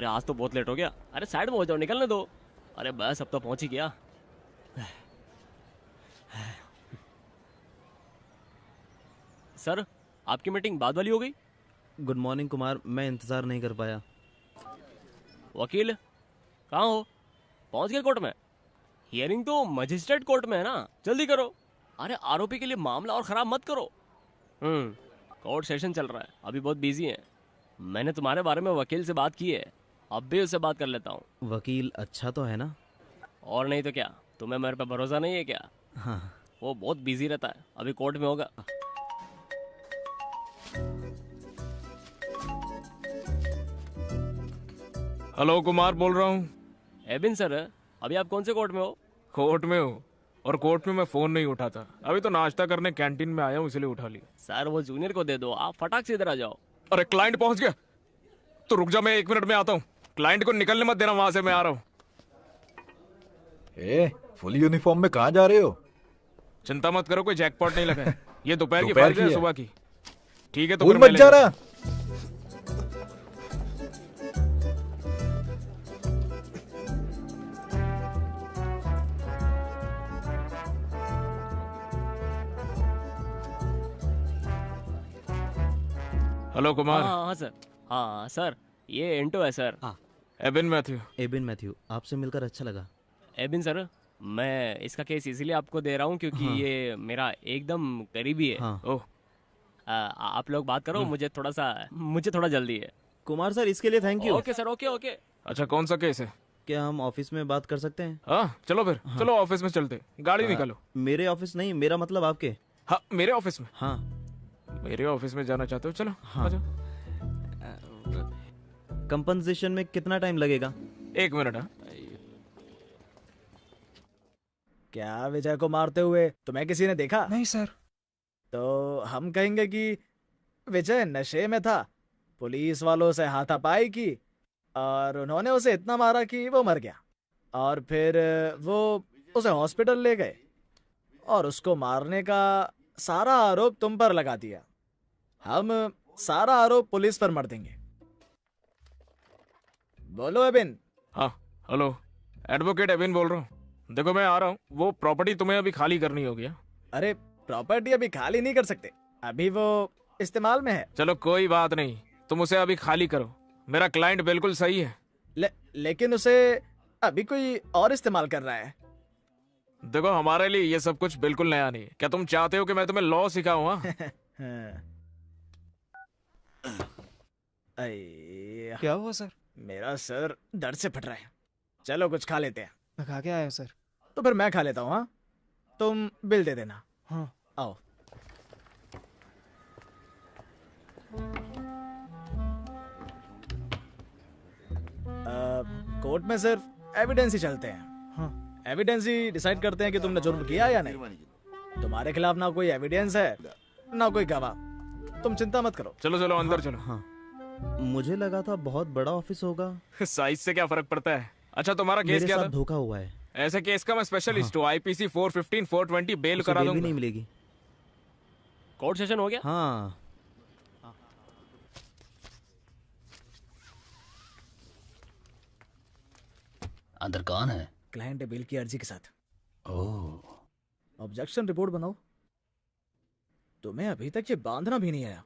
अरे आज तो बहुत लेट हो गया। अरे साइड में हो जाओ, निकलने दो। अरे बस अब तो पहुंच ही गया। सर आपकी मीटिंग बाद वाली हो गई। गुड मॉर्निंग कुमार, मैं इंतज़ार नहीं कर पाया। वकील कहाँ हो? पहुंच गए कोर्ट में? हियरिंग तो मजिस्ट्रेट कोर्ट में है ना, जल्दी करो। अरे आरोपी के लिए मामला और खराब मत करो। कोर्ट सेशन चल रहा है, अभी बहुत बिजी है। मैंने तुम्हारे बारे में वकील से बात की है, अब भी उससे बात कर लेता हूँ। वकील अच्छा तो है ना? और नहीं तो क्या, तुम्हें मेरे पे भरोसा नहीं है क्या? हाँ। वो बहुत बिजी रहता है, अभी कोर्ट में होगा। हेलो, कुमार बोल रहा हूँ। एबिन सर, अभी आप कौन से कोर्ट में हो? कोर्ट में हूँ, और कोर्ट में मैं फोन नहीं उठाता। अभी तो नाश्ता करने कैंटीन में आया हूँ, इसलिए उठा लिया। सर वो जूनियर को दे दो, आप फटाक से इधर आ जाओ। अरे क्लाइंट पहुंच गया, तो रुक जा, मैं 1 मिनट में आता हूँ। क्लाइंट को निकलने मत देना वहां से, मैं आ रहा हूँ। फुल यूनिफॉर्म में कहाँ जा रहे हो? चिंता मत करो, कोई जैकपॉट नहीं लगा है। ये दोपहर की दोपहर फाइल है, की है। सुबह की। ठीक है तो भूल फिर मैं मत जा ले रहा। हेलो कुमार। हाँ हाँ सर। हाँ सर, ये इंटो है सर। हाँ। एबिन मैथ्यू। एबिन मैथ्यू, आपसे मिलकर अच्छा लगा। एबिन सर, मैं इसका केस इसीलिए आपको दे रहा हूँ क्योंकि हाँ। ये मेरा एकदम करीबी है। हाँ। ओह, आप लोग बात करो, मुझे थोड़ा जल्दी है। कुमार सर, इसके लिए thank you. Okay sir, okay okay. अच्छा कौन सा केस है? क्या हम ऑफिस में बात कर सकते हैं? हाँ चलो फिर, चलो ऑफिस में चलते। गाड़ी निकालो। मेरे ऑफिस नहीं, मेरा मतलब आपके। हाँ मेरे ऑफिस में। हाँ। मेरे ऑफिस में जाना चाहते हो? चलो हाँ। आ जाओ। कंपनसेशन में कितना टाइम लगेगा? 1 मिनट। हाँ क्या विजय को मारते हुए तुम्हें किसी ने देखा? नहीं सर। तो हम कहेंगे कि विजय नशे में था, पुलिस वालों से हाथापाई की और उन्होंने उसे इतना मारा कि वो मर गया, और फिर वो उसे हॉस्पिटल ले गए और उसको मारने का सारा आरोप तुम पर लगा दिया। हम सारा आरोप पुलिस पर मर देंगे। बोलो एबिन। हाँ हेलो, एडवोकेट एबिन बोल रहा हूँ। देखो मैं आ रहा हूँ, वो प्रॉपर्टी तुम्हें अभी खाली करनी होगी। हाँ? अरे प्रॉपर्टी अभी खाली नहीं कर सकते, अभी वो इस्तेमाल में है। चलो कोई बात नहीं, तुम उसे अभी खाली करो। मेरा क्लाइंट बिल्कुल सही है। लेकिन उसे अभी कोई और इस्तेमाल कर रहा है। देखो हमारे लिए ये सब कुछ बिल्कुल नया नहीं है। क्या तुम चाहते हो कि मैं तुम्हें लॉ सिखाऊं? हाँ? क्या हुआ सर? मेरा सर दर्द से फट रहा है। चलो कुछ खा लेते हैं। मैं खा के आया हूँ सर। तो फिर मैं खा लेता हूँ। हाँ, तुम बिल दे देना। हाँ। आओ। कोर्ट में सिर्फ एविडेंस ही चलते हैं। हाँ। एविडेंस ही डिसाइड करते हैं कि तुमने जुर्म किया या नहीं। तुम्हारे खिलाफ ना कोई एविडेंस है ना कोई गवाह। तुम चिंता मत करो। चलो चलो अंदर चलो। हाँ। मुझे लगा था बहुत बड़ा ऑफिस होगा। साइज से क्या फर्क पड़ता है। अच्छा तुम्हारा केस मेरे क्या साथ था? धोखा हुआ है। ऐसे केस का मैं स्पेशलिस्ट हूँ। आईपीसी 415 420 बेल उसे करा बेल भी दूंगा। नहीं मिलेगी। कोर्ट सेशन हो गया? हाँ। अंदर कौन है? क्लाइंट बिल की अर्जी के साथ। ओह। ऑब्जेक्शन रिपोर्ट बनाओ। तुम्हें अभी तक ये बांधना भी नहीं आया।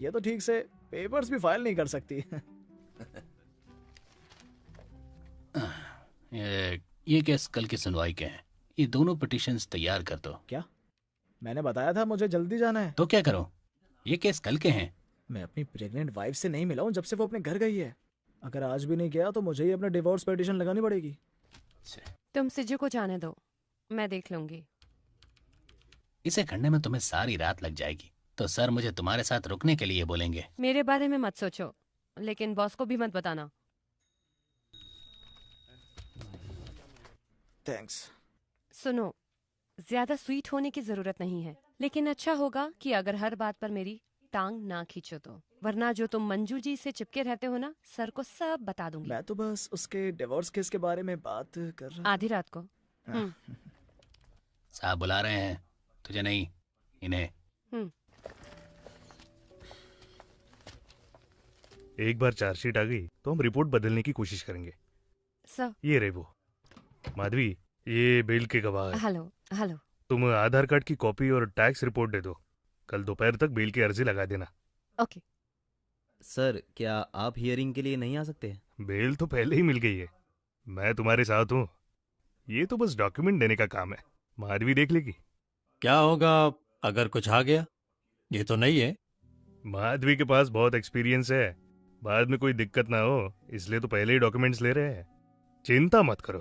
ये तो ठीक से पेपर्स भी फाइल नहीं कर सकती। ये केस कल की सुनवाई के हैं। ये दोनों पिटिशंस तैयार कर दो। क्या? मैंने बताया था मुझे जल्दी जाना है। तो क्या करूं? ये केस कल के हैं। मैं अपनी प्रेग्नेंट वाइफ से नहीं मिला हूं जब से वो अपने घर गई है। अगर आज भी नहीं गया तो मुझे ही अपने डिवोर्स पिटीशन लगानी पड़ेगी। तुम सिजू को जाने दो, मैं देख लूंगी। इसे करने में तुम्हें सारी रात लग जाएगी, तो सर मुझे तुम्हारे साथ रुकने के लिए बोलेंगे। मेरे बारे में मत सोचो, लेकिन बॉस को भी मत बताना। थैंक्स। सुनो, ज्यादा स्वीट होने की जरूरत नहीं है, लेकिन अच्छा होगा कि अगर हर बात पर मेरी टांग ना खींचो तो, वरना जो तुम मंजू जी से चिपके रहते हो ना, सर को सब बता दूंगी। मैं तो बस उसके डिवोर्स केस के बारे में बात कर रहा। आधी रात को। साहब बुला रहे हैं, तुझे नहीं, इन्हें। एक बार चार्जशीट आ गई तो हम रिपोर्ट बदलने की कोशिश करेंगे। सर। ये रहे वो। माधवी, ये बेल के गवाह है। Hello hello. तुम आधार कार्ड की कॉपी और टैक्स रिपोर्ट दे दो। कल दोपहर तक बेल की अर्जी लगा देना। ओके। सर, क्या आप हियरिंग के लिए नहीं आ सकते? बेल तो पहले ही मिल गई है। मैं तुम्हारे साथ हूँ। ये तो बस डॉक्यूमेंट देने का काम है। माधवी देख लेगी। क्या होगा अगर कुछ आ गया? ये तो नहीं है। माधवी के पास बहुत एक्सपीरियंस है। बाद में कोई दिक्कत ना हो, इसलिए तो पहले ही डॉक्यूमेंट्स ले रहे हैं। चिंता मत करो।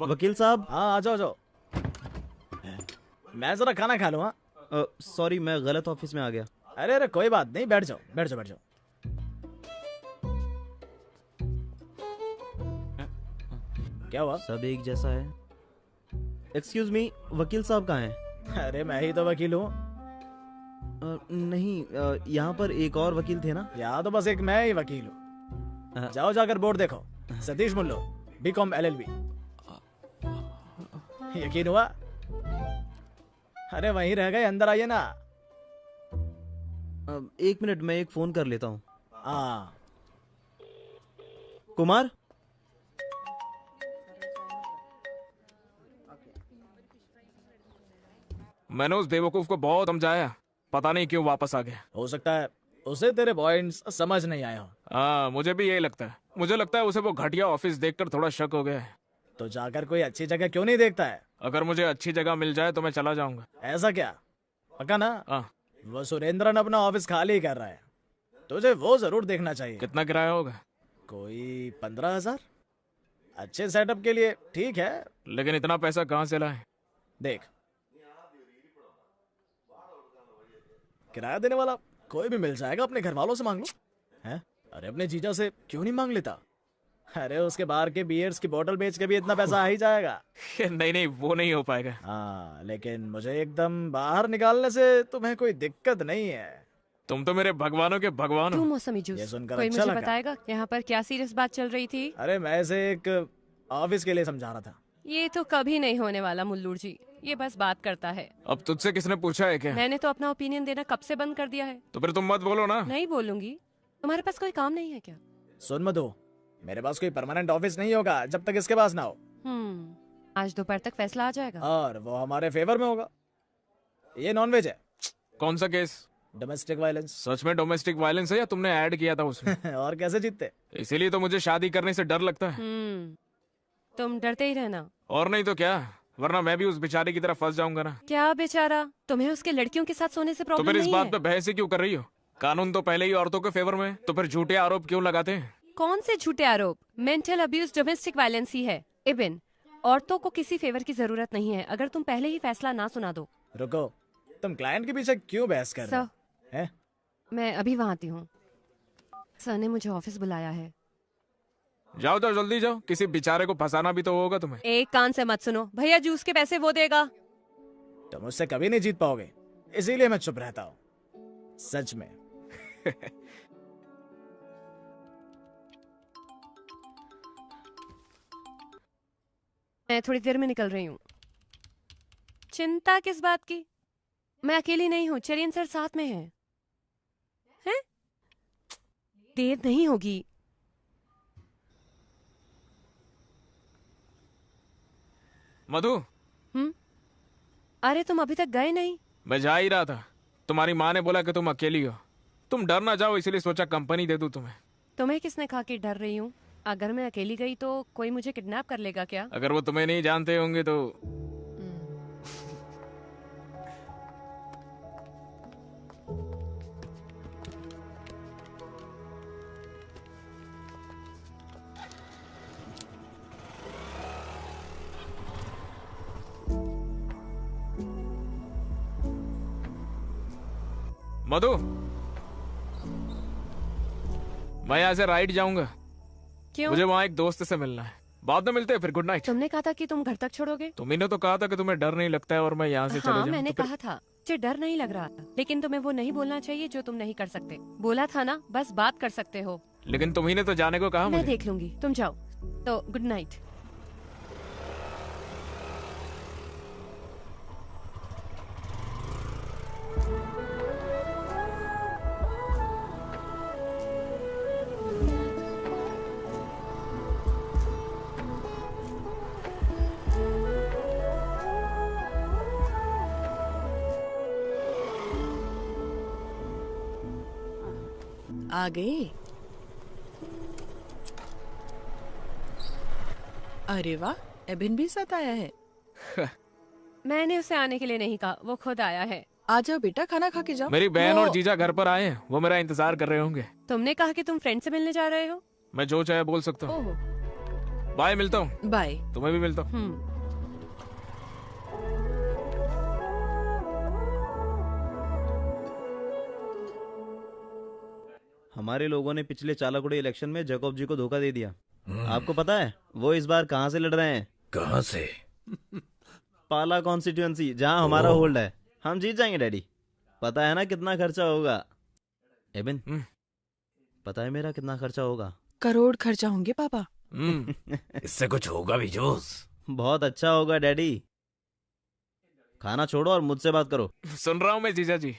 वकील साहब। हाँ, आ जाओ जाओ। मैं जरा खाना खा लूँ। हाँ, सॉरी, मैं गलत ऑफिस में आ गया। अरे अरे कोई बात नहीं, बैठ जाओ बैठ जाओ बैठ जाओ। क्या हुआ? सब एक जैसा है। एक्सक्यूज मी, वकील साहब कहाँ हैं? अरे मैं ही तो वकील हूँ। नहीं, यहाँ पर एक और वकील थे ना? यहाँ तो बस एक मैं ही वकील हूँ। जाओ जाकर बोर्ड देखो, सतीश मुल्लो, BCom LLB। यकीन हुआ? अरे वहीं रह गए, अंदर आइए ना। एक मिनट, मैं एक फोन कर लेता हूँ। हाँ। कुमार। मैंने उस बेवकूफ को बहुत समझाया, पता नहीं क्यों वापस आ गया। हो सकता है उसे तेरे पॉइंट्स समझ नहीं आए हो। हाँ, मुझे भी यही लगता है। मुझे लगता है उसे वो घटिया ऑफिस देखकर थोड़ा शक हो गया है। तो जाकर कोई अच्छी जगह क्यों नहीं देखता है? अगर मुझे अच्छी जगह मिल जाए तो मैं चला जाऊंगा। ऐसा क्या? पक्का ना? हाँ। वो सुरेंद्रन अपना ऑफिस खाली कर रहा है, तुझे वो जरूर देखना चाहिए। कितना किराया होगा? कोई 15,000। अच्छे सेटअप के लिए ठीक है, लेकिन इतना पैसा कहाँ से लाए? देख, किराया देने वाला कोई भी मिल जाएगा, अपने घर वालों से मांग लो। हैं? अरे अपने जीजा से क्यों नहीं मांग लेता? अरे उसके बाहर के बियर्स की बोतल बेच के भी इतना पैसा आ ही जाएगा। नहीं नहीं, वो नहीं हो पाएगा। हाँ, लेकिन मुझे एकदम बाहर निकालने से तुम्हें कोई दिक्कत नहीं है। तुम तो मेरे भगवानों के भगवान तू हो। मौसमी ये जूस। सुनकर कोई अच्छा मुझे लगा। बताएगा यहाँ पर क्या सीरियस बात चल रही थी? अरे मैं इसे एक ऑफिस के लिए समझा रहा था। ये तो कभी नहीं होने वाला मुल्लूर जी, ये बस बात करता है। अब तुझसे किसने पूछा है क्या? मैंने तो अपना ओपिनियन देना कब से बंद कर दिया है। तो फिर तुम मत बोलो ना। नहीं बोलूंगी। तुम्हारे पास कोई काम नहीं है क्या? सुन मधु, मेरे पास कोई परमानेंट ऑफिस नहीं होगा जब तक इसके पास ना हो। आज दोपहर तक फैसला आ जाएगा और वो हमारे फेवर में होगा। ये नॉनवेज है। कौन सा केस? Domestic violence. सच में डोमेस्टिक वायलेंस है या तुमने ऐड किया था उसमें? और कैसे जीतते? इसीलिए तो मुझे शादी करने से डर लगता है। तुम डरते ही रहना। और नहीं तो क्या, वरना मैं भी उस बेचारे की तरह फंस जाऊंगा ना। क्या बेचारा? तुम्हें उसके लड़कियों के साथ सोने से तो प्रॉब्लम फिर इस नहीं बात है? पे बहस ही क्यों कर रही हो? कानून तो पहले ही औरतों के फेवर में है, तो फिर झूठे आरोप क्यों लगाते हैं? कौन से झूठे आरोप? मेंटल अब्यूज डोमेस्टिक वायलेंस ही है। इबिन, औरतों को किसी फेवर की जरूरत नहीं है अगर तुम पहले ही फैसला ना सुना दो। रुको, तुम क्लाइंट के पीछे क्यों बहस कर रहे हो? हैं? मैं अभी वहाँ आती हूँ। सर ने मुझे ऑफिस बुलाया है। जाओ जाओ, जल्दी जाओ। किसी बेचारे को फंसाना भी तो होगा तुम्हें। एक कान से मत सुनो। भैया जूस के पैसे वो देगा। तुम मुझसे कभी नहीं जीत पाओगे, इसीलिए मैं चुप रहता हूँ। सच में। मैं थोड़ी देर में निकल रही हूँ। चिंता किस बात की? मैं अकेली नहीं हूँ, चरियन सर साथ में है। हैं? देर नहीं होगी। मधु। अरे तुम अभी तक गए नहीं? मैं जा ही रहा था। तुम्हारी माँ ने बोला कि तुम अकेली हो, तुम डर ना जाओ, इसलिए सोचा कंपनी दे दूं तुम्हें। तुम्हें किसने कहा कि डर रही हूँ? अगर मैं अकेली गई तो कोई मुझे किडनैप कर लेगा क्या? अगर वो तुम्हें नहीं जानते होंगे तो। मधु, मैं यहाँ से राइट जाऊंगा। क्यों? मुझे वहाँ एक दोस्त से मिलना है। बाद में मिलते हैं, फिर गुड नाइट। तुमने कहा था कि तुम घर तक छोड़ोगे। तुम्ही ने तो कहा था कि तुम्हें डर नहीं लगता है और मैं यहाँ से चले जाऊं। मैंने तो फिर... कहा था मुझे डर नहीं लग रहा था, लेकिन तुम्हें वो नहीं बोलना चाहिए जो तुम नहीं कर सकते। बोला था ना, बस बात कर सकते हो। लेकिन तुम्ही ने तो जाने को कहा मैं मुझे। देख लूंगी, तुम जाओ। तो गुड नाइट। आ गए। अरे वाह, एबिन भी साथ आया है। मैंने उसे आने के लिए नहीं कहा, वो खुद आया है। आ जाओ बेटा, खाना खा के जाओ। मेरी बहन वो- और जीजा घर पर आए हैं, वो मेरा इंतजार कर रहे होंगे। तुमने कहा कि तुम फ्रेंड से मिलने जा रहे हो। मैं जो चाहे बोल सकता हूँ। ओह, बाय, मिलता हूँ। बाय। तुम्हें भी मिलता हूँ। हमारे लोगों ने पिछले चालाकुड़ी इलेक्शन में जैकब जी को धोखा दे दिया। आपको पता है वो इस बार कहाँ से लड़ रहे हैं? कहाँ से? पाला कॉन्स्टिट्यूएंसी, जहाँ हमारा होल्ड है। हम जीत जाएंगे डैडी। पता है ना कितना खर्चा होगा? एबिन, पता है मेरा कितना खर्चा होगा? करोड़ खर्चा होंगे पापा। इससे कुछ होगा भी जोश। बहुत अच्छा होगा डैडी। खाना छोड़ो और मुझसे बात करो। सुन रहा हूँ मैं जीजा जी।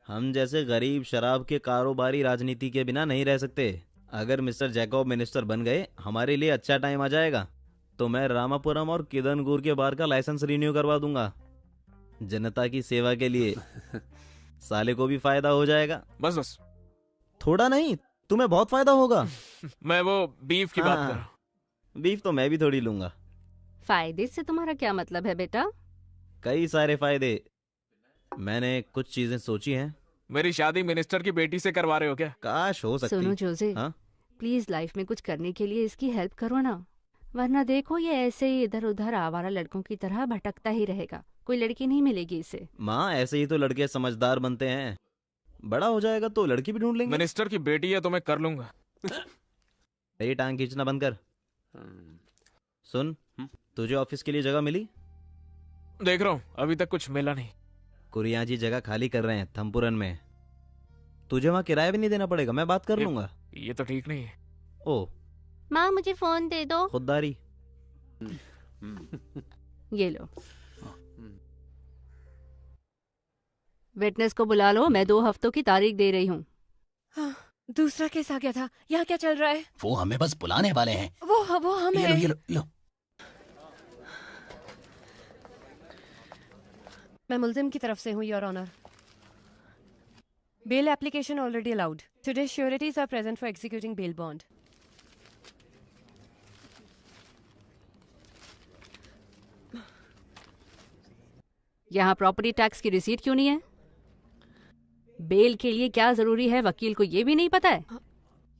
हम जैसे गरीब शराब के कारोबारी राजनीति के बिना नहीं रह सकते। अगर मिस्टर जैकब मिनिस्टर बन गए, हमारे लिए अच्छा टाइम आ जाएगा। तो मैं रामापुरम और किदनगुर के बार का लाइसेंस रिन्यू करवा दूंगा, जनता की सेवा के लिए। साले को भी फायदा हो जाएगा। बस बस, थोड़ा नहीं, तुम्हें बहुत फायदा होगा। मैं वो बीफ की बात कर रहा हूँ। बीफ तो मैं भी थोड़ी लूंगा। फायदे से तुम्हारा क्या मतलब है बेटा? कई सारे फायदे। मैंने कुछ चीजें सोची हैं। मेरी शादी मिनिस्टर की बेटी से करवा रहे हो क्या? काश हो सकती। सुनो जोसे, हाँ? प्लीज लाइफ में कुछ करने के लिए इसकी हेल्प करो ना, वरना देखो ये ऐसे ही इधर उधर आवारा लड़कों की तरह भटकता ही रहेगा। कोई लड़की नहीं मिलेगी इसे। माँ, ऐसे ही तो लड़के समझदार बनते हैं। बड़ा हो जाएगा तो लड़की भी ढूंढ लेंगे। मिनिस्टर की बेटी है तो मैं कर लूंगा। मेरी टांग खींचना बंद कर। सुन, तुझे ऑफिस के लिए जगह मिली? देख रहा हूँ, अभी तक कुछ मिला नहीं। कुरिया जी जगह खाली कर रहे हैं थम्पुरन में। तुझे वहाँ किराया भी नहीं देना पड़ेगा, मैं बात कर लूंगा। ये तो ठीक नहीं है। ओ, माँ मुझे फोन दे दो। खुददारी। ये लो, विटनेस को बुला लो, मैं 2 हफ्तों की तारीख दे रही हूँ। हाँ, दूसरा केस आ गया था। यहाँ क्या चल रहा है? वो हमें बस बुलाने वाले हैं। वो हम ये हैं। लो, ये लो, लो। मैं मुल्जिम की तरफ से हूँ, your honour. Bail application already allowed. Today sureties are present for executing bail bond. यहाँ प्रॉपर्टी टैक्स की रिसीट क्यों नहीं है? बेल के लिए क्या जरूरी है, वकील को ये भी नहीं पता है?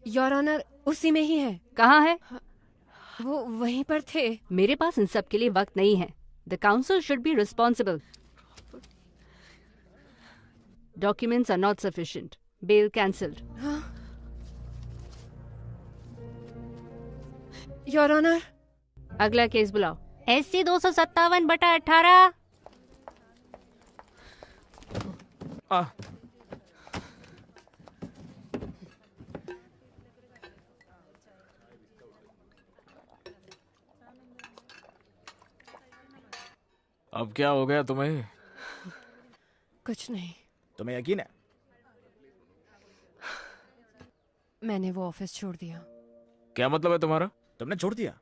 योर ऑनर, उसी में ही है। कहाँ है? वो वहीं पर थे। मेरे पास इन सब के लिए वक्त नहीं है। The counsel should be responsible. Documents are not sufficient. Bail cancelled. Your honour, अगला केस बुलाओ। SC 257/18। अब क्या हो गया तुम्हें? कुछ नहीं। तुम्हें यकीन है? मैंने वो ऑफिस छोड़ दिया। क्या मतलब है तुम्हारा? तुमने छोड़ दिया?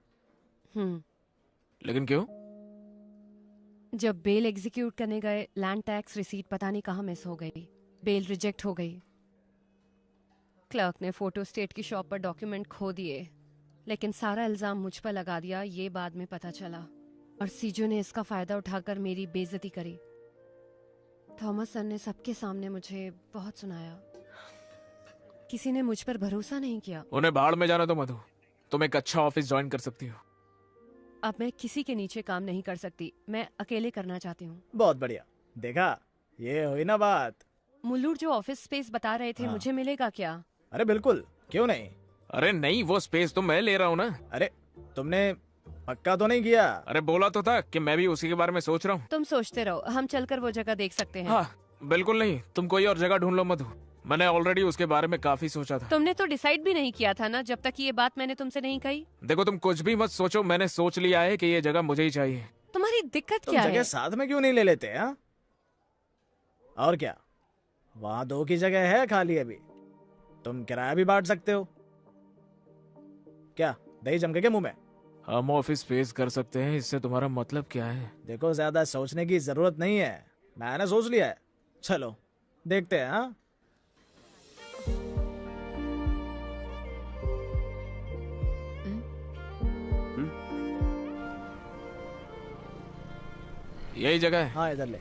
लेकिन क्यों? जब बेल एग्जीक्यूट करने गए, लैंड टैक्स रिसीट पता नहीं कहाँ मिस हो गई। बेल रिजेक्ट हो गई। क्लर्क ने फोटो स्टेट की शॉप पर डॉक्यूमेंट खो दिए, लेकिन सारा इल्जाम मुझ पर लगा दिया। ये बाद में पता चला, और सीजो ने इसका फायदा उठाकर मेरी बेइज्जती करी। थॉमस सर ने सबके सामने मुझे बहुत सुनाया। किसी ने मुझ पर भरोसा नहीं किया। उन्हें भाड़ में जाना तो मधु, तुम एक अच्छा ऑफिस ज्वाइन कर सकती हो। अब मैं किसी के नीचे काम नहीं कर सकती। मैं अकेले करना चाहती हूँ। बहुत बढ़िया। देखा, ये हुई ना बात। मुल्लूर जो ऑफिस स्पेस बता रहे थे, मुझे मिलेगा क्या? अरे बिल्कुल, क्यों नहीं। अरे नहीं, वो स्पेस तो मैं ले रहा हूँ ना। अरे तुमने पक्का तो नहीं किया? अरे बोला तो था कि मैं भी उसी के बारे में सोच रहा हूँ। तुम सोचते रहो, हम चलकर वो जगह देख सकते हैं। हाँ, बिल्कुल नहीं, तुम कोई और जगह ढूंढ लो मधु। मैंने ऑलरेडी उसके बारे में काफी सोचा था। तुमने तो डिसाइड भी नहीं किया था ना, जब तक ये बात मैंने तुमसे नहीं कही। देखो, तुम कुछ भी मत सोचो, मैंने सोच लिया है कि ये जगह मुझे ही चाहिए। तुम्हारी दिक्कत तुम क्या जगह है? साथ में क्यों नहीं ले लेते? हाँ, और क्या, वहां 2 की जगह है खाली अभी। तुम किराया भी बांट सकते हो। क्या दही जमके के मुंह में? हम ऑफिस स्पेस कर सकते हैं, इससे तुम्हारा मतलब क्या है? देखो, ज्यादा सोचने की जरूरत नहीं है, मैंने सोच लिया है। चलो देखते हैं। हाँ, यही जगह है। हाँ इधर ले।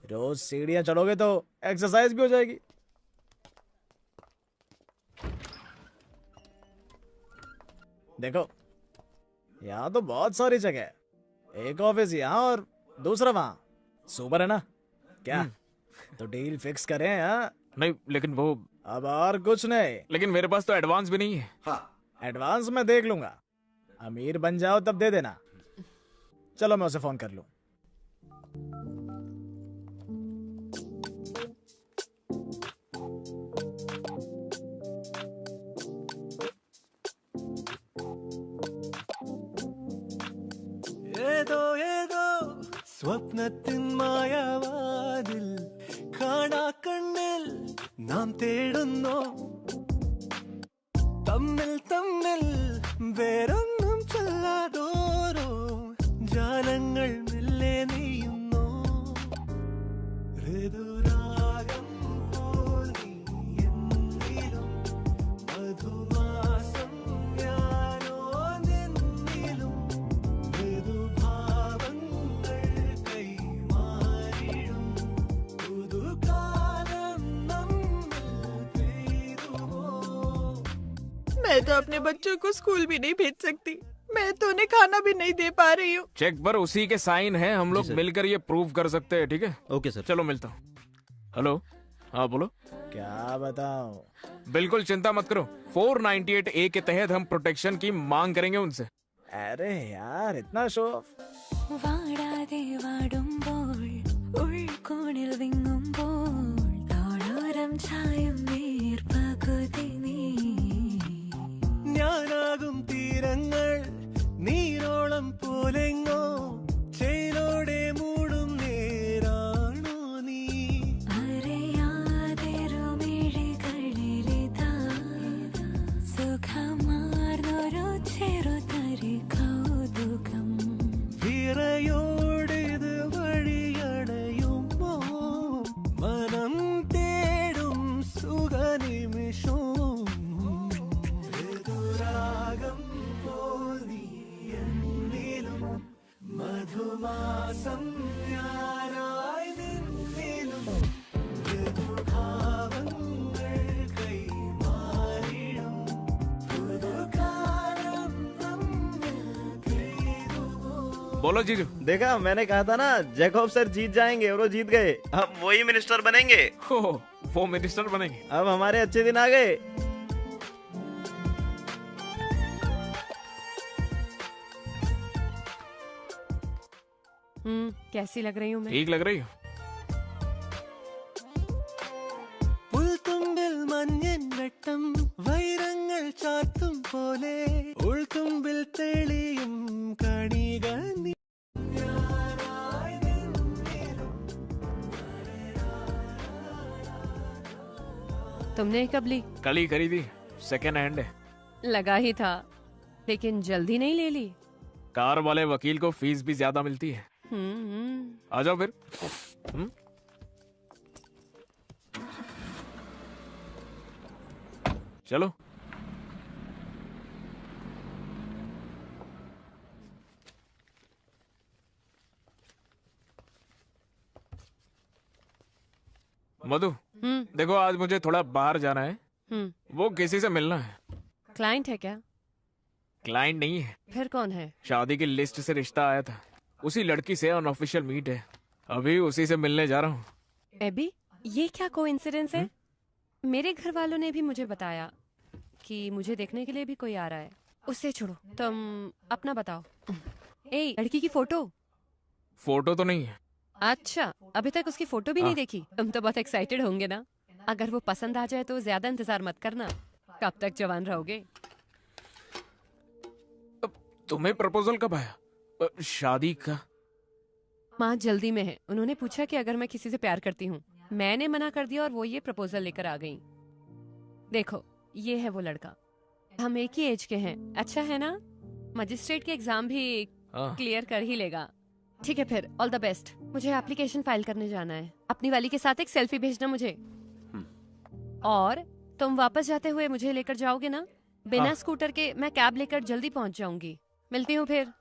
रोज सीढ़ियां चढ़ोगे तो एक्सरसाइज भी हो जाएगी। देखो यहाँ तो बहुत सारी जगह है। एक ऑफिस यहाँ और दूसरा वहाँ। सुपर है ना क्या? तो डील फिक्स करें? हाँ नहीं लेकिन वो, अब और कुछ नहीं। लेकिन मेरे पास तो एडवांस भी नहीं है। हाँ एडवांस मैं देख लूंगा। अमीर बन जाओ तब दे देना। चलो मैं उसे फोन कर लूं। ഏതോ സ്വപ്നത്തിൻ മായാവാതിൽ കാണാ കണ്ണിൽ നാം തേടുന്നു തമ്മിൽ തമ്മിൽ വേറൊന്നും ചൊല്ലാതോരോ ജാലങ്ങൾ മെല്ലെ നെയ്യുന്നു ഋതുരാഗം പോൽ നീ എന്നിലും മധുമാസം ഞാനോ നിന്നിലും മൃദുഭാവങ്ങൾ കൈമാറിടും പുതുകാലം നമ്മിൽ പെയ്തുവോ. मैं तो अपने बच्चों को स्कूल भी नहीं भेज सकती। मैं तो उन्हें खाना भी नहीं दे पा रही हूँ। चेक पर उसी के साइन हैं, हम लोग मिलकर ये प्रूव कर सकते हैं, ठीक है? Okay sir. चलो मिलता हूँ। हेलो, हाँ बोलो। क्या बताऊं? बिल्कुल चिंता मत करो, 498A के तहत हम प्रोटेक्शन की मांग करेंगे उनसे। अरे यार इतना शो ऑफ। വാടാതെ വാടുമ്പോൾ ഉൾക്കോണിൽ വിങ്ങുമ്പോൾ താളോരം ചായും നീർപ്പകുതി നീ ഞാനാകും തീരങ്ങൾ നീരോളം പോലെങ്ങോ ചേലോടെ മൂടും നേരാണോ നീ അറിയാതെരുമിഴികളിലിതാ സുഖമാർന്നൊരു ചെറുതരി കൗതുകം വിറയോടിത് വഴിയടയുമ്പോ മനം തേടും സുഖനിമിഷം ഋതുരാഗം പോൽ നീ എന്നിലും മധുമാസം ഞാനായി നിന്നിലും ഋതുഭാവങ്ങൾ കൈമാറിടും പുതുകാലം നമ്മിൽ പെയ്തുവോ. बोलो जीजू। देखा, मैंने कहा था ना जैकब सर जीत जाएंगे और वो जीत गए। अब वही मिनिस्टर बनेंगे। वो मिनिस्टर बनेंगे। अब हमारे अच्छे दिन आ गए। कैसी लग रही हूँ मैं? ठीक लग रही हो। പുൽത്തുമ്പിൽ മഞ്ഞൻ വെട്ടം വൈരങ്ങൾ ചാർത്തും പോലെ ഉൾത്തുമ്പിൽ തെളിയും കണികൾ നീ. तुमने कब ली? कल ही खरीदी, सेकेंड हैंड है। लगा ही था, लेकिन जल्दी नहीं ले ली। कार वाले वकील को फीस भी ज्यादा मिलती है। आ जाओ फिर। चलो। मधु, देखो आज मुझे थोड़ा बाहर जाना है। वो किसी से मिलना है। क्लाइंट है क्या? क्लाइंट नहीं है। फिर कौन है? शादी की लिस्ट से रिश्ता आया था, उसी लड़की से अनऑफिशियल मीट है। अभी उसी से मिलने जा रहा हूँ। एबी, ये क्या कोइंसिडेंस है? मेरे घर वालों ने भी मुझे बताया कि मुझे देखने के लिए भी कोई आ रहा है। उससे छोड़ो, तुम अपना बताओ। ए, लड़की की फोटो? फोटो तो नहीं है। अच्छा, अभी तक उसकी फोटो भी नहीं देखी? तुम तो बहुत एक्साइटेड होंगे ना? अगर वो पसंद आ जाए तो ज्यादा इंतजार मत करना। कब तक जवान रहोगे? तुम्हें प्रपोजल कब आया? शादी का? माँ जल्दी में है। उन्होंने पूछा कि अगर मैं किसी से प्यार करती हूँ। मैंने मना कर दिया और वो ये प्रपोजल लेकर आ गई। देखो, ये है वो लड़का। हम एक ही एज के हैं। अच्छा है ना? मजिस्ट्रेट के एग्जाम भी क्लियर कर ही लेगा। ठीक है फिर, ऑल द बेस्ट। मुझे एप्लीकेशन फाइल करने जाना है। अपनी वाली के साथ एक सेल्फी भेजना मुझे। और तुम वापस जाते हुए मुझे लेकर जाओगे ना? बिना हाँ। स्कूटर के मैं कैब लेकर जल्दी पहुंच जाऊंगी। मिलती हूँ फिर।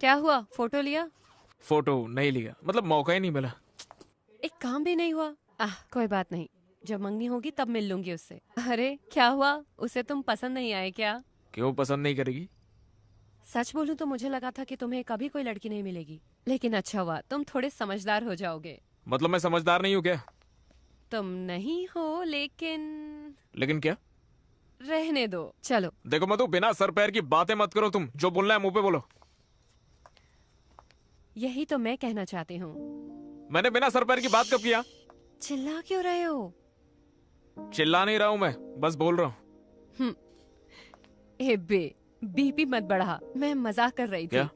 क्या हुआ, फोटो लिया? फोटो नहीं लिया, मतलब मौका ही नहीं मिला। एक काम भी नहीं हुआ। कोई बात नहीं, जब मंगनी होगी तब मिल लूंगी उससे। अरे क्या हुआ, उसे तुम पसंद नहीं आए क्या? क्यों पसंद नहीं करेगी? सच बोलूं तो मुझे लगा था कि तुम्हें कभी कोई लड़की नहीं मिलेगी, लेकिन अच्छा हुआ, तुम थोड़े समझदार हो जाओगे। मतलब मैं समझदार नहीं हूँ क्या? तुम नहीं हो, लेकिन क्या? रहने दो, चलो। देखो मधु, बिना सर पैर की बातें मत करो। तुम जो बोलना है मुंह पे बोलो। यही तो मैं कहना चाहती हूँ। मैंने बिना सर पैर की बात कब किया? चिल्ला क्यों रहे हो? चिल्ला नहीं रहा हूँ मैं, बस बोल रहा हूँ। ए बे, बीपी मत बढ़ा, मैं मजाक कर रही थी। क्या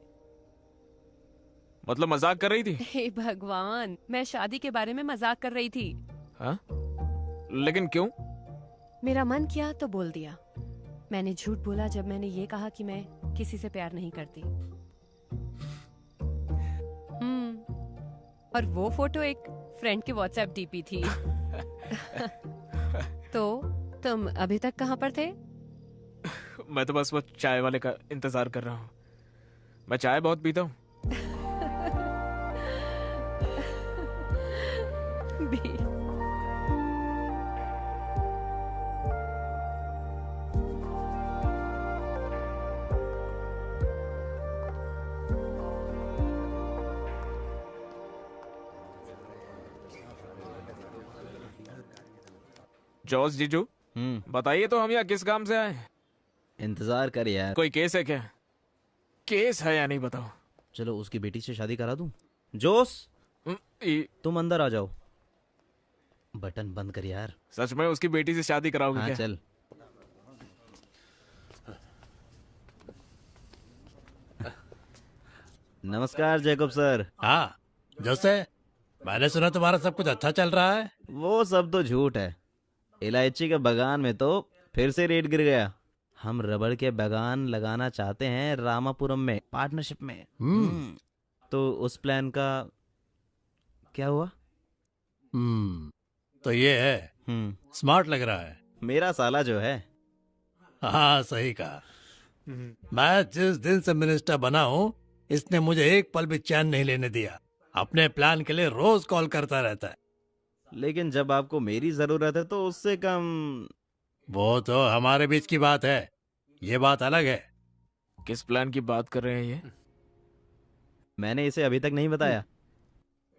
मतलब मजाक कर रही थी? हे भगवान, मैं शादी के बारे में मजाक कर रही थी। हाँ? लेकिन क्यों? मेरा मन किया तो बोल दिया। मैंने झूठ बोला जब मैंने ये कहा कि मैं किसी से प्यार नहीं करती। और वो फोटो एक फ्रेंड की व्हाट्सएप डीपी थी। तो तुम अभी तक कहाँ पर थे? मैं तो बस वो चाय वाले का इंतजार कर रहा हूँ। मैं चाय बहुत पीता हूँ। जॉर्ज जीजू, बताइए तो हम यहाँ किस काम से आए? इंतजार कर यार। कोई केस है क्या? केस है या नहीं बताओ। चलो उसकी बेटी से शादी करा दूं। जोस, तुम अंदर आ जाओ। बटन बंद कर यार। सच में उसकी बेटी से शादी कराओगे हाँ, क्या? चल। नमस्कार जैकब सर। हाँ जोसे, मैंने सुना तुम्हारा सब कुछ अच्छा चल रहा है। वो सब तो झूठ है। इलायची के बागान में तो फिर से रेट गिर गया। हम रबड़ के बागान लगाना चाहते हैं रामापुरम में, पार्टनरशिप में। तो उस प्लान का क्या हुआ? तो ये है, स्मार्ट लग रहा है। मेरा साला जो है। हाँ सही कहा। मैं जिस दिन से मिनिस्टर बना हूँ, इसने मुझे एक पल भी चैन नहीं लेने दिया। अपने प्लान के लिए रोज कॉल करता रहता है। लेकिन जब आपको मेरी जरूरत है तो उससे कम। वो तो हमारे बीच की बात है, ये बात अलग है। किस प्लान की बात कर रहे हैं ये? मैंने इसे अभी तक नहीं बताया।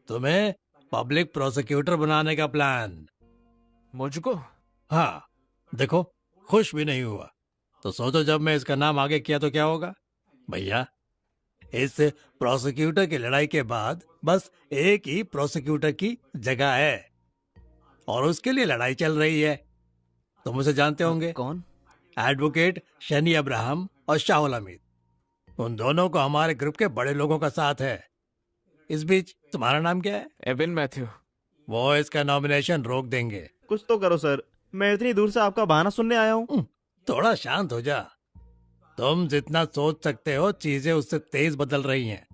तुम्हें पब्लिक प्रोसिक्यूटर बनाने का प्लान। मुझको? हाँ, देखो खुश भी नहीं हुआ तो सोचो जब मैं इसका नाम आगे किया तो क्या होगा। भैया, इस प्रोसिक्यूटर की लड़ाई के बाद बस एक ही प्रोसिक्यूटर की जगह है और उसके लिए लड़ाई चल रही है। तुम उसे जानते होंगे। कौन? एडवोकेट शनी अब्राहम और शाहुल हमीद। उन दोनों को हमारे ग्रुप के बड़े लोगों का साथ है। इस बीच तुम्हारा नाम क्या है? Evin Matthew. वो इसका नॉमिनेशन रोक देंगे। कुछ तो करो सर, मैं इतनी दूर से आपका बहाना सुनने आया हूँ। थोड़ा शांत हो जा। तुम जितना सोच सकते हो चीजें उससे तेज बदल रही हैं।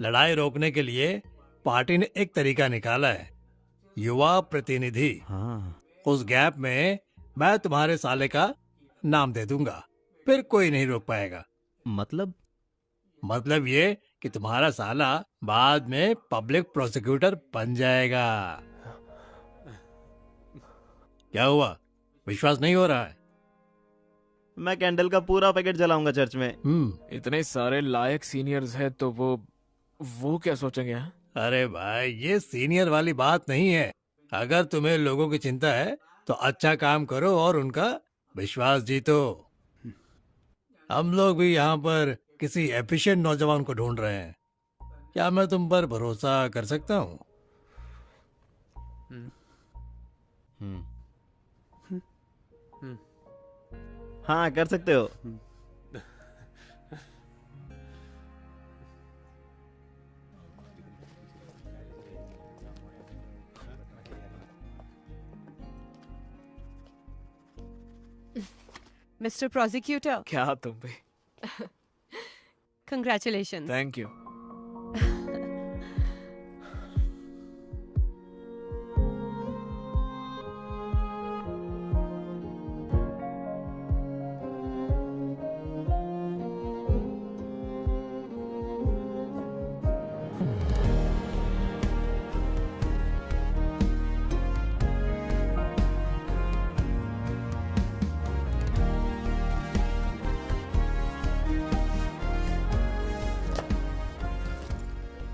लड़ाई रोकने के लिए पार्टी ने एक तरीका निकाला है, युवा प्रतिनिधि। उस गैप में मैं तुम्हारे साले का नाम दे दूंगा, फिर कोई नहीं रोक पाएगा। मतलब ये कि तुम्हारा साला बाद में पब्लिक प्रोसिक्यूटर बन जाएगा। क्या हुआ, विश्वास नहीं हो रहा है? मैं कैंडल का पूरा पैकेट जलाऊंगा चर्च में। इतने सारे लायक सीनियर्स हैं तो वो क्या सोचेंगे? हाँ? अरे भाई, ये सीनियर वाली बात नहीं है। अगर तुम्हें लोगों की चिंता है तो अच्छा काम करो और उनका विश्वास जीतो। हम लोग भी यहाँ पर किसी एफिशिएंट नौजवान को ढूंढ रहे हैं। क्या मैं तुम पर भरोसा कर सकता हूँ? हाँ, कर सकते हो। Mister prosecutor. क्या तुम भी? Congratulation. Thank you.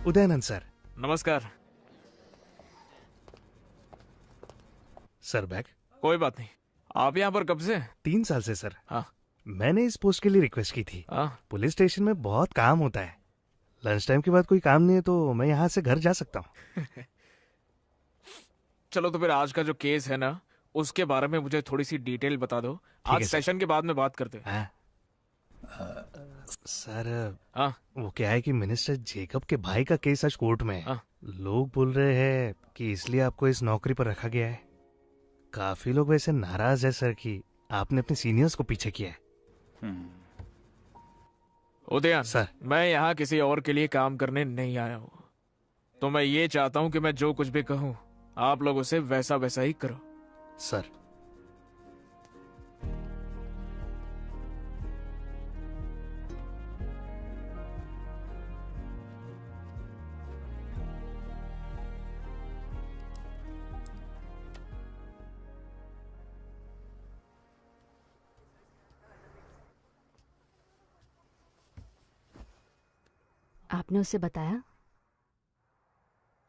Udayanand sir. नमस्कार। Sir bag. कोई बात नहीं। आप यहाँ पर कब से? 3 साल से सर। हाँ। मैंने इस पोस्ट के लिए रिक्वेस्ट की थी। हाँ। पुलिस स्टेशन में बहुत काम होता है, लंच टाइम के बाद कोई काम नहीं है तो मैं यहाँ से घर जा सकता हूँ। चलो तो फिर आज का जो केस है ना, उसके बारे में मुझे थोड़ी सी डिटेल बता दो। आज है, सेशन के बाद में बात करते हैं। हाँ। सर हाँ। वो क्या है कि मिनिस्टर जेकब के भाई का केस आज कोर्ट में है। हाँ। लोग बोल रहे हैं कि इसलिए आपको इस नौकरी पर रखा गया है। काफी लोग वैसे नाराज है सर कि आपने अपने सीनियर्स को पीछे किया है। उदयन सर, मैं यहाँ किसी और के लिए काम करने नहीं आया हूँ, तो मैं ये चाहता हूँ कि मैं जो कुछ भी कहूँ आप लोग उसे वैसा वैसा ही करो। सर। आपने उसे बताया?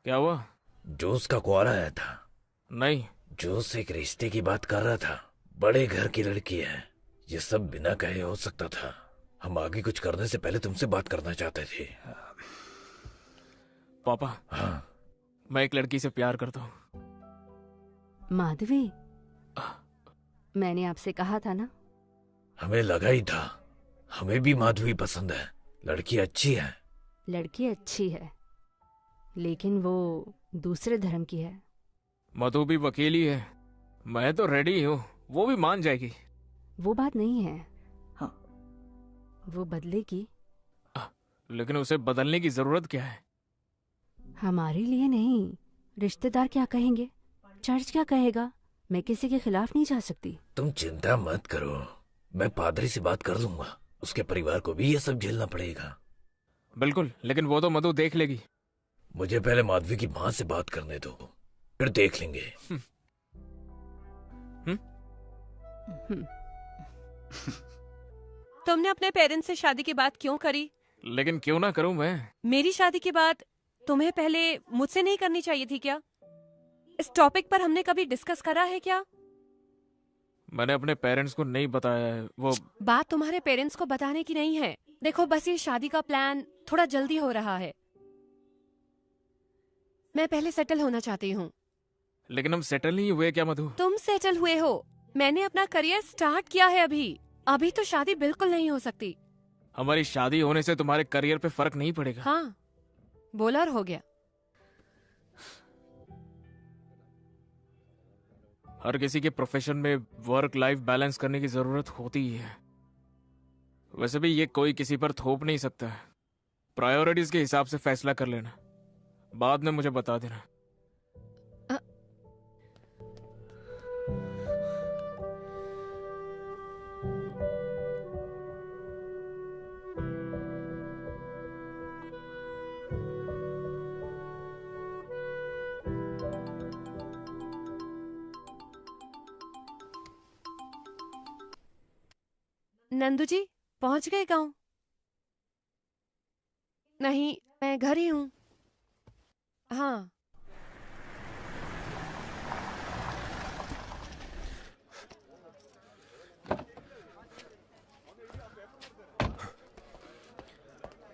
क्या हुआ? जोस का कॉल आया था। नहीं। जोस एक रिश्ते की बात कर रहा था। बड़े घर की लड़की है। ये सब बिना कहे हो सकता था। हम आगे कुछ करने से पहले तुमसे बात करना चाहते थे। पापा। हाँ। मैं एक लड़की से प्यार करता हूँ। माधवी, मैंने आपसे कहा था ना। हमें लगा ही था। हमें भी माधवी पसंद है। लड़की अच्छी है। लड़की अच्छी है, लेकिन वो दूसरे धर्म की है। मधु भी वकील ही है। मैं तो रेडी हूँ, वो भी मान जाएगी। वो बात नहीं है। हाँ। वो बदलेगी। लेकिन उसे बदलने की जरूरत क्या है? हमारे लिए नहीं, रिश्तेदार क्या कहेंगे, चर्च क्या कहेगा। मैं किसी के खिलाफ नहीं जा सकती। तुम चिंता मत करो, मैं पादरी से बात कर लूंगा। उसके परिवार को भी ये सब झेलना पड़ेगा। बिल्कुल, लेकिन वो तो मधु देख लेगी। मुझे पहले माधवी की माँ से बात करने दो, फिर देख लेंगे। तुमने अपने पेरेंट्स से शादी की बात क्यों करी? लेकिन क्यों ना करूं मैं? मेरी शादी की बात तुम्हें पहले मुझसे नहीं करनी चाहिए थी क्या? इस टॉपिक पर हमने कभी डिस्कस करा है क्या? मैंने अपने पेरेंट्स को नहीं बताया है। वो बात तुम्हारे पेरेंट्स को बताने की नहीं है। देखो, बस ये शादी का प्लान थोड़ा जल्दी हो रहा है। मैं पहले सेटल होना चाहती हूँ। लेकिन हम सेटल नहीं हुए क्या मधु? तुम सेटल हुए हो, मैंने अपना करियर स्टार्ट किया है। अभी तो शादी बिल्कुल नहीं हो सकती। हमारी शादी होने से तुम्हारे करियर पे फर्क नहीं पड़ेगा। हाँ, बोला और हो गया। हर किसी के प्रोफेशन में वर्क लाइफ बैलेंस करने की जरूरत होती ही है। वैसे भी ये कोई किसी पर थोप नहीं सकता है। प्रायोरिटीज के हिसाब से फैसला कर लेना, बाद में मुझे बता देना। नंदू जी पहुंच गए गांव? नहीं, मैं घर ही हूँ। हाँ।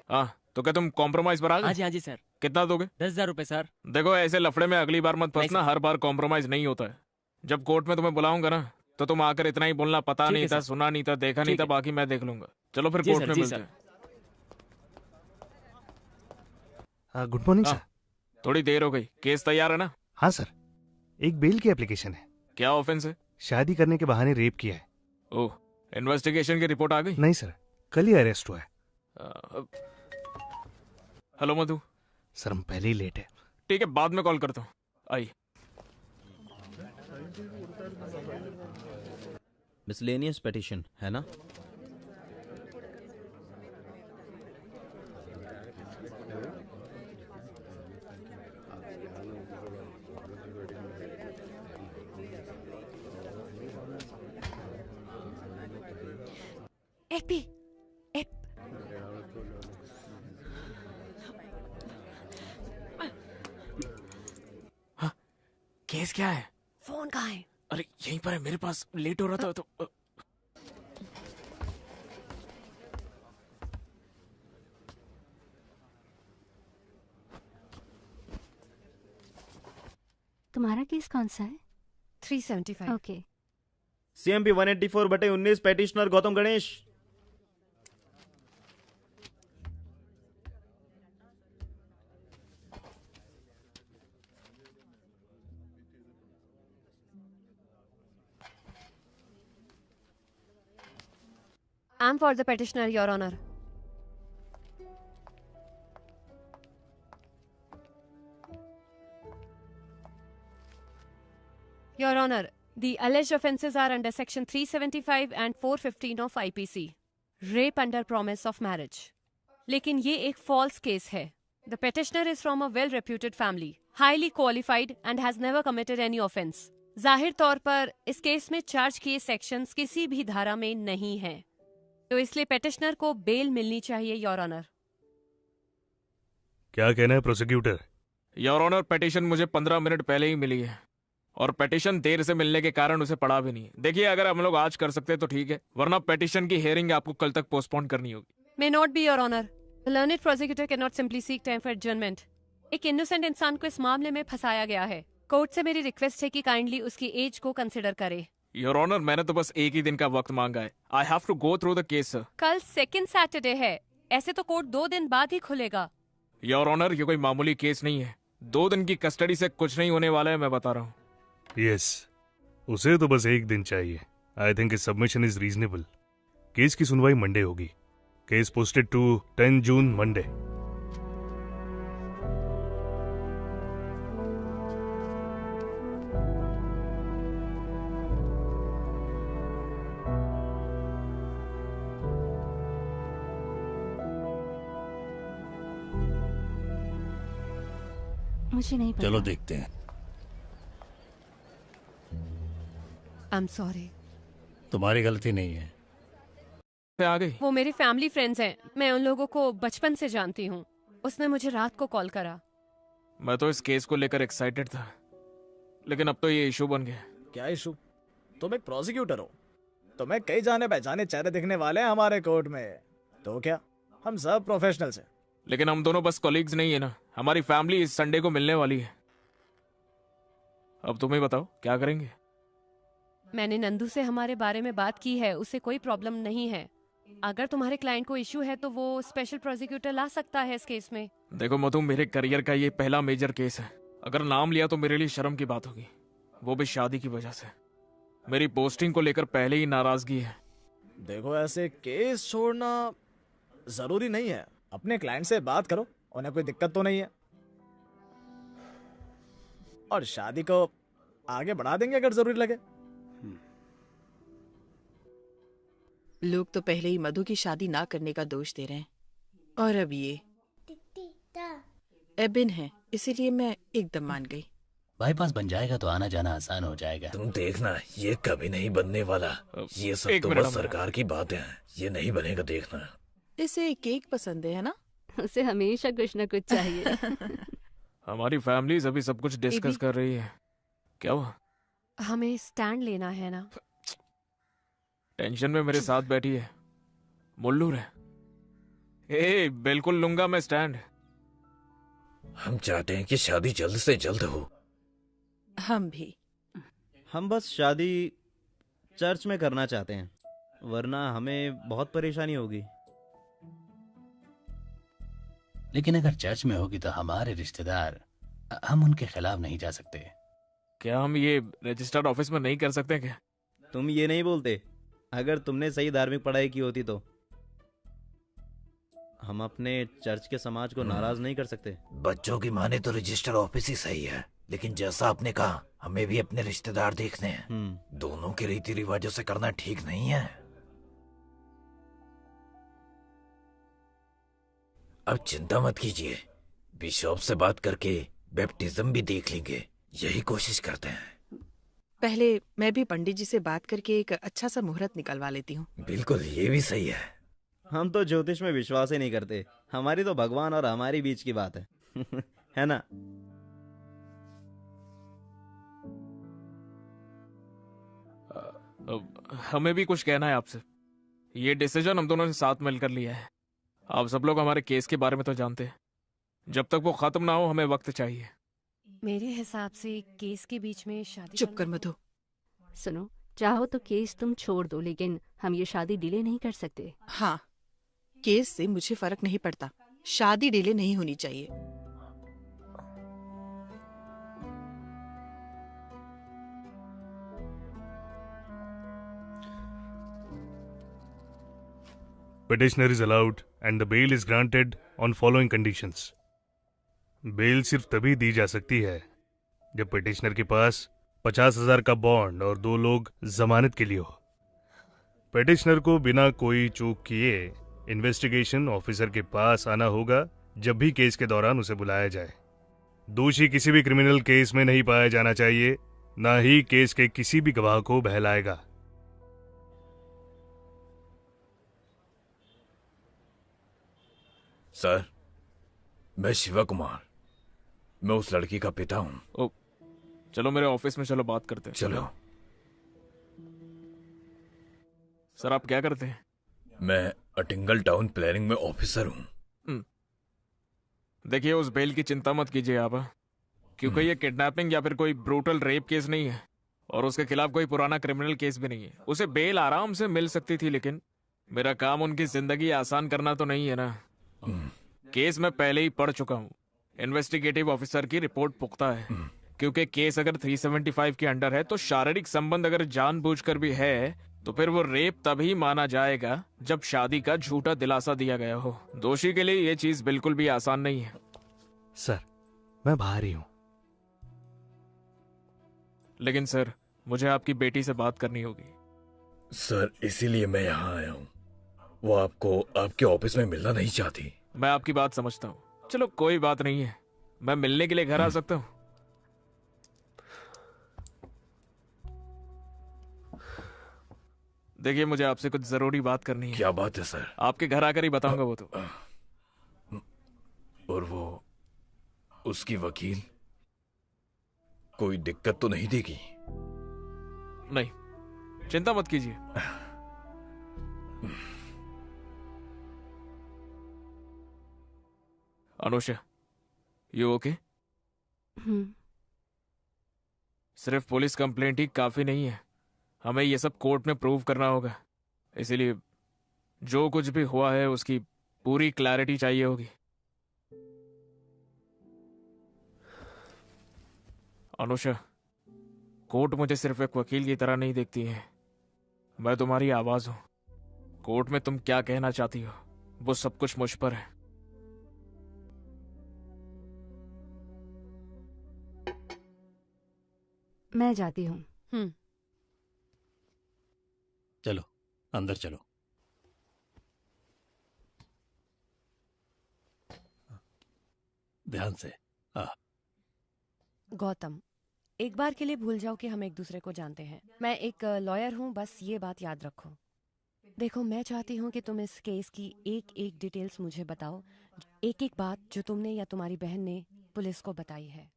हाँ, तो क्या तुम कॉम्प्रोमाइज पर आ गए? हाँ जी सर। कितना दोगे? 10,000 रुपए सर। देखो, ऐसे लफड़े में अगली बार मत फंसना। हर बार कॉम्प्रोमाइज नहीं होता है। जब कोर्ट में तुम्हें बुलाऊंगा ना, तो तुम आकर इतना ही बोलना, पता नहीं था, सुना नहीं था, देखा नहीं था, बाकी मैं देख लूंगा। चलो फिर कोर्ट में मिलते हैं। Good morning sir. थोड़ी देर हो गई। केस तैयार है ना? हाँ सर, एक बेल की एप्लीकेशन है। क्या ऑफेंस है? शादी करने के बहाने रेप किया है। ओह, इन्वेस्टिगेशन की रिपोर्ट आ गई? नहीं सर, कल ही अरेस्ट हुआ है। हेलो मधु। सर हम पहले ही लेट है। ठीक है, बाद में कॉल करता हूँ। आइए। मिसलेनियस पेटिशन है ना? एपी केस क्या है? फोन कहाँ है? अरे यहीं पर है मेरे पास, लेट हो रहा था तो। तुम्हारा केस कौन सा है? 375। Okay. CMP 184/19 petitioner Gautam Ganesh. I'm for the petitioner, Your Honor. Your Honor, the alleged offences are under Section 375 and 415 of IPC. Rape under promise of marriage. लेकिन ये एक false case है. The petitioner is from a well-reputed family, highly qualified and has never committed any offence. जाहिर तौर पर इस case में charge किए सेक्शंस किसी भी धारा में नहीं हैं. तो इसलिए पेटिशनर को बेल मिलनी चाहिए, योर ऑनर। क्या कहना है प्रोसिक्यूटर? योर ऑनर, पेटिशन मुझे 15 मिनट पहले ही मिली है और पेटिशन देर से मिलने के कारण उसे पढ़ा भी नहीं। देखिए, अगर हम लोग आज कर सकते तो ठीक है, वरना पेटिशन की हियरिंग आपको कल तक पोस्टपोन करनी होगी। May not be, your honour. The learned prosecutor can not simply seek time for adjournment. एक इनोसेंट इंसान को इस मामले में फंसाया गया है। कोर्ट से मेरी रिक्वेस्ट है कि काइंडली उसकी एज को कंसिडर करे। योर ऑनर, मैंने तो बस एक ही दिन का वक्त मांगा है। I have to go through the case sir. कल सेकंड सैटरडे है, ऐसे तो कोर्ट 2 दिन बाद ही खुलेगा। योर ऑनर, ये कोई मामूली केस नहीं है। 2 दिन की कस्टडी से कुछ नहीं होने वाला है, मैं बता रहा हूँ। यस, उसे तो बस एक दिन चाहिए। I think his submission is reasonable. Case की सुनवाई मंडे होगी। Case posted to 10 June Monday. मुझे नहीं पता। चलो देखते हैं। I'm sorry। तुम्हारी गलती नहीं है। आ गई। वो मेरे फैमिली फ्रेंड्स हैं, मैं उन लोगों को बचपन से जानती हूँ। उसने मुझे रात को कॉल करा। मैं तो इस केस को लेकर एक्साइटेड था, लेकिन अब तो ये इशू बन गया। क्या इशू? तुम एक प्रोसिक्यूटर हो, तुम्हें कई जाने पहचाने चेहरे दिखने वाले हैं हमारे कोर्ट में। तो क्या, हम सब प्रोफेशनल्स हैं। लेकिन हम दोनों बस कॉलीग्स नहीं है ना। हमारी फैमिली इस संडे को मिलने वाली है। अब तुम ही बताओ क्या करेंगे। मैंने नंदू से हमारे बारे में बात की है, उसे कोई प्रॉब्लम नहीं है। अगर तुम्हारे क्लाइंट को इशू है तो वो स्पेशल प्रोसिक्यूटर ला सकता है इस केस में। देखो मधु, मेरे करियर का ये पहला मेजर केस है। अगर नाम लिया तो मेरे लिए शर्म की बात होगी, वो भी शादी की वजह से। मेरी पोस्टिंग को लेकर पहले ही नाराजगी है। देखो, ऐसे केस छोड़ना जरूरी नहीं है। अपने क्लाइंट से बात करो, उन्हें कोई दिक्कत तो नहीं है, और शादी को आगे बढ़ा देंगे अगर जरूरी लगे। लोग तो पहले ही मधु की शादी ना करने का दोष दे रहे हैं, और अब ये एबिन है, इसीलिए मैं एकदम मान गई। बाईपास बन जाएगा तो आना जाना आसान हो जाएगा। तुम देखना, ये कभी नहीं बनने वाला। ये सब तो बस सरकार की बातें हैं, ये नहीं बनेगा, देखना। इसे केक पसंद है ना? उसे हमेशा कुछ न कुछ चाहिए। हमारी फैमिलीज अभी सब कुछ डिस्कस कर रही है। क्या हुआ? हमें स्टैंड लेना है ना। टेंशन में मेरे साथ बैठी है, मुल्लूर है। ए, बिल्कुल लूंगा मैं स्टैंड। हम चाहते हैं कि शादी जल्द से जल्द हो। हम भी। हम बस शादी चर्च में करना चाहते हैं, वरना हमें बहुत परेशानी होगी। लेकिन अगर चर्च में होगी तो हमारे रिश्तेदार, हम उनके खिलाफ नहीं जा सकते। क्या हम ये रजिस्टर्ड ऑफिस में नहीं कर सकते क्या? तुम ये नहीं बोलते, अगर तुमने सही धार्मिक पढ़ाई की होती तो हम अपने चर्च के समाज को नाराज नहीं कर सकते। बच्चों की माने तो रजिस्टर ऑफिस ही सही है, लेकिन जैसा आपने कहा हमें भी अपने रिश्तेदार देखने हैं। दोनों के रीति रिवाजों से करना ठीक नहीं है। अब चिंता मत कीजिए, बिशप से बात करके बैप्टिज्म भी देख लेंगे, यही कोशिश करते हैं। पहले मैं भी पंडित जी से बात करके एक अच्छा सा मुहूर्त निकलवा लेती हूँ। बिल्कुल, ये भी सही है। हम तो ज्योतिष में विश्वास ही नहीं करते, हमारी तो भगवान और हमारी बीच की बात है है ना? हमें भी कुछ कहना है आपसे। ये डिसीजन हम दोनों ने साथ मिलकर लिया है। आप सब लोग हमारे केस के बारे में तो जानते हैं, जब तक वो खत्म ना हो हमें वक्त चाहिए। मेरे हिसाब से केस के बीच में शादी चुप कर मधु। सुनो, चाहो तो केस तुम छोड़ दो, लेकिन हम ये शादी डिले नहीं कर सकते। हाँ, केस से मुझे फर्क नहीं पड़ता, शादी डिले नहीं होनी चाहिए। Petitioner is allowed and the bail is granted on following conditions. Bail सिर्फ तभी दी जा सकती है जब पिटिशनर के पास 50,000 का बॉन्ड और 2 लोग जमानत के लिए हो। पिटिशनर को बिना कोई चूक किए इन्वेस्टिगेशन ऑफिसर के पास आना होगा जब भी केस के दौरान उसे बुलाया जाए। दोषी किसी भी क्रिमिनल केस में नहीं पाया जाना चाहिए, ना ही केस के किसी भी गवाह को बहलाएगा। सर, मैं शिवा कुमार, मैं उस लड़की का पिता हूँ। ओ, चलो मेरे ऑफिस में चलो बात करते हैं। चलो। सर आप क्या करते हैं? मैं अटिंगल टाउन प्लानिंग में ऑफिसर हूँ। देखिए, उस बेल की चिंता मत कीजिए आप, क्योंकि ये किडनैपिंग या फिर कोई ब्रूटल रेप केस नहीं है और उसके खिलाफ कोई पुराना क्रिमिनल केस भी नहीं है। उसे बेल आराम से मिल सकती थी, लेकिन मेरा काम उनकी जिंदगी आसान करना तो नहीं है ना। केस मैं पहले ही पढ़ चुका हूँ। इन्वेस्टिगेटिव ऑफिसर की रिपोर्ट पुख्ता है, क्योंकि केस अगर 375 के अंडर है तो शारीरिक संबंध अगर जानबूझकर भी है तो फिर वो रेप तभी माना जाएगा जब शादी का झूठा दिलासा दिया गया हो। दोषी के लिए ये चीज बिल्कुल भी आसान नहीं है। सर, मैं बाहर ही हूँ। लेकिन सर, मुझे आपकी बेटी से बात करनी होगी। सर, इसीलिए मैं यहाँ आया हूँ। वो आपको आपके ऑफिस में मिलना नहीं चाहती। मैं आपकी बात समझता हूँ। चलो कोई बात नहीं है, मैं मिलने के लिए घर आ सकता हूँ। देखिए, मुझे आपसे कुछ जरूरी बात करनी है। क्या बात है सर? आपके घर आकर ही बताऊंगा वो तो। और वो उसकी वकील कोई दिक्कत तो नहीं देगी? नहीं, चिंता मत कीजिए। Anusha, you okay? सिर्फ पुलिस कंप्लेंट ही काफी नहीं है, हमें ये सब कोर्ट में प्रूव करना होगा। इसीलिए जो कुछ भी हुआ है उसकी पूरी क्लैरिटी चाहिए होगी। अनुषा, कोर्ट मुझे सिर्फ एक वकील की तरह नहीं देखती है, मैं तुम्हारी आवाज हूं। कोर्ट में तुम क्या कहना चाहती हो वो सब कुछ मुझ पर है। मैं जाती हूँ। चलो अंदर चलो। ध्यान से। गौतम, एक बार के लिए भूल जाओ कि हम एक दूसरे को जानते हैं। मैं एक लॉयर हूँ, बस ये बात याद रखो। देखो, मैं चाहती हूँ कि तुम इस केस की एक एक डिटेल्स मुझे बताओ, एक एक बात जो तुमने या तुम्हारी बहन ने पुलिस को बताई है।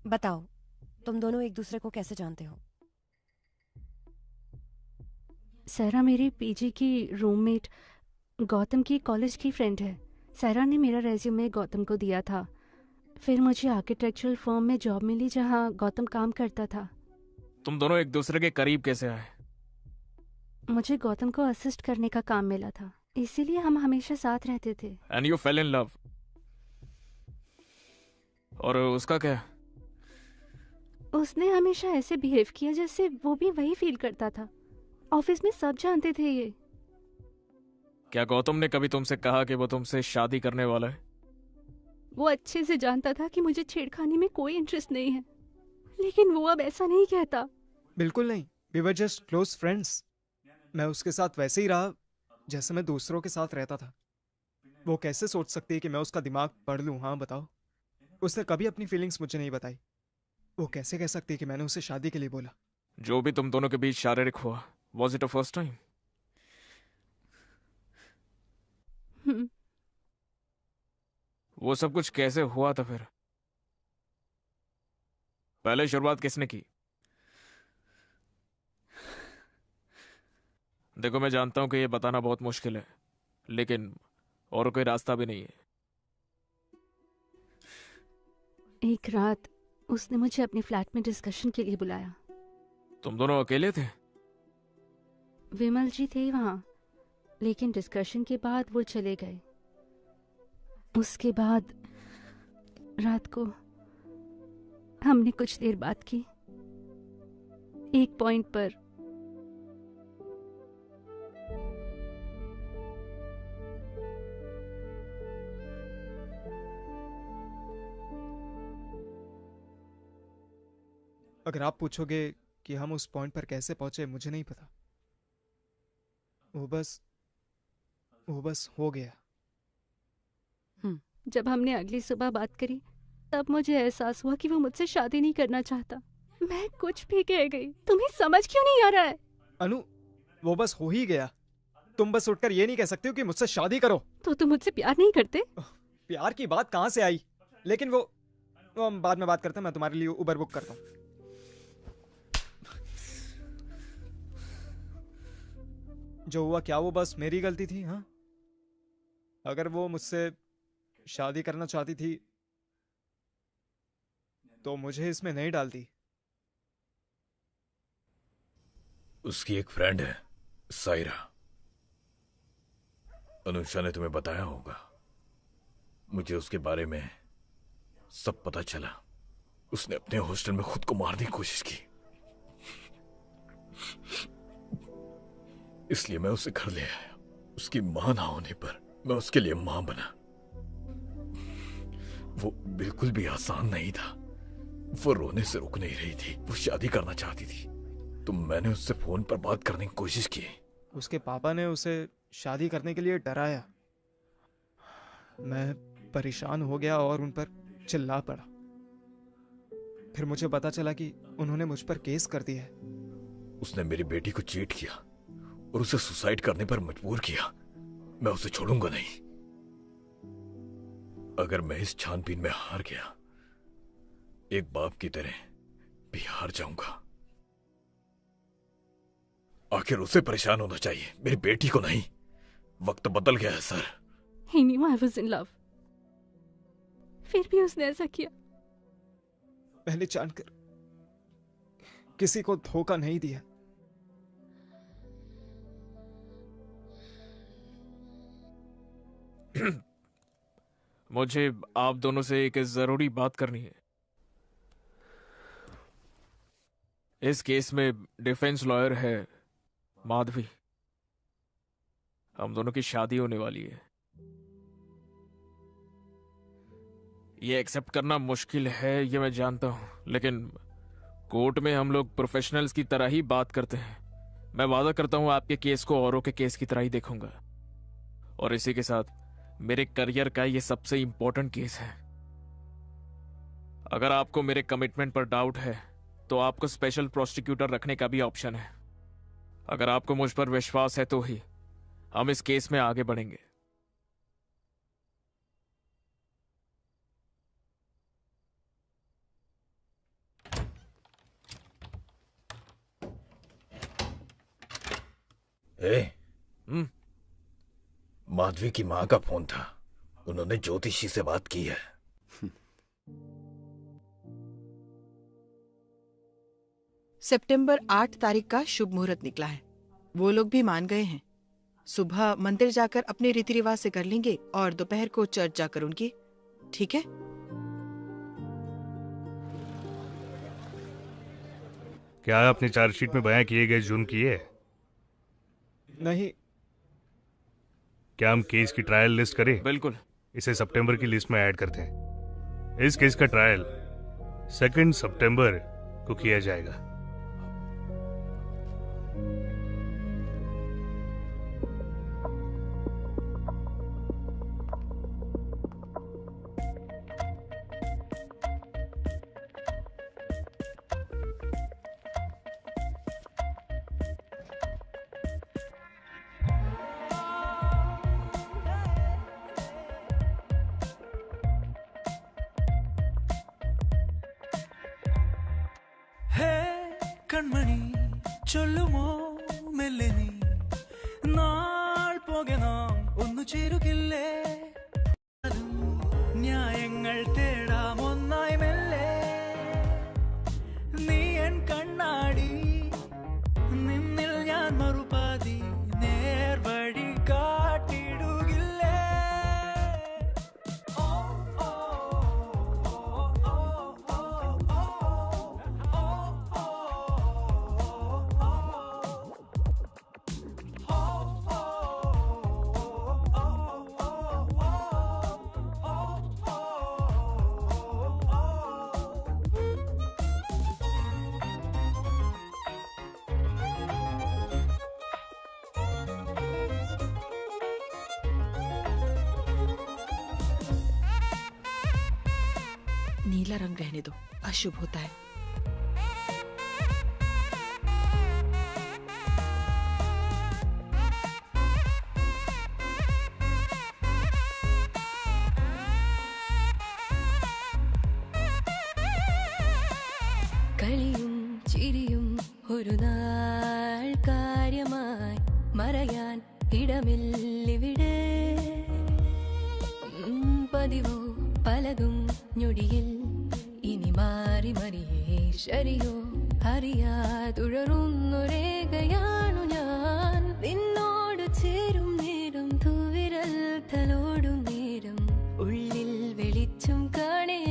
बताओ, तुम दोनों एक दूसरे को कैसे जानते हो? सहरा मेरी पीजी की रूममेट गौतम की कॉलेज की फ्रेंड है। सहरा ने मेरा रेज्यूमे गौतम को दिया था, फिर मुझे आर्किटेक्चरल फर्म में जॉब मिली जहां गौतम काम करता था। तुम दोनों एक दूसरे के करीब कैसे आए? मुझे गौतम को असिस्ट करने का काम मिला था, इसीलिए हम हमेशा साथ रहते थे। And you fail in love. और उसका क्या? उसने हमेशा ऐसे बिहेव किया जैसे वो भी वही फील करता था। ऑफिस में सब जानते थे ये। क्या गौतम ने कभी तुमसे कहा कि वो तुमसे शादी करने वाला है? वो अच्छे से जानता था कि मुझे छेड़खानी में कोई इंटरेस्ट नहीं है, लेकिन वो अब ऐसा नहीं कहता। बिल्कुल नहीं, we were just close friends. मैं उसके साथ वैसे ही रहा जैसे मैं दूसरों के साथ रहता था। वो कैसे सोच सकती है कि मैं उसका दिमाग पढ़ लूं? हाँ बताओ। उसने कभी अपनी फीलिंग्स मुझे नहीं बताई। वो कैसे कह सकती है कि मैंने उसे शादी के लिए बोला? जो भी तुम दोनों के बीच शारीरिक हुआ, was it a first time? वो सब कुछ कैसे हुआ था फिर? पहले शुरुआत किसने की? देखो, मैं जानता हूं कि ये बताना बहुत मुश्किल है, लेकिन और कोई रास्ता भी नहीं है। एक रात उसने मुझे अपने फ्लैट में डिस्कशन के लिए बुलाया। तुम दोनों अकेले थे? विमल जी थे वहां, लेकिन डिस्कशन के बाद वो चले गए। उसके बाद रात को हमने कुछ देर बात की। एक पॉइंट पर अगर आप पूछोगे कि हम उस पॉइंट पर कैसे पहुंचे, मुझे नहीं पता। वो बस हो गया। जब हमने अगली सुबह बात करी, तब मुझे एहसास हुआ कि वो मुझसे शादी नहीं करना चाहता। मैं कुछ भी कह गई। तुम्हें समझ क्यों नहीं आ रहा है? अनु, वो बस हो ही गया। तुम बस उठकर ये नहीं कह सकते हो कि मुझसे शादी करो। तो तुम मुझसे प्यार नहीं करते? प्यार की बात कहाँ से आई? लेकिन वो हम बाद में बात करते हैं। मैं तुम्हारे लिए उबर बुक करता हूँ। जो हुआ क्या वो बस मेरी गलती थी? हाँ, अगर वो मुझसे शादी करना चाहती थी तो मुझे इसमें नहीं डालती। उसकी एक फ्रेंड है, सायरा। अनुषा ने तुम्हें बताया होगा। मुझे उसके बारे में सब पता चला। उसने अपने हॉस्टल में खुद को मारने की कोशिश की, इसलिए मैं उसे घर ले आया। उसकी मां ना होने पर मैं उसके लिए मां बना। वो बिल्कुल भी आसान नहीं था। वो रोने से रुक नहीं रही थी। वो शादी करना चाहती थी, तो मैंने उससे फोन पर बात करने की कोशिश की। उसके पापा ने उसे शादी करने के लिए डराया। मैं परेशान हो गया और उन पर चिल्ला पड़ा। फिर मुझे पता चला कि उन्होंने मुझ पर केस कर दिया है। उसने मेरी बेटी को चीट किया और उसे सुसाइड करने पर मजबूर किया। मैं उसे छोड़ूंगा नहीं। अगर मैं इस छानबीन में हार गया, एक बाप की तरह भी हार जाऊंगा। आखिर उसे परेशान होना चाहिए, मेरी बेटी को नहीं। वक्त बदल गया है sir. He knew I was in love. फिर भी उसने ऐसा किया। मैंने जानकर किसी को धोखा नहीं दिया। मुझे आप दोनों से एक जरूरी बात करनी है। इस केस में डिफेंस लॉयर है माधवी। हम दोनों की शादी होने वाली है। ये एक्सेप्ट करना मुश्किल है, ये मैं जानता हूं, लेकिन कोर्ट में हम लोग प्रोफेशनल्स की तरह ही बात करते हैं। मैं वादा करता हूं आपके केस को औरों के केस की तरह ही देखूंगा। और इसी के साथ मेरे करियर का ये सबसे इंपॉर्टेंट केस है। अगर आपको मेरे कमिटमेंट पर डाउट है तो आपको स्पेशल प्रोसिक्यूटर रखने का भी ऑप्शन है। अगर आपको मुझ पर विश्वास है तो ही हम इस केस में आगे बढ़ेंगे। माधवी की मां का फोन था। उन्होंने ज्योतिषी से बात की है। सितंबर 8 तारीख का शुभ मुहूर्त निकला है। वो लोग भी मान गए हैं। सुबह मंदिर जाकर अपने रीति रिवाज से कर लेंगे और दोपहर को चर्च जाकर उनकी। ठीक है? क्या आपने चार्जशीट में बयां किए गए जुर्म किए? नहीं। क्या हम केस की ट्रायल लिस्ट करें? बिल्कुल। इसे सितंबर की लिस्ट में ऐड करते हैं। इस केस का ट्रायल 2 सितंबर को किया जाएगा। ഹേ കൺമണി ചൊല്ലുമോ മെല്ലെ നീ നാൾ പോകെ നാം ഒന്നു ചേരുകില്ലേ ന്യായങ്ങൾ തേടാം ഒന്നായി മെല്ലെ നീ എൻ കണ്ണാടി നിന്നിൽ ഞാൻ മറുപാതി നേർവഴി കാട്ടിടുകില്ലേ ഓ ഓ नीला रंग रहने दो, अशुभ होता है। കളിയും ചിരിയും ഒരു നാൾ കാര്യമായി മറയാൻ ഇടമില്ലിവിടെ പതിവോ പലതും ഞൊടിയിൽ ഇനി മാറി മറിയേ ശരിയോ അറിയാതുഴറുന്നൊരേകയാണു ഞാൻ നിന്നോട് ചേരും നേരം തൂവിരൽ തലോടും നേരം ഉള്ളിൽ വെളിച്ചം കാണേ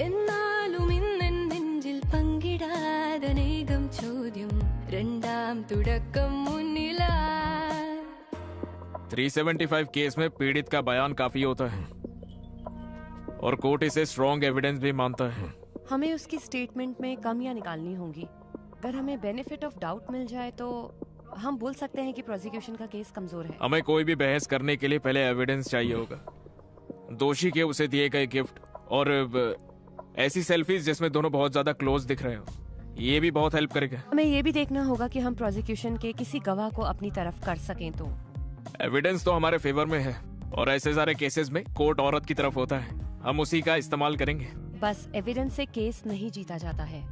എന്നാലും ഇന്നെൻ നെഞ്ചിൽ പങ്കിടാതനേകം ചോദ്യം രണ്ടാം തുടക്കം മുന്നിലാ 375 केस में पीड़ित का बयान काफी होता है और कोर्ट इसे स्ट्रॉन्ग एविडेंस भी मानता है। हमें उसकी स्टेटमेंट में कमियां निकालनी होंगी। अगर हमें बेनिफिट ऑफ डाउट मिल जाए तो हम बोल सकते हैं कि प्रोसिक्यूशन का केस कमजोर है। हमें कोई भी बहस करने के लिए पहले एविडेंस चाहिए होगा। दोषी के उसे दिए गए गिफ्ट और ऐसी सेल्फीज जिसमें दोनों बहुत ज्यादा क्लोज दिख रहे हो, ये भी बहुत हेल्प करेगा। हमें ये भी देखना होगा कि हम प्रोसिक्यूशन के किसी गवाह को अपनी तरफ कर सकें तो एविडेंस तो हमारे फेवर में है और ऐसे सारे केसेस में कोर्ट औरत की तरफ होता है, हम उसी का इस्तेमाल करेंगे। बस एविडेंस से केस नहीं जीता जाता है।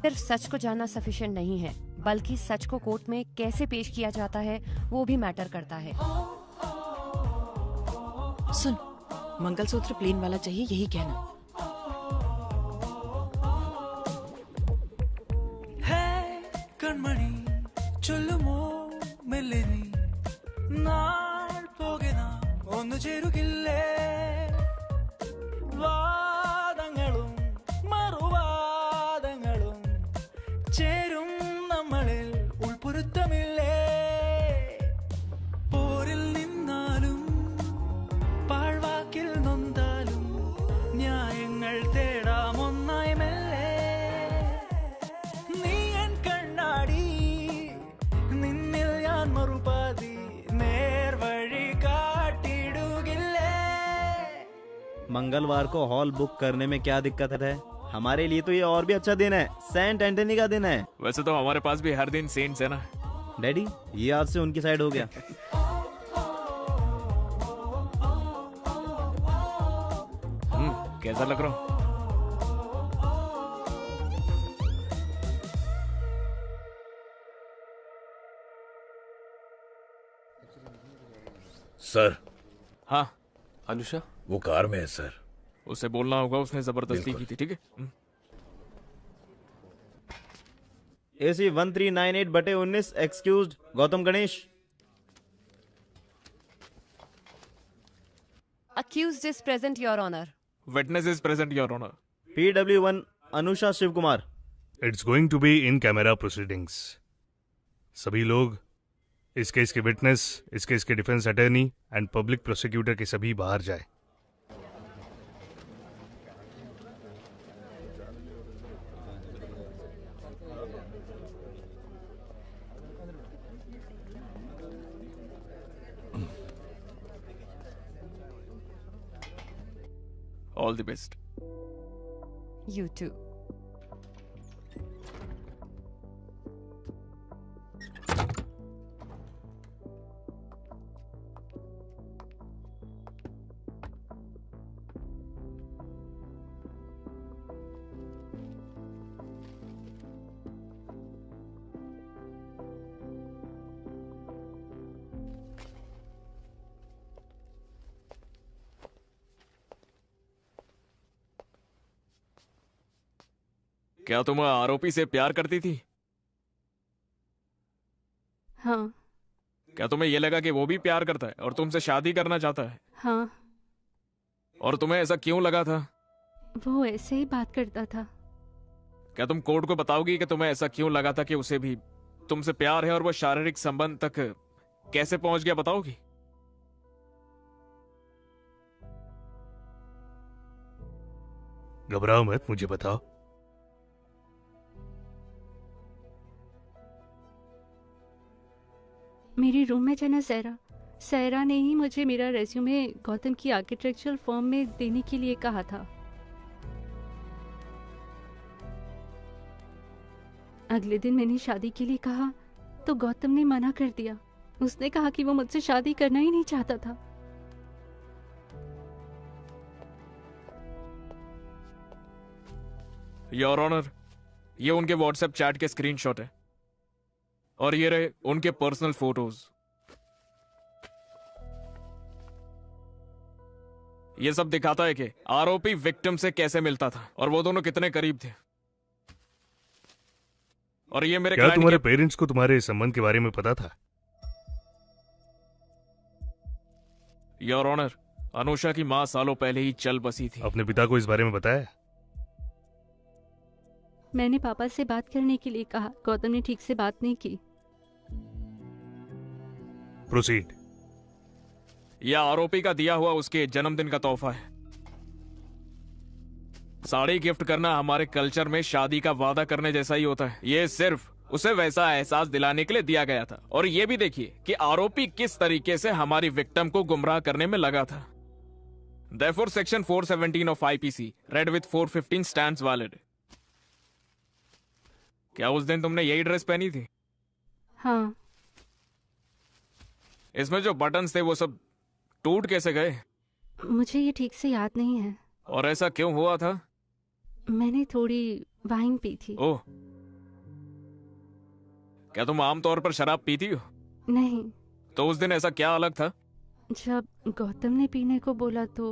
सिर्फ सच को जानना सफिशिएंट नहीं है, बल्कि सच को कोर्ट में कैसे पेश किया जाता है वो भी मैटर करता है। सुन, मंगलसूत्र प्लेन वाला चाहिए, यही कहना। ഹേ കൺമണി ചൊല്ലുമോ മെല്ലെ നീ നാൾ പോകെ നാം ഒന്നു ചേരുകില്ലേ വാദങ്ങളും മറുവാദങ്ങളും ചേരും നമ്മളിൽ ഉൾപ്പൊരുത്തമില്ലേ പോരിൽ നിന്നാലും പാഴ്വാക്കിൽ നൊന്താലും ന്യായങ്ങൾ തേടാം ഒന്നായി മെല്ലെ നീ എൻ കണ്ണാടി നിന്നിൽ ഞാൻ മറുപാതി നേർവഴി കാട്ടിടുകില്ലേ मंगलवार को हॉल बुक करने में क्या दिक्कत है? हमारे लिए तो ये और भी अच्छा दिन है, सेंट एंटनी का दिन है। वैसे तो हमारे पास भी हर दिन सेंट्स है ना। डैडी, ये आज से उनकी साइड हो गया। कैसा लग रहा हूँ? सर। हाँ अनुषा, वो कार में है सर। उसे बोलना होगा उसने जबरदस्ती की थी, ठीक है? AC 1398/19 excused Gautam Ganesh. Accused is present, Your Honor. Witness is present, Your Honor. PW1 Anusha Shiv Kumar. It's going to be in camera proceedings. सभी लोग, इस केस के विटनेस, इस केस के defence attorney and public prosecutor के सभी बाहर जाए। All the best. You too. क्या तुम आरोपी से प्यार करती थी? हाँ। क्या तुम्हें यह लगा कि वो भी प्यार करता है और तुमसे शादी करना चाहता है? हाँ। और तुम्हें ऐसा क्यों लगा था? वो ऐसे ही बात करता था। क्या तुम कोर्ट को बताओगी कि तुम्हें ऐसा क्यों लगा था कि उसे भी तुमसे प्यार है और वो शारीरिक संबंध तक कैसे पहुंच गया, बताओगी? घबराओ मत, मुझे बताओ। मेरी रूममेट है ना सहरा, सहरा ने ही मुझे मेरा रेज्यूमे गौतम की आर्किटेक्चरल फर्म में देने के लिए कहा था। अगले दिन मैंने शादी के लिए कहा तो गौतम ने मना कर दिया। उसने कहा कि वो मुझसे शादी करना ही नहीं चाहता था। योर ऑनर, ये उनके व्हाट्सएप चैट के स्क्रीनशॉट है और ये रहे उनके पर्सनल फोटोज। ये सब दिखाता है कि आरोपी विक्टिम से कैसे मिलता था और वो दोनों कितने करीब थे। और ये मेरे क्या तुम्हारे पेरेंट्स को तुम्हारे संबंध के बारे में पता था? योर ऑनर, अनुषा की मां सालों पहले ही चल बसी थी। अपने पिता को इस बारे में बताया? मैंने पापा से बात करने के लिए कहा, गौतम ने ठीक से बात नहीं की। प्रोसीड। यह आरोपी का दिया हुआ उसके जन्मदिन का तोहफा है। साड़ी गिफ्ट करना हमारे कल्चर में शादी का वादा करने जैसा ही होता है। ये सिर्फ उसे वैसा एहसास दिलाने के लिए दिया गया था। और ये भी देखिए कि आरोपी किस तरीके से हमारी विक्टिम को गुमराह करने में लगा था। Therefore, section 417 of IPC read with 415 stands valid। क्या उस दिन तुमने यही ड्रेस पहनी थी? हाँ। इसमें जो बटन्स थे वो सब टूट कैसे गए? मुझे ये ठीक से याद नहीं है। और ऐसा क्यों हुआ था? मैंने थोड़ी वाइन पी थी। ओह, क्या तुम आमतौर पर शराब पीती हो? नहीं। तो उस दिन ऐसा क्या अलग था? जब गौतम ने पीने को बोला तो।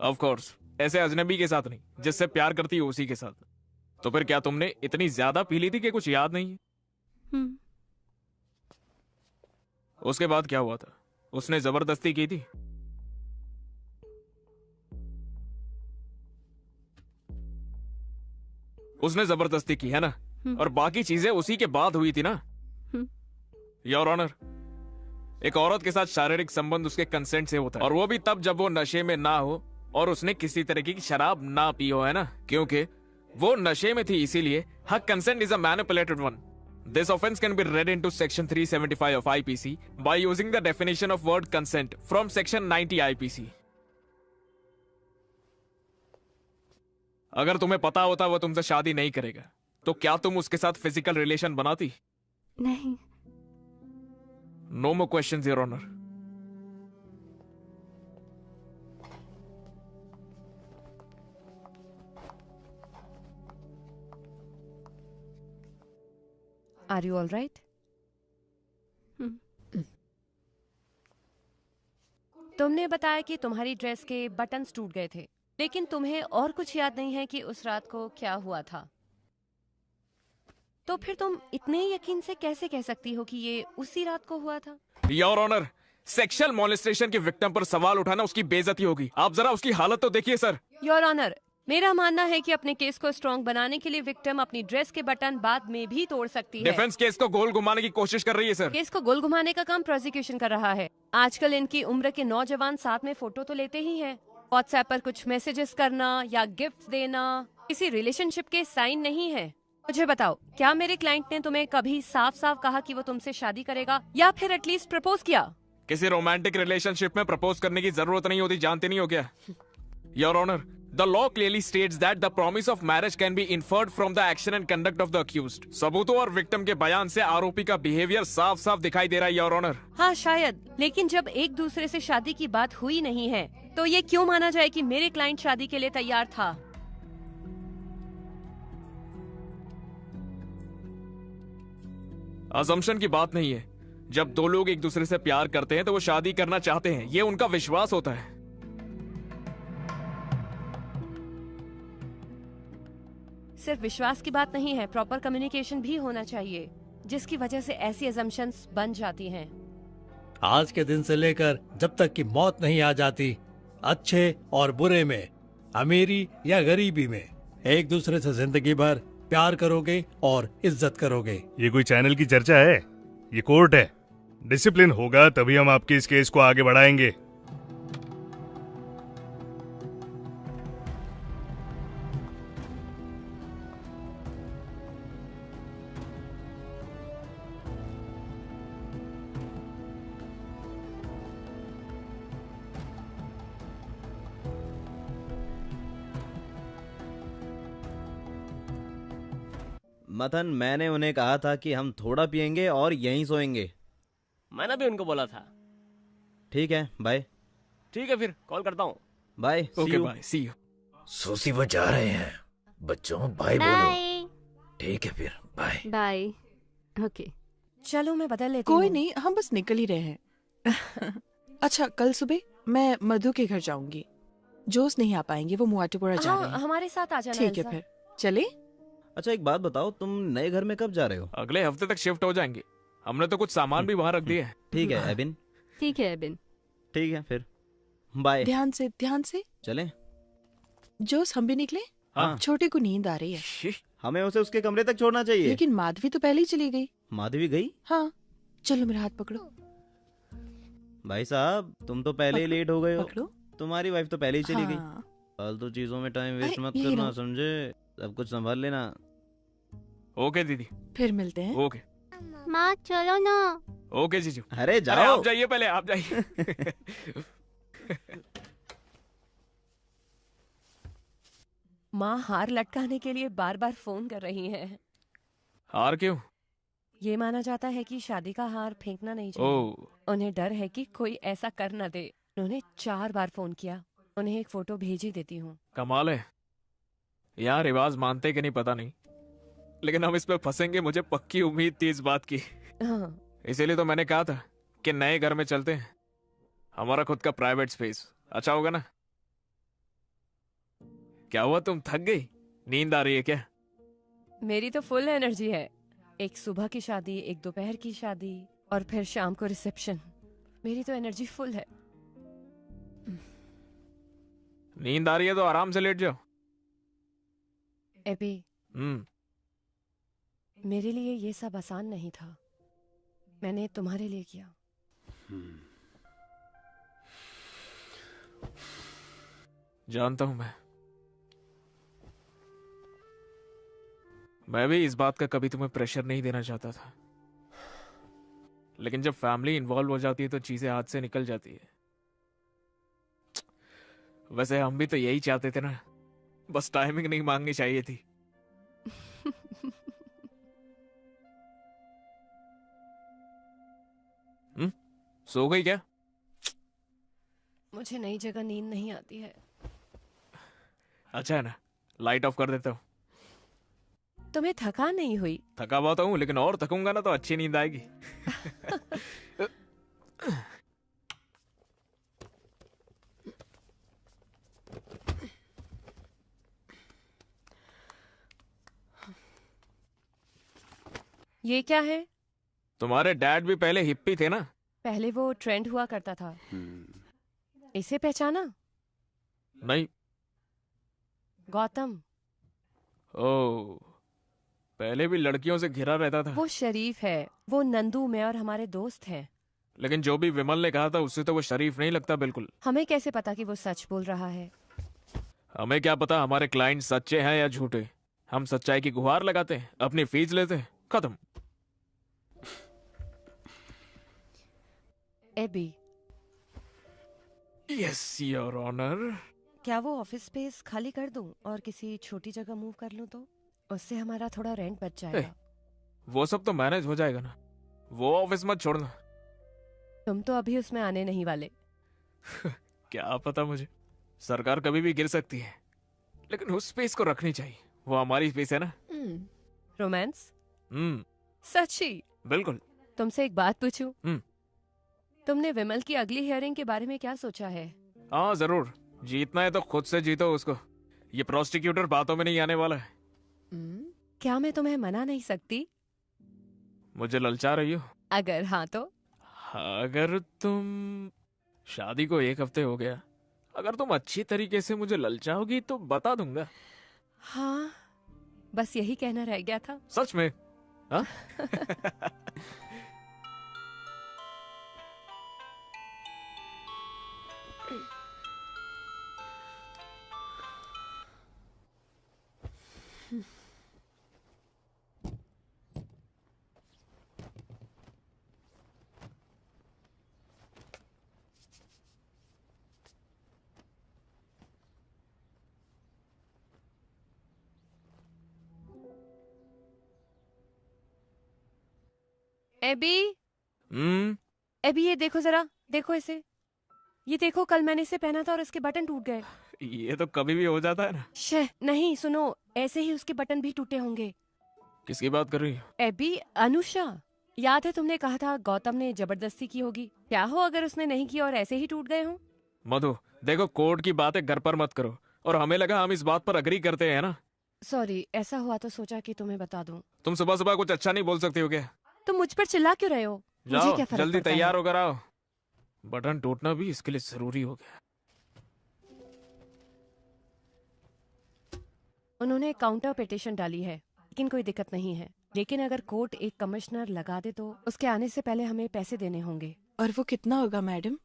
ऑफ कोर्स, ऐसे अजनबी के साथ नहीं, जिससे प्यार करती हो उसी के साथ। तो फिर क्या तुमने इतनी ज्यादा पी ली थी कि कुछ याद नहीं है? उसके बाद क्या हुआ था? उसने जबरदस्ती की थी? उसने जबरदस्ती की है ना? और बाकी चीजें उसी के बाद हुई थी ना? योर ऑनर, एक औरत के साथ शारीरिक संबंध उसके कंसेंट से होता है, और वो भी तब जब वो नशे में ना हो और उसने किसी तरह की शराब ना पी हो, है ना? क्योंकि वो नशे में थी, इसीलिए her consent is a manipulated one. This offense can be read into section 375 of IPC by using the definition of word consent from section 90 IPC. अगर तुम्हें पता होता वो तुमसे शादी नहीं करेगा, तो क्या तुम उसके साथ फिजिकल रिलेशन बनाती? नहीं। No more questions, Your Honor. Are you all right? तुमने बताया कि तुम्हारी ड्रेस के बटन्स टूट गए थे, लेकिन तुम्हें और कुछ याद नहीं है कि उस रात को क्या हुआ था। तो फिर तुम इतने यकीन से कैसे कह सकती हो कि ये उसी रात को हुआ था? योर ऑनर, सेक्सुअल मॉलेस्टेशन की विक्टिम पर सवाल उठाना उसकी बेइज्जती होगी। आप जरा उसकी हालत तो देखिए सर। योर ऑनर, मेरा मानना है कि अपने केस को स्ट्रॉन्ग बनाने के लिए विक्टिम अपनी ड्रेस के बटन बाद में भी तोड़ सकती है। डिफेंस केस को गोल घुमाने की कोशिश कर रही है सर। केस को गोल घुमाने का काम प्रोसिक्यूशन कर रहा है। आजकल इनकी उम्र के नौजवान साथ में फोटो तो लेते ही हैं। व्हाट्सएप पर कुछ मैसेजेस करना या गिफ्ट देना किसी रिलेशनशिप के साइन नहीं है। मुझे बताओ, क्या मेरे क्लाइंट ने तुम्हें कभी साफ साफ कहा कि वो तुमसे शादी करेगा या फिर एटलीस्ट प्रपोज किया? किसी रोमांटिक रिलेशनशिप में प्रपोज करने की जरूरत नहीं होती, जानते नहीं हो क्या? Your honour, the law clearly states that the promise of marriage can be inferred from the action and conduct of the accused. सबूतों और विक्टिम के बयान से आरोपी का बिहेवियर साफ साफ दिखाई दे रहा है, योर ऑनर। हाँ शायद, लेकिन जब एक दूसरे से शादी की बात हुई नहीं है तो ये क्यों माना जाए कि मेरे क्लाइंट शादी के लिए तैयार था? असम्पशन की बात नहीं है। जब दो लोग एक दूसरे से प्यार करते हैं तो वो शादी करना चाहते हैं, ये उनका विश्वास होता है। सिर्फ विश्वास की बात नहीं है, प्रॉपर कम्युनिकेशन भी होना चाहिए, जिसकी वजह से ऐसी असम्पशंस बन जाती हैं। आज के दिन से लेकर जब तक कि मौत नहीं आ जाती, अच्छे और बुरे में, अमीरी या गरीबी में, एक दूसरे से जिंदगी भर प्यार करोगे और इज्जत करोगे। ये कोई चैनल की चर्चा है? ये कोर्ट है। डिसिप्लिन होगा तभी हम आपके इस केस को आगे बढ़ाएंगे। मथन, मैंने उन्हें कहा था कि हम थोड़ा पियेंगे और यहीं सोएंगे। मैंने भी उनको बोला था। ठीक है, बाय। ठीक है, फिर कॉल करता हूँ। Bye. Okay, bye, see you. सोसी वो जा रहे हैं। बच्चों बाय बोलो। ठीक है फिर, बाय। बाय। ओके, चलो मैं बदल लेती हूँ। कोई नहीं, हम बस निकल ही रहे हैं। अच्छा, कल सुबह मैं मधु के घर जाऊंगी। जोश नहीं आ पाएंगे, वो मुआटुपुरा जा रहे हैं। हमारे साथ आ जाना। ठीक है, फिर चले। अच्छा, एक बात बताओ, तुम नए घर में कब जा रहे हो? अगले हफ्ते तक शिफ्ट हो जाएंगे। हमने तो कुछ सामान भी वहाँ रख दिए हैं। ठीक है एबिन। ठीक है एबिन। ठीक है फिर, बाय। ध्यान से चलें? जोश, हम भी निकले? हाँ। छोटे को नींद आ रही है। हमें उसे उसके कमरे तक छोड़ना चाहिए। लेकिन माधवी तो पहले ही चली गई। माधवी गई? हाँ, चलो मेरा हाथ पकड़ो। भाई साहब, तुम तो पहले ही लेट हो गए हो। पकड़ो। तुम्हारी वाइफ तो पहले ही चली गई। हाँ। फालतू चीजों में टाइम वेस्ट मत यही करना, रहो। समझे? सब कुछ संभाल लेना। ओके दीदी, फिर मिलते हैं। ओके। माँ चलो ना। ओके जीजू। अरे जाओ। अरे आप जाइए, पहले आप जाइए। माँ हार लटकाने के लिए बार बार फोन कर रही हैं। हार क्यों? ये माना जाता है कि शादी का हार फेंकना नहीं चाहिए। ओह। उन्हें डर है कि कोई ऐसा कर न दे। उन्होंने 4 बार फोन किया। उन्हें एक फोटो भेज ही देती हूँ। कमाल है। यहाँ रिवाज मानते कि नहीं पता नहीं, लेकिन हम इस पे फंसेंगे, मुझे पक्की उम्मीद थी इस बात की। हाँ। इसीलिए तो मैंने कहा था कि नए घर में चलते हैं, हमारा खुद का प्राइवेट स्पेस अच्छा होगा ना। क्या हुआ, तुम थक गई? नींद आ रही है क्या? मेरी तो फुल एनर्जी है। एक सुबह की शादी, एक दोपहर की शादी और फिर शाम को रिसेप्शन। मेरी तो एनर्जी फुल है। नींद आ रही है तो आराम से लेट जाओ। एबी, मेरे लिए ये सब आसान नहीं था। मैंने तुम्हारे लिए किया। जानता हूं मैं भी इस बात का कभी तुम्हें प्रेशर नहीं देना चाहता था, लेकिन जब फैमिली इन्वॉल्व हो जाती है तो चीजें हाथ से निकल जाती है। वैसे हम भी तो यही चाहते थे ना, बस टाइमिंग नहीं मांगनी चाहिए थी। सो गई क्या? मुझे नई जगह नींद नहीं आती है। अच्छा है ना, लाइट ऑफ कर देता हूँ। तुम्हें थकान नहीं हुई? थका हुआ तो हूँ, लेकिन और थकूंगा ना तो अच्छी नींद आएगी। ये क्या है? तुम्हारे डैड भी पहले हिप्पी थे ना? पहले वो ट्रेंड हुआ करता था। इसे पहचाना? नहीं। गौतम। ओह, पहले भी लड़कियों से घिरा रहता था। वो शरीफ है। वो नंदू, मैं और हमारे दोस्त हैं। लेकिन जो भी विमल ने कहा था उससे तो वो शरीफ नहीं लगता बिल्कुल। हमें कैसे पता कि वो सच बोल रहा है? हमें क्या पता हमारे क्लाइंट सच्चे हैं या झूठे। हम सच्चाई की गुहार लगाते हैं, अपनी फीस लेते हैं, खत्म। एबी। Yes your honour. क्या वो ऑफिस स्पेस खाली कर दूं और किसी छोटी जगह मूव कर लूं तो? उससे हमारा थोड़ा रेंट बच जाएगा। वो सब तो मैनेज हो जाएगा ना। वो ऑफिस मत छोड़ना। तुम तो अभी उसमें आने नहीं वाले। क्या पता मुझे, सरकार कभी भी गिर सकती है, लेकिन उस स्पेस को रखनी चाहिए। वो हमारी स्पेस है ना। रोमांस? हम्म, सच्ची? बिल्कुल। तुमसे एक बात पूछूं? तुमने विमल की अगली हियरिंग के बारे में क्या सोचा है? हाँ जरूर, जीतना है तो खुद से जीतो उसको। ये प्रोसिक्यूटर बातों में नहीं आने वाला है। क्या मैं तुम्हें मना नहीं सकती? मुझे ललचा रही हो? अगर हाँ तो? अगर तुम, शादी को 1 हफ्ते हो गया, अगर तुम अच्छी तरीके से मुझे ललचाओगी तो बता दूंगा। हाँ, बस यही कहना रह गया था। सच में? हाँ? एबी। हम्म, एबी ये देखो जरा, देखो इसे। ये देखो, कल मैंने इसे पहना था और इसके बटन टूट गए। ये तो कभी भी हो जाता है ना। शे, नहीं सुनो, ऐसे ही उसके बटन भी टूटे होंगे। किसकी बात कर रही हो? एबी, अनुषा। याद है तुमने कहा था गौतम ने जबरदस्ती की होगी? क्या हो अगर उसने नहीं की और ऐसे ही टूट गए हो? मधु देखो, कोर्ट की बातें घर पर मत करो। और हमें लगा हम इस बात पर अग्री करते हैं ना। सॉरी, ऐसा हुआ तो सोचा कि तुम्हें बता दूं। तुम सुबह सुबह कुछ अच्छा नहीं बोल सकती हो क्या? तुम मुझ पर चिल्ला क्यों रहे हो? मुझे जाओ क्या फर्क जल्दी पड़ता है? तैयार होकर आओ। बटन टूटना भी इसके लिए जरूरी हो गया। उन्होंने काउंटर पिटीशन डाली है, लेकिन कोई दिक्कत नहीं है। लेकिन अगर कोर्ट एक कमिश्नर लगा दे तो उसके आने से पहले हमें पैसे देने होंगे। और वो कितना होगा मैडम?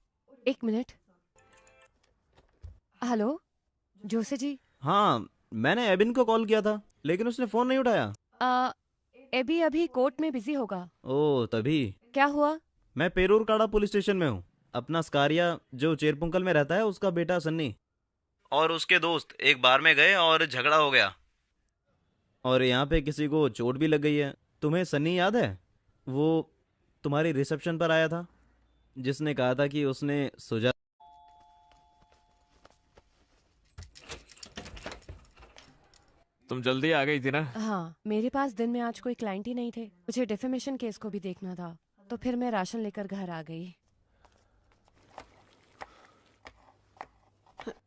1 मिनट। हेलो जोसे जी। हाँ, मैंने एबिन को कॉल किया था लेकिन उसने फोन नहीं उठाया। एबी अभी कोर्ट में बिजी होगा। ओह तभी। क्या हुआ? मैं पेरूर काड़ा पुलिस स्टेशन में हूँ। अपना स्कारिया जो चेरपुंकल में रहता है उसका बेटा सन्नी और उसके दोस्त एक बार में गए और झगड़ा हो गया और यहाँ पे किसी को चोट भी लग गई है। तुम्हें सन्नी याद है? वो तुम्हारी रिसेप्शन पर आया था जिसने कहा था कि उसने सुजा। तुम जल्दी आ गई थी ना। हाँ, मेरे पास दिन में आज कोई क्लाइंट ही नहीं थे। मुझे डिफेमेशन केस को भी देखना था, तो फिर मैं राशन लेकर घर आ गई।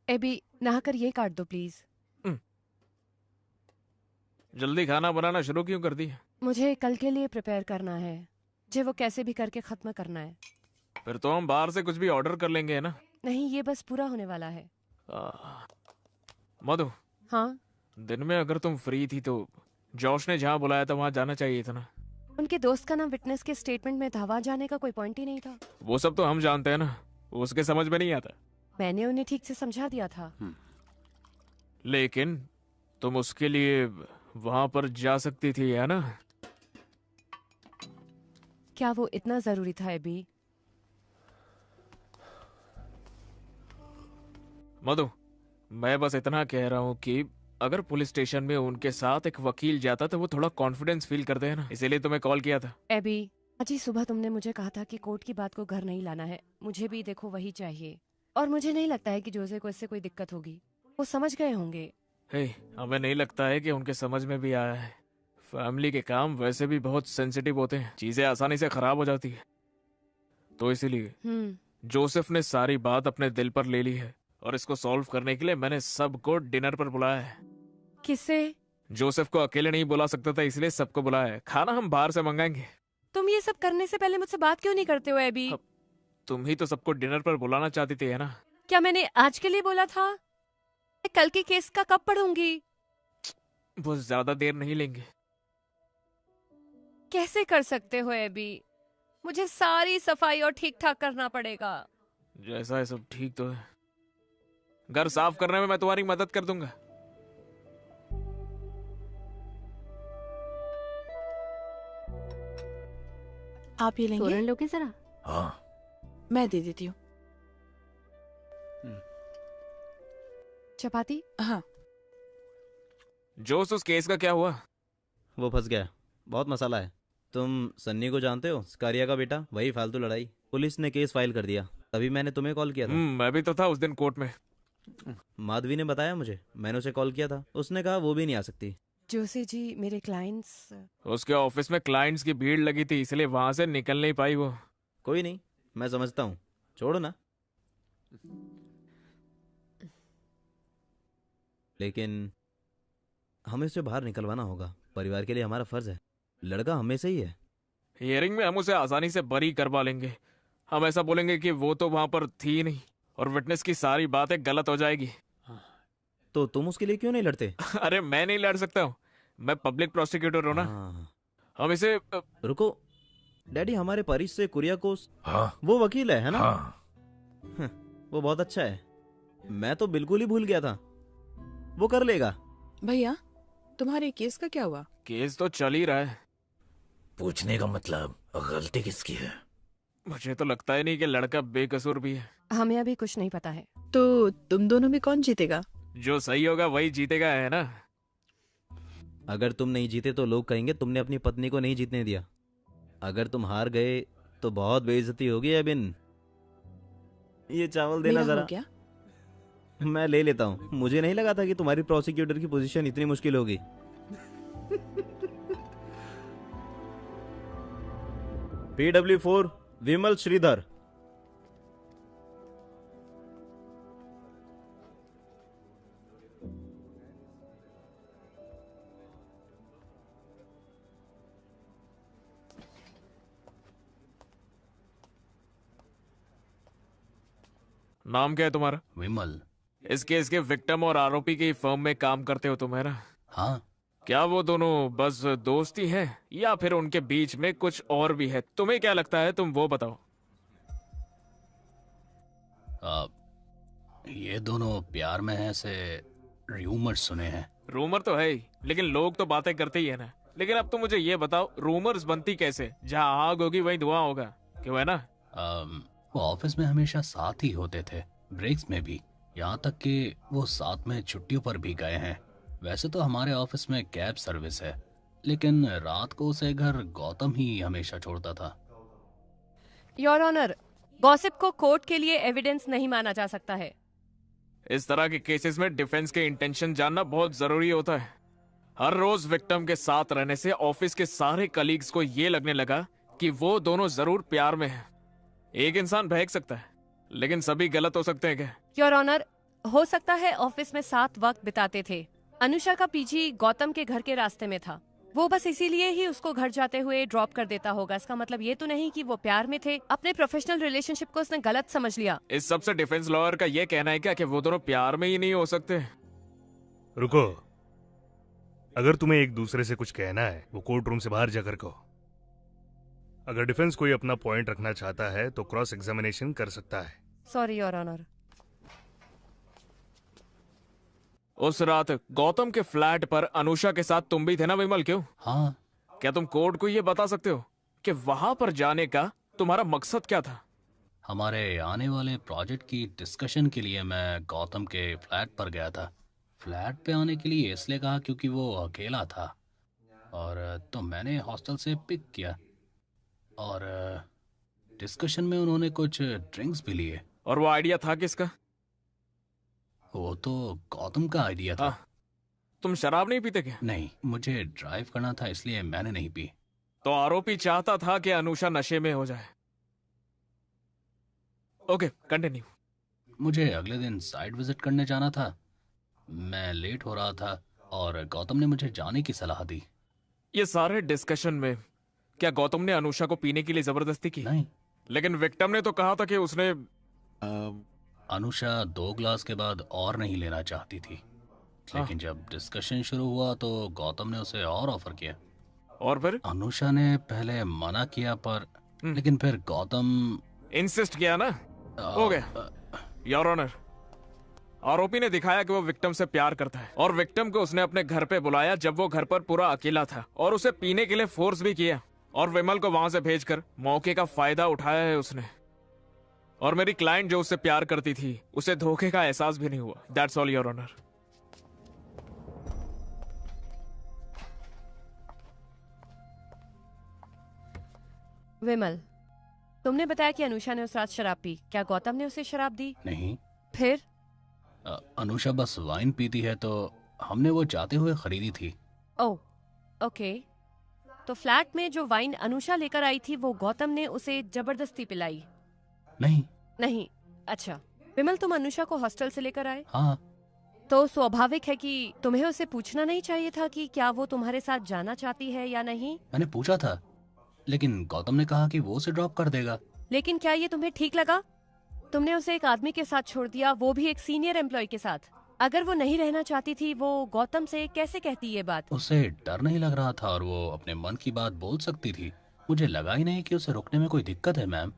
एबी, नहाकर ये काट दो प्लीज। जल्दी खाना बनाना शुरू क्यों कर दी? मुझे कल के लिए प्रिपेयर करना है। मुझे वो कैसे भी करके खत्म करना है। फिर तो हम बाहर से कुछ भी ऑर्डर कर लेंगे, है ना? नहीं, ये बस पूरा होने वाला है। मधु। हाँ? दिन में अगर तुम फ्री थी तो जॉश ने जहाँ बुलाया था वहाँ जाना चाहिए था ना। उनके दोस्त का नाम विटनेस के स्टेटमेंट में था, वहाँ जाने का कोई पॉइंट ही नहीं था। वो सब तो हम जानते हैं ना, उसके समझ में नहीं आता। मैंने उन्हें ठीक से समझा दिया था। लेकिन तुम उसके लिए वहां पर जा सकती थी, है ना? क्या वो इतना जरूरी था एबी? मधु, मैं बस इतना कह रहा हूँ कि अगर पुलिस स्टेशन में उनके साथ एक वकील जाता तो वो थोड़ा कॉन्फिडेंस फील करते हैं ना, इसीलिए तुम्हें कॉल किया था। एबी, आज ही सुबह तुमने मुझे कहा था कि कोर्ट की बात को घर नहीं लाना है। मुझे भी देखो वही चाहिए, और मुझे नहीं लगता है कि जोसे को इससे कोई दिक्कत होगी। वो समझ गए होंगे। हमें नहीं लगता है कि उनके समझ में भी आया है। फैमिली के काम वैसे भी बहुत सेंसिटिव होते हैं, चीजें आसानी से खराब हो जाती है। तो इसीलिए जोसेफ ने सारी बात अपने दिल पर ले ली है और इसको सॉल्व करने के लिए मैंने सबको डिनर पर बुलाया है। किसे? जोसेफ को अकेले नहीं बुला सकता था, इसलिए सबको बुलाया है। खाना हम बाहर से मंगाएंगे। तुम ये सब करने से पहले मुझसे बात क्यों नहीं करते हो एबी? तुम ही तो सबको डिनर पर बुलाना चाहती थी, है ना? क्या मैंने आज के लिए बोला था? मैं कल के केस का कब पढ़ूंगी? वो ज्यादा देर नहीं लेंगे। कैसे कर सकते हो एबी? मुझे सारी सफाई और ठीक ठाक करना पड़ेगा। जैसा है सब ठीक तो है। घर साफ करने में मैं तुम्हारी मदद कर दूंगा। आप ये लेंगे? तोरण लोगे जरा? हाँ। मैं दे देती हूँ। चपाती? हाँ। जोश, उस केस का क्या हुआ? वो फंस गया, बहुत मसाला है। तुम सन्नी को जानते हो, स्कारिया का बेटा? वही फालतू लड़ाई। पुलिस ने केस फाइल कर दिया, तभी मैंने तुम्हें कॉल किया था। मैं भी तो था उस दिन कोर्ट में। माधवी ने बताया मुझे, मैंने उसे कॉल किया था, उसने कहा वो भी नहीं आ सकती। जोशी जी, मेरे क्लाइंट्स। उसके ऑफिस में क्लाइंट्स की भीड़ लगी थी, इसलिए वहां से निकल नहीं पाई वो। कोई नहीं, मैं समझता हूँ, छोड़ो ना। लेकिन हमें उसे बाहर निकलवाना होगा, परिवार के लिए हमारा फर्ज है। लड़का हमें से ही है। हियरिंग में हम उसे आसानी से बरी करवा लेंगे। हम ऐसा बोलेंगे कि वो तो वहां पर थी नहीं, और विटनेस की सारी बातें गलत हो जाएगी। तो तुम उसके लिए क्यों नहीं लड़ते? अरे मैं नहीं लड़ सकता हूँ, मैं पब्लिक प्रोसिक्यूटर हूँ ना। हम इसे रुको डैडी, हमारे परिस से कुरियाकोस। हाँ। वो वकील है ना? हाँ। वो बहुत अच्छा है, मैं तो बिल्कुल ही भूल गया था। वो कर लेगा। भैया, तुम्हारे केस का क्या हुआ? केस तो चल ही रहा है। पूछने का मतलब गलती किसकी है? मुझे तो लगता ही नहीं कि लड़का बेकसूर भी है। हमें अभी कुछ नहीं पता है। तो तुम दोनों में कौन जीतेगा? जो सही होगा वही जीतेगा, है ना? अगर तुम नहीं जीते तो लोग कहेंगे तुमने अपनी पत्नी को नहीं जीतने दिया। अगर तुम हार गए तो बहुत बेइज्जती होगी। एबिन, ये चावल देना मेरा जरा। हो गया? मैं ले लेता हूँ। मुझे नहीं लगा था कि तुम्हारी प्रोसिक्यूटर की पोजीशन इतनी मुश्किल होगी। PW4 विमल श्रीधर। नाम क्या है तुम्हारा? विमल। इस केस के विक्टिम और आरोपी की फर्म में काम करते हो तुम, है ना? हाँ। क्या वो दोनों बस दोस्ती हैं या फिर उनके बीच में कुछ और भी है? तुम्हें क्या लगता है, तुम वो बताओ। ये दोनों प्यार में हैं, से रूमर्स सुने हैं। रूमर तो है ही, लेकिन लोग तो बातें करते ही है ना। लेकिन अब तुम मुझे ये बताओ, रूमर्स बनती कैसे? जहाँ आग होगी वहीं धुआं होगा, क्यों, है ना? वो ऑफिस में हमेशा साथ ही होते थे, ब्रेक्स में भी, यहाँ तक कि वो साथ में छुट्टियों पर भी गए हैं। वैसे तो हमारे ऑफिस में कैब सर्विस है, लेकिन रात को उसे घर गौतम ही हमेशा छोड़ता था। योर ऑनर, गॉसिप को कोर्ट के लिए एविडेंस नहीं माना जा सकता है। इस तरह के केसेस में डिफेंस के इंटेंशन जानना बहुत जरूरी होता है। हर रोज विक्टिम के साथ रहने से ऑफिस के सारे कलीग्स को ये लगने लगा कि वो दोनों जरूर प्यार में हैं। एक इंसान बहक सकता है, लेकिन सभी गलत हो सकते हैं क्या? योर ऑनर, हो सकता है ऑफिस में साथ वक्त बिताते थे। अनुषा का पीजी गौतम के घर के रास्ते में था, वो बस इसीलिए ही उसको घर जाते हुए ड्रॉप कर देता होगा। इसका मतलब ये तो नहीं कि वो प्यार में थे। अपने प्रोफेशनल रिलेशनशिप को उसने गलत समझ लिया। इस सबसे डिफेंस लॉयर का ये कहना है क्या कि वो दोनों प्यार में ही नहीं हो सकते? रुको, अगर तुम्हें एक दूसरे से कुछ कहना है वो कोर्ट रूम से बाहर जाकर कहो। अगर डिफेंस कोई अपना पॉइंट रखना चाहता है तो क्रॉस एग्जामिनेशन कर सकता है। Sorry your honour. उस रात गौतम के फ्लैट पर अनुषा के साथ तुम भी थे ना विमल? क्यों? हाँ। क्या तुम कोर्ट को ये बता सकते हो कि वहां पर जाने का तुम्हारा मकसद क्या था? हमारे आने वाले प्रोजेक्ट की डिस्कशन के लिए मैं गौतम के फ्लैट पर गया था। फ्लैट पे आने के लिए इसलिए कहा क्योंकि वो अकेला था, और तो मैंने हॉस्टल से पिक किया, और डिस्कशन में उन्होंने कुछ ड्रिंक्स भी लिए। और वो आइडिया था किसका? वो तो गौतम का आइडिया था। तुम शराब नहीं पीते क्या? नहीं, मुझे ड्राइव करना था इसलिए मैंने नहीं पी। तो आरोपी चाहता था कि अनुषा नशे में हो जाए। Okay, continue. मुझे अगले दिन साइट विजिट करने जाना था, मैं लेट हो रहा था और गौतम ने मुझे जाने की सलाह दी। ये सारे डिस्कशन में क्या गौतम ने अनुषा को पीने के लिए जबरदस्ती की? नहीं। लेकिन विक्टिम ने तो कहा था कि उसने अनुषा 2 ग्लास के बाद और नहीं लेना चाहती थी, लेकिन जब डिस्कशन शुरू हुआ तो गौतम ने उसे और ऑफर किया। और फिर अनुषा ने पहले मना किया, पर लेकिन फिर गौतम इंसिस्ट किया ना। हो गया योर ऑनर। आरोपी ने दिखाया कि वो विक्टिम से प्यार करता है और विक्टिम को उसने अपने घर पे बुलाया जब वो घर पर पूरा अकेला था, और उसे पीने के लिए फोर्स भी किया, और विमल को वहां से भेजकर मौके का फायदा उठाया है उसने। और मेरी क्लाइंट जो उससे प्यार करती थी उसे धोखे का एहसास भी नहीं हुआ। That's all your honour. Vimal, तुमने बताया कि अनुषा ने उस रात शराब पी। क्या गौतम ने उसे शराब दी? नहीं। फिर? अनुषा बस वाइन पीती है, तो हमने वो जाते हुए खरीदी थी। ओह, ओके। तो फ्लैट में जो वाइन अनुषा लेकर आई थी वो गौतम ने उसे जबरदस्ती पिलाई? नहीं। नहीं, अच्छा। विमल, तुम अनुषा को हॉस्टल से लेकर आए? हाँ। तो स्वाभाविक है कि तुम्हें उसे पूछना नहीं चाहिए था कि क्या वो तुम्हारे साथ जाना चाहती है या नहीं? मैंने पूछा था, लेकिन गौतम ने कहा कि वो उसे ड्रॉप कर देगा। लेकिन क्या ये तुम्हें ठीक लगा? तुमने उसे एक आदमी के साथ छोड़ दिया, वो भी एक सीनियर एम्प्लॉय के साथ। अगर वो नहीं रहना चाहती थी, वो गौतम से कैसे कहती ये बात? उसे डर नहीं लग रहा था और वो अपने मन की बात बोल सकती थी। मुझे लगा ही नहीं कि उसे रुकने में कोई दिक्कत है, मैम।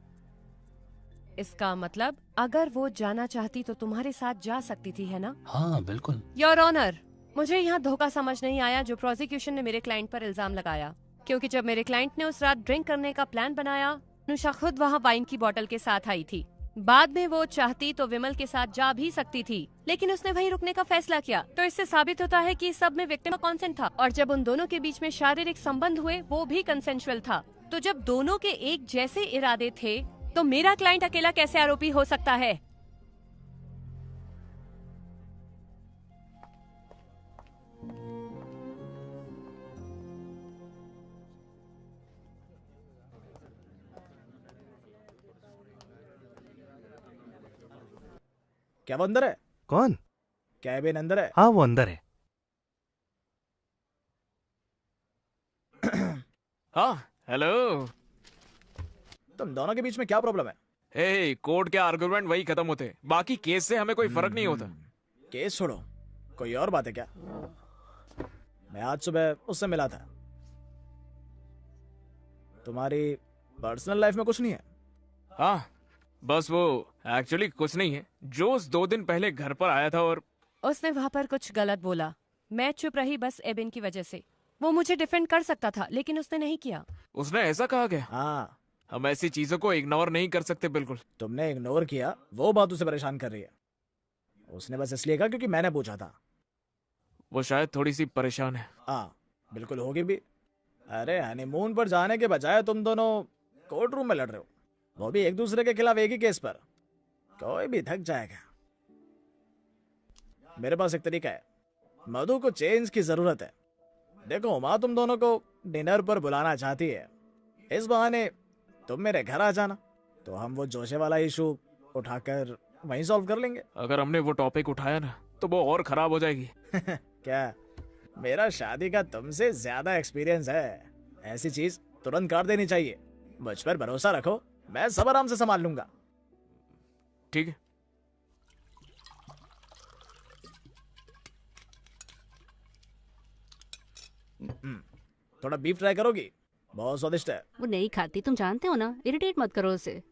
इसका मतलब अगर वो जाना चाहती तो तुम्हारे साथ जा सकती थी, है ना? हाँ, बिल्कुल। योर ऑनर, मुझे यहाँ धोखा समझ नहीं आया जो प्रोसिक्यूशन ने मेरे क्लाइंट पर इल्जाम लगाया, क्योंकि जब मेरे क्लाइंट ने उस रात ड्रिंक करने का प्लान बनाया, अनुषा खुद वहाँ वाइन की बोतल के साथ आई थी। बाद में वो चाहती तो विमल के साथ जा भी सकती थी, लेकिन उसने वहीं रुकने का फैसला किया। तो इससे साबित होता है कि सब में विक्टिम का कंसेंट था, और जब उन दोनों के बीच में शारीरिक संबंध हुए वो भी कंसेंशुअल था। तो जब दोनों के एक जैसे इरादे थे तो मेरा क्लाइंट अकेला कैसे आरोपी हो सकता है? क्या वो अंदर है? कौन? कैबिन अंदर है? हाँ, वो अंदर है। हाँ, हेलो। तुम दोनों के बीच में क्या प्रॉब्लम है? हे, कोर्ट के आर्गुमेंट वही खत्म होते हैं, बाकी केस से हमें कोई फर्क नहीं होता। केस छोड़ो, कोई और बात है क्या? मैं आज सुबह उससे मिला था। तुम्हारी पर्सनल लाइफ में कुछ नहीं है? हाँ, बस वो एक्चुअली कुछ नहीं है। जोस 2 दिन पहले घर पर आया था और उसने वहाँ पर कुछ गलत बोला। मैं चुप रही बस एबिन की वजह से। वो मुझे डिफेंड कर सकता था, लेकिन उसने नहीं किया। उसने ऐसा कहा क्या? हाँ। हम ऐसी चीजों को इग्नोर नहीं कर सकते। बिल्कुल। तुमने इग्नोर किया, वो बात उसे परेशान कर रही है। उसने बस इसलिए कहा क्योंकि मैंने पूछा था। वो शायद थोड़ी सी परेशान है। हाँ, बिल्कुल होगी भी। अरे, हनीमून पर जाने के बजाय तुम दोनों कोर्ट रूम में लड़ रहे हो, वो भी एक दूसरे के खिलाफ एक ही केस पर। कोई भी थक जाएगा। मेरे पास एक तरीका है। मधु को चेंज की जरूरत है। देखो, माँ तुम दोनों को डिनर पर बुलाना चाहती है। इस बहाने तुम मेरे घर आ जाना, तो हम वो जोशे वाला इशू उठाकर वहीं सॉल्व कर लेंगे। अगर हमने वो टॉपिक उठाया ना तो वो और खराब हो जाएगी। क्या? मेरा शादी का तुमसे ज्यादा एक्सपीरियंस है। ऐसी चीज तुरंत काट देनी चाहिए। मुझ पर भरोसा रखो, मैं सब आराम से संभाल लूंगा। ठीक है। थोड़ा बीफ ट्राई करोगी? बहुत स्वादिष्ट है। वो नहीं खाती, तुम जानते हो ना। इरिटेट मत करो उसे।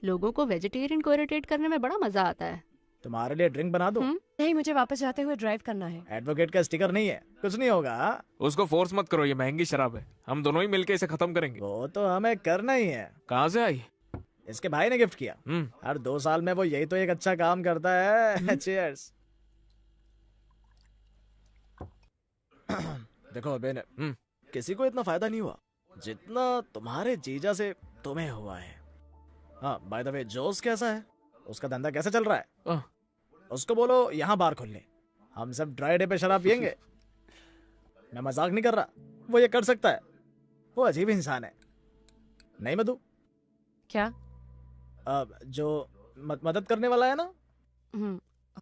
लोगों को वेजिटेरियन को इरिटेट करने में बड़ा मजा आता है। तुम्हारे लिए ड्रिंक बना दो? नहीं, मुझे वापस जाते हुए ड्राइव करना है। एडवोकेट का स्टिकर नहीं है, कुछ नहीं होगा। उसको फोर्स मत करो, ये महंगी शराब है। हम दोनों ही मिलके इसे खत्म करेंगे। वो तो हमें करना ही है। कहाँ से आई? इसके भाई ने गिफ्ट किया। हर 2 साल में वो यही तो एक अच्छा काम करता है। चीयर्स। देखो बेन, किसी को इतना फायदा नहीं हुआ जितना तुम्हारे जीजा से तुम्हें हुआ है। हाँ, बाय द वे, जोस कैसा है? उसका धंधा कैसा चल रहा है? उसको बोलो यहाँ बार खोल ले, हम सब ड्राई डे पे शराब पियेंगे। मैं मजाक नहीं कर रहा, वो ये कर सकता है। वो अजीब इंसान है। नहीं मधु? क्या? जो मदद करने वाला है ना?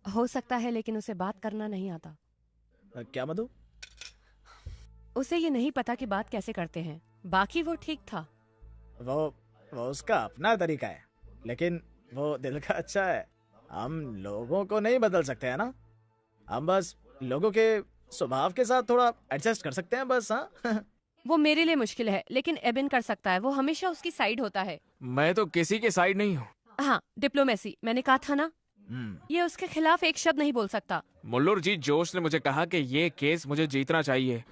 हो सकता है, लेकिन उसे बात करना नहीं आता। क्या मधु? उसे ये नहीं पता कि बात कैसे करते हैं। बाकी वो ठीक था। वो उसका अपना तरीका है, लेकिन वो दिल का अच्छा है। हम लोगों को नहीं बदल सकते है ना, हम बस लोगों के स्वभाव के साथ थोड़ा एडजस्ट कर सकते हैं बस। हाँ वो मेरे लिए मुश्किल है, लेकिन एबिन कर सकता है। वो हमेशा उसकी साइड होता है। मैं तो किसी के साइड नहीं हूँ। हाँ, डिप्लोमेसी, मैंने कहा था ना। ये उसके खिलाफ एक शब्द नहीं बोल सकता। मुल्लुर जी जोश ने मुझे कहा कि ये केस मुझे जीतना चाहिए,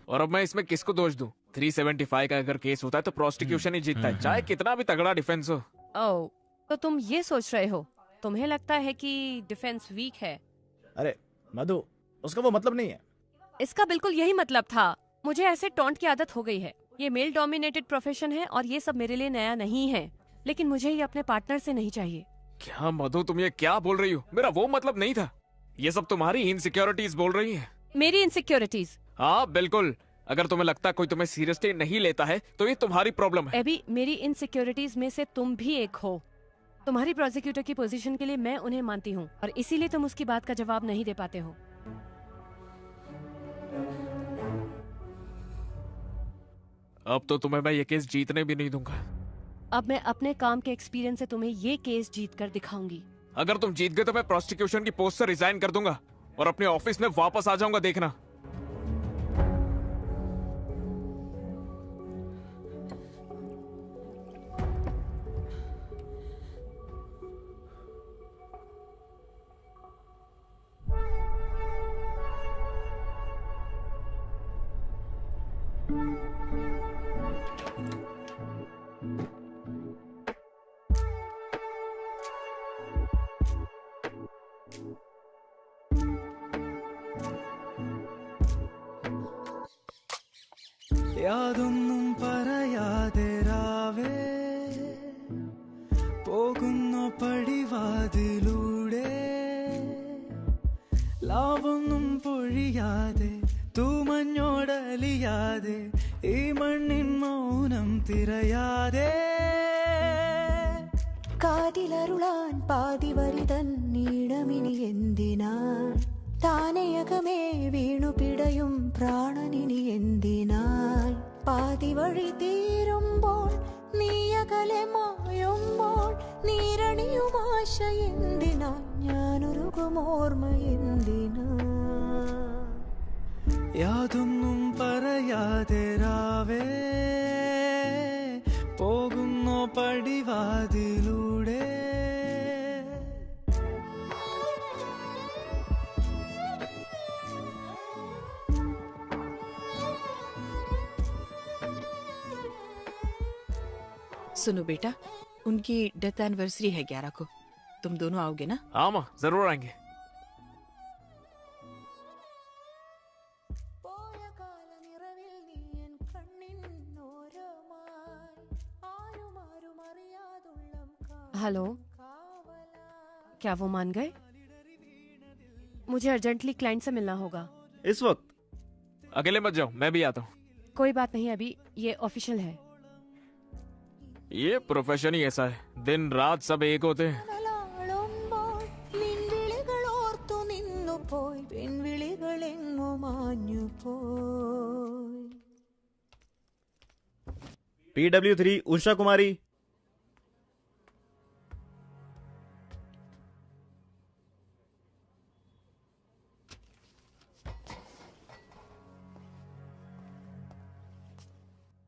और अब मैं इसमें किसको दोष दूं? 375 का अगर केस होता है तो प्रोसिक्यूशन ही जीतता है, चाहे कितना भी तगड़ा डिफेंस हो। ओह, तो तुम ये सोच रहे हो, तुम्हें लगता है कि डिफेंस वीक है? अरे मधु, उसका वो मतलब नहीं है। इसका बिल्कुल यही मतलब था। मुझे ऐसे टॉन्ट की आदत हो गई है। ये मेल डोमिनेटेड प्रोफेशन है और ये सब मेरे लिए नया नहीं है, लेकिन मुझे ये अपने पार्टनर से नहीं चाहिए। क्या मधु, तुम ये क्या बोल रही हो? मेरा वो मतलब नहीं था। ये सब तुम्हारी इनसिक्योरिटीज बोल रही हैं। मेरी इनसिक्योरिटीज? हाँ बिल्कुल। अगर तुम्हें लगता कोई तुम्हें सीरियसली नहीं लेता है तो ये तुम्हारी प्रॉब्लम है। एबी, मेरी इनसिक्योरिटीज में से तुम भी एक हो। तुम्हारी प्रोसिक्यूटर की पोजीशन के लिए मैं उन्हें मानती हूँ, और इसीलिए तुम उसकी बात का जवाब नहीं दे पाते हो। अब तो तुम्हें मैं ये केस जीतने भी नहीं दूंगा। अब मैं अपने काम के एक्सपीरियंस से तुम्हें ये केस जीत कर दिखाऊंगी। अगर तुम जीत गए तो मैं प्रोसिक्यूशन की पोस्ट से रिजाइन कर दूंगा और अपने ऑफिस में वापस आ जाऊंगा, देखना। യാതൊന്നും പറയാതെ രാവേ പോകുന്നു പടിവാതിലൂടെ, ലാവൊന്നും പൊഴിയാതെ തൂമഞ്ഞോടലിയാതെ ഈ മണ്ണിൻ മൗനം തിരയാതെ, കാതിലരുളാൻ പാതിവരിതൻ നീണമിനി എന്തിനാൻ, താനയകമേ വീണു പിടയും പ്രാണനിനി എന്തിനാൽ, പാതി വഴി തീരുമ്പോൾ നീയകലെ മായുമ്പോൾ നീരണിയും ആശ എന്തിനാ, ഞാനൊരുകുമോർമ്മ എന്തിനാ. യാതൊന്നും പറയാതെ രാവേ പോകുന്നു പടിവാതിലൂടെ. सुनो बेटा, उनकी डेथ एनिवर्सरी है 11 को, तुम दोनों आओगे ना? हाँ माँ, जरूर आएंगे। हेलो, क्या वो मान गए? मुझे अर्जेंटली क्लाइंट से मिलना होगा। इस वक्त? अकेले मत जाओ, मैं भी आता हूँ। कोई बात नहीं, अभी ये ऑफिशियल है। ये प्रोफेशन ही ऐसा है, दिन रात सब एक होते हैं। PW3 उषा कुमारी।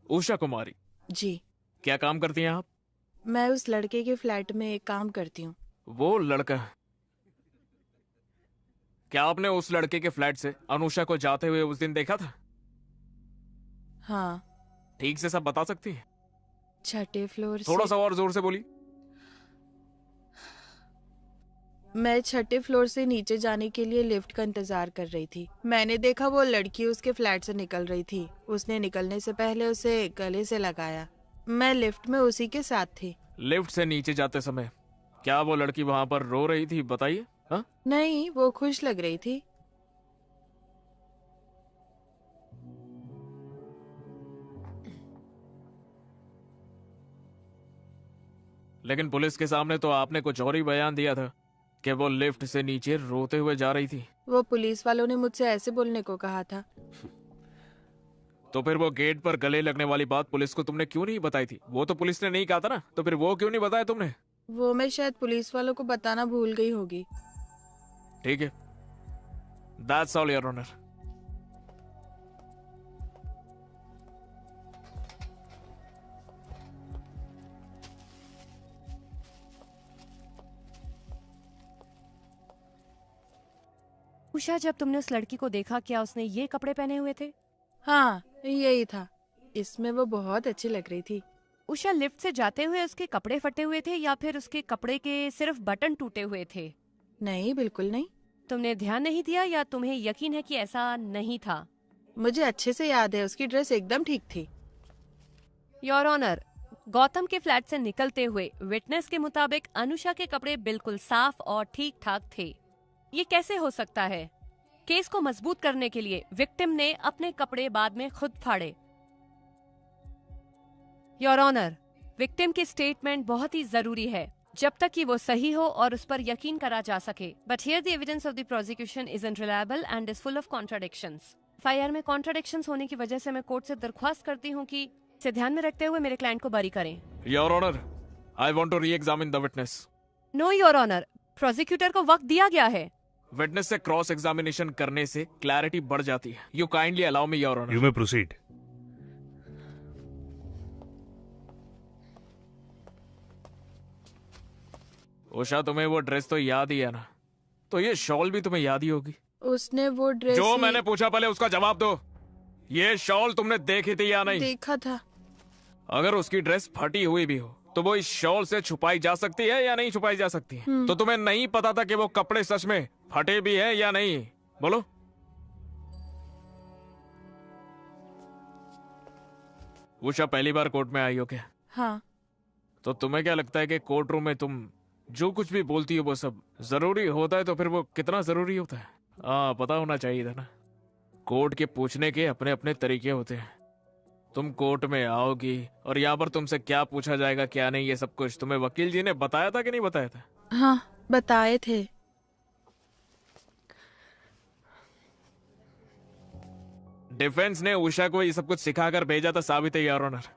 उषा कुमारी जी। क्या काम करती हैं आप? मैं उस लड़के के फ्लैट में काम करती हूँ। वो लड़का? क्या आपने उस लड़के के फ्लैट से अनुषा को जाते हुए उस दिन देखा था? हाँ। ठीक से सब बता सकती है? 6ठे फ्लोर थोड़ा सा और जोर से बोली। मैं 6ठे फ्लोर से नीचे जाने के लिए लिफ्ट का इंतजार कर रही थी। मैंने देखा वो लड़की उसके फ्लैट से निकल रही थी। उसने निकलने से पहले उसे गले से लगाया। मैं लिफ्ट में उसी के साथ थी। लिफ्ट से नीचे जाते समय क्या वो लड़की वहां पर रो रही थी, बताइए? हाँ? नहीं, वो खुश लग रही थी। लेकिन पुलिस के सामने तो आपने कुछ और ही बयान दिया था कि वो लिफ्ट से नीचे रोते हुए जा रही थी। वो पुलिस वालों ने मुझसे ऐसे बोलने को कहा था। तो फिर वो गेट पर गले लगने वाली बात पुलिस को तुमने क्यों नहीं बताई थी? वो तो पुलिस ने नहीं कहा था ना, तो फिर वो क्यों नहीं बताया तुमने? वो मैं शायद पुलिस वालों को बताना भूल गई होगी। ठीक है, that's all your honour. Usha, जब तुमने उस लड़की को देखा, क्या उसने ये कपड़े पहने हुए थे? हाँ, यही था। इसमें वो बहुत अच्छी लग रही थी। उषा, लिफ्ट से जाते हुए उसके कपड़े फटे हुए थे या फिर उसके कपड़े के सिर्फ बटन टूटे हुए थे? नहीं, बिल्कुल नहीं। तुमने ध्यान नहीं दिया या तुम्हें यकीन है कि ऐसा नहीं था? मुझे अच्छे से याद है, उसकी ड्रेस एकदम ठीक थी। योर ऑनर, गौतम के फ्लैट से निकलते हुए विटनेस के मुताबिक अनुषा के कपड़े बिल्कुल साफ और ठीक ठाक थे। ये कैसे हो सकता है? केस को मजबूत करने के लिए विक्टिम ने अपने कपड़े बाद में खुद फाड़े। योर ऑनर, विक्टिम की स्टेटमेंट बहुत ही जरूरी है जब तक कि वो सही हो और उस पर यकीन करा जा सके। But here the evidence of the prosecution is unreliable and is full of contradictions. FIR में कॉन्ट्राडिक्शंस होने की वजह से मैं कोर्ट से दरख्वास्त करती हूँ कि इसे ध्यान में रखते हुए मेरे क्लाइंट को बरी करें। Your honour, I want to re-examine the witness. No your honour, prosecutor को वक्त दिया गया है। विटनेस से क्रॉस एग्जामिनेशन करने से क्लैरिटी बढ़ जाती है। You kindly allow me your honour. You may proceed. Usha, तुम्हें वो ड्रेस तो याद ही है ना? तो ये शॉल भी तुम्हें याद ही होगी। उसने वो ड्रेस जो मैंने पूछा पहले उसका जवाब दो। ये शॉल तुमने देखी थी या नहीं? देखा था। अगर उसकी ड्रेस फटी हुई भी हो तो वो इस शॉल से छुपाई जा सकती है या नहीं छुपाई जा सकती है? तो तुम्हें नहीं पता था कि वो कपड़े सच में फटे भी हैं या नहीं? बोलो। उषा, पहली बार कोर्ट में आई हो क्या? हाँ। तो तुम्हें क्या लगता है कि कोर्ट रूम में तुम जो कुछ भी बोलती हो वो सब जरूरी होता है? तो फिर वो कितना जरूरी होता है? पता होना चाहिए था ना। कोर्ट के पूछने के अपने अपने तरीके होते हैं। तुम कोर्ट में आओगी और यहाँ पर तुमसे क्या पूछा जाएगा क्या नहीं, ये सब कुछ तुम्हें वकील जी ने बताया था कि नहीं बताया था? हाँ, बताए थे। डिफेंस ने उषा को ये सब कुछ सिखाकर भेजा था, साबित है योर ऑनर।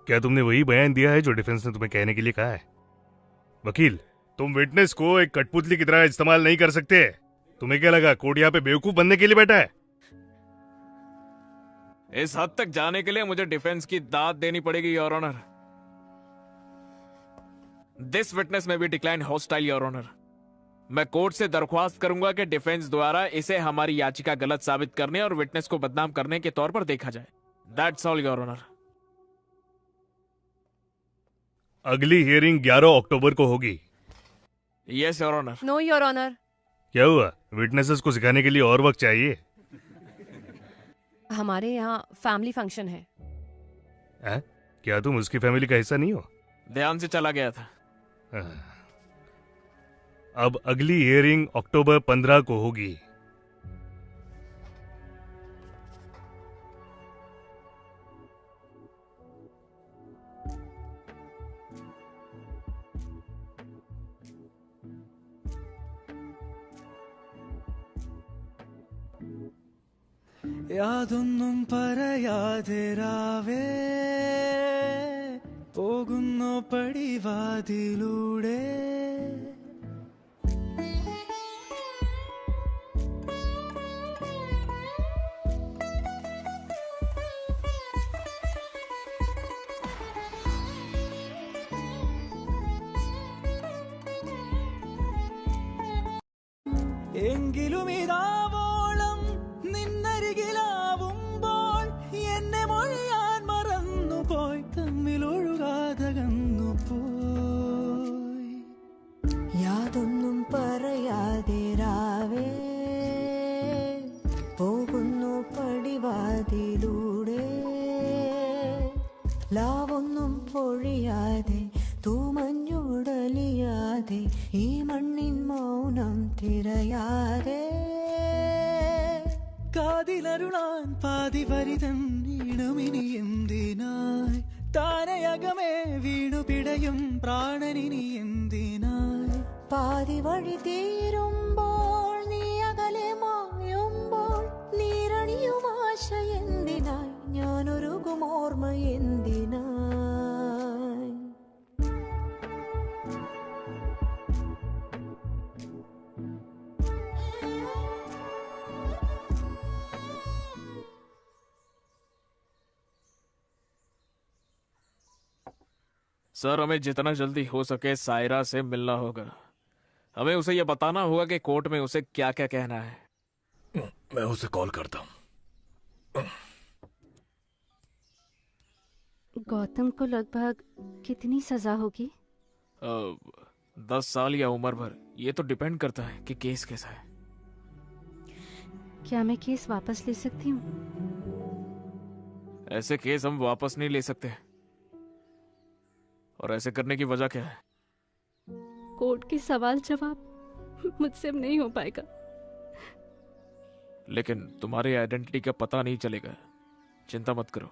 क्या तुमने वही बयान दिया है जो डिफेंस ने तुम्हें कहने के लिए कहा है? वकील, तुम विटनेस को एक कठपुतली की तरह इस्तेमाल नहीं कर सकते। तुम्हें क्या लगा कोर्ट यहाँ पे बेवकूफ बनने के लिए बैठा है? इस हद तक जाने के लिए मुझे डिफेंस की दाद देनी पड़ेगी योर ऑनर। दिस विटनेस में भी डिक्लाइन हॉस्टाइल योर ऑनर। मैं कोर्ट से दरख्वास्त करूंगा कि डिफेंस द्वारा इसे हमारी याचिका गलत साबित करने और विटनेस को बदनाम करने के तौर पर देखा जाए। That's all your honour. अगली हियरिंग 11 अक्टूबर को होगी। Yes your honour. No your honour. क्या हुआ? विटनेसेस को सिखाने के लिए और वक्त चाहिए? हमारे यहाँ फैमिली फंक्शन है। क्या तुम उसकी फैमिली का हिस्सा नहीं हो? ध्यान से चला गया था। अब अगली हियरिंग अक्टूबर 15 को होगी। യാതൊന്നും പറയാതെ രാവേ പോകുന്നു പടിവാതിലൂടെ എങ്കിലും ഇതാവോളം നിന്നരികിലാവുമ്പോൾ എന്നെ മൊഴിയാൻ മറന്നുപോയി തമ്മിലൊഴുകാതകന്നുപോയി യാതൊന്നും പറയാതെ രാവേ പോകുന്നു പടിവാതിലൂടെ ലാവൊന്നും പൊഴിയാതെ തൂമഞ്ഞുടലിയാതെ ഈ മണ്ണിൻ മൗനം തിരയാതെ കാതിലരുളാൻ പാതി വരിതൻ ഈണമിനി എന്തിനായി താനയകമേ വീണു പിടയും പ്രാണനിനി എന്തിനായി പാതി വഴി തീരുമ്പോൾ നീ അകലെ മായുമ്പോൾ നീരണിയും ആശ എന്തിനായി ഞാനൊരുകും ഓർമ്മ എന്തിനായി सर, हमें जितना जल्दी हो सके सायरा से मिलना होगा। हमें उसे यह बताना होगा कि कोर्ट में उसे क्या क्या कहना है। मैं उसे कॉल करता हूँ। गौतम को लगभग कितनी सजा होगी? 10 साल या उम्र भर, ये तो डिपेंड करता है कि केस कैसा है। क्या मैं केस वापस ले सकती हूँ? ऐसे केस हम वापस नहीं ले सकते। और ऐसे करने की वजह क्या है? कोर्ट के सवाल जवाब मुझसे अब नहीं हो पाएगा। लेकिन तुम्हारी आइडेंटिटी का पता नहीं चलेगा। चिंता मत करो।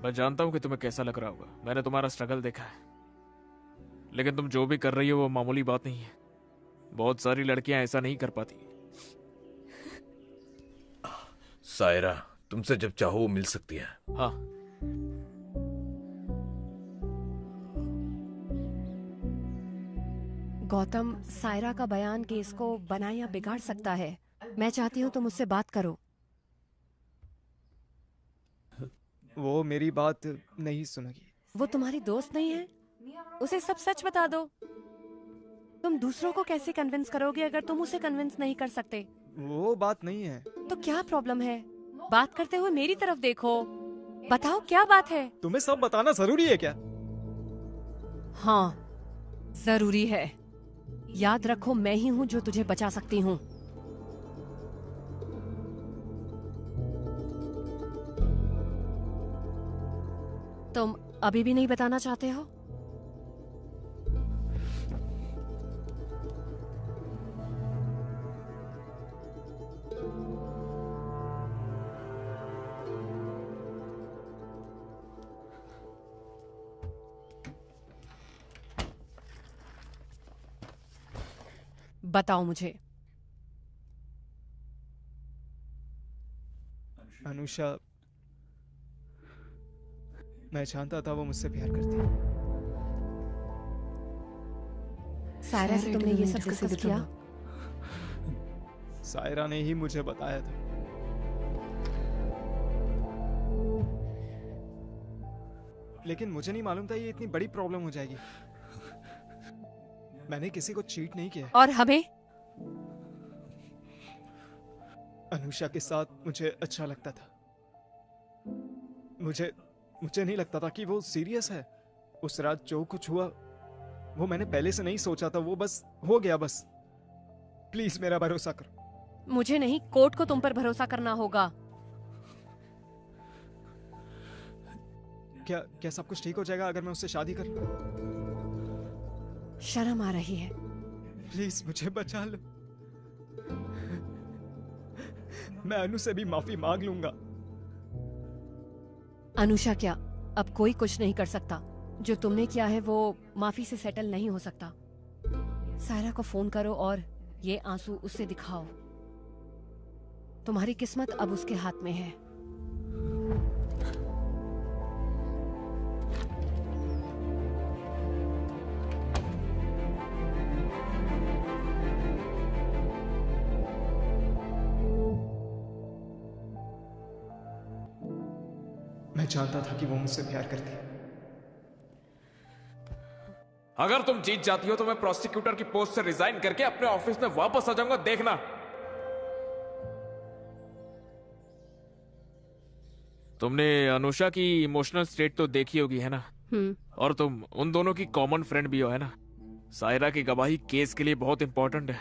मैं जानता हूं कि तुम्हें कैसा लग रहा होगा। मैंने तुम्हारा स्ट्रगल देखा है। लेकिन तुम जो भी कर रही हो वो मामूली बात नहीं है। बहुत सारी लड़कियां ऐसा नहीं कर पाती। सायरा तुमसे जब चाहो वो मिल सकती है। हाँ। गौतम, सायरा का बयान केस को बना या बिगाड़ सकता है। मैं चाहती हूँ तुम उससे बात करो। वो मेरी बात नहीं सुनेगी। वो तुम्हारी दोस्त नहीं है? उसे सब सच बता दो। तुम दूसरों को कैसे कन्विंस करोगे अगर तुम उसे कन्विंस नहीं कर सकते? वो बात नहीं है। तो क्या प्रॉब्लम है? बात करते हुए मेरी तरफ देखो। बताओ क्या बात है? तुम्हें सब बताना जरूरी है क्या? हाँ, जरूरी है। याद रखो, मैं ही हूँ जो तुझे बचा सकती हूँ। तुम अभी भी नहीं बताना चाहते हो? बताओ मुझे। अनुषा, मैं जानता था वो मुझसे प्यार करती है। सायरा से तुमने ये सब डिस्कस किया? सायरा ने ही मुझे बताया था। लेकिन मुझे नहीं मालूम था ये इतनी बड़ी प्रॉब्लम हो जाएगी। मैंने किसी को चीट नहीं किया। और हमें? अनुषा के साथ मुझे अच्छा लगता था। मुझे नहीं लगता था कि वो सीरियस है। उस रात जो कुछ हुआ वो मैंने पहले से नहीं सोचा था। वो बस हो गया। बस प्लीज मेरा भरोसा करो। मुझे नहीं, कोर्ट को तुम पर भरोसा करना होगा। क्या सब कुछ ठीक हो जाएगा अगर मैं उससे शादी कर लूं? शर्म आ रही है। प्लीज मुझे बचा लो। मैं अनु से भी माफी मांग लूंगा। अनुषा क्या? अब कोई कुछ नहीं कर सकता। जो तुमने किया है वो माफी से सेटल नहीं हो सकता। सायरा को फोन करो और ये आंसू उससे दिखाओ। तुम्हारी किस्मत अब उसके हाथ में है। मैं जानता था कि वो मुझसे प्यार करती है। अगर तुम जीत जाती हो तो मैं प्रोसिक्यूटर की पोस्ट से रिजाइन करके अपने ऑफिस में वापस आ जाऊंगा, देखना। तुमने अनुषा की इमोशनल स्टेट तो देखी होगी, है ना? और तुम उन दोनों की कॉमन फ्रेंड भी हो, है ना? सायरा की गवाही केस के लिए बहुत इंपॉर्टेंट है,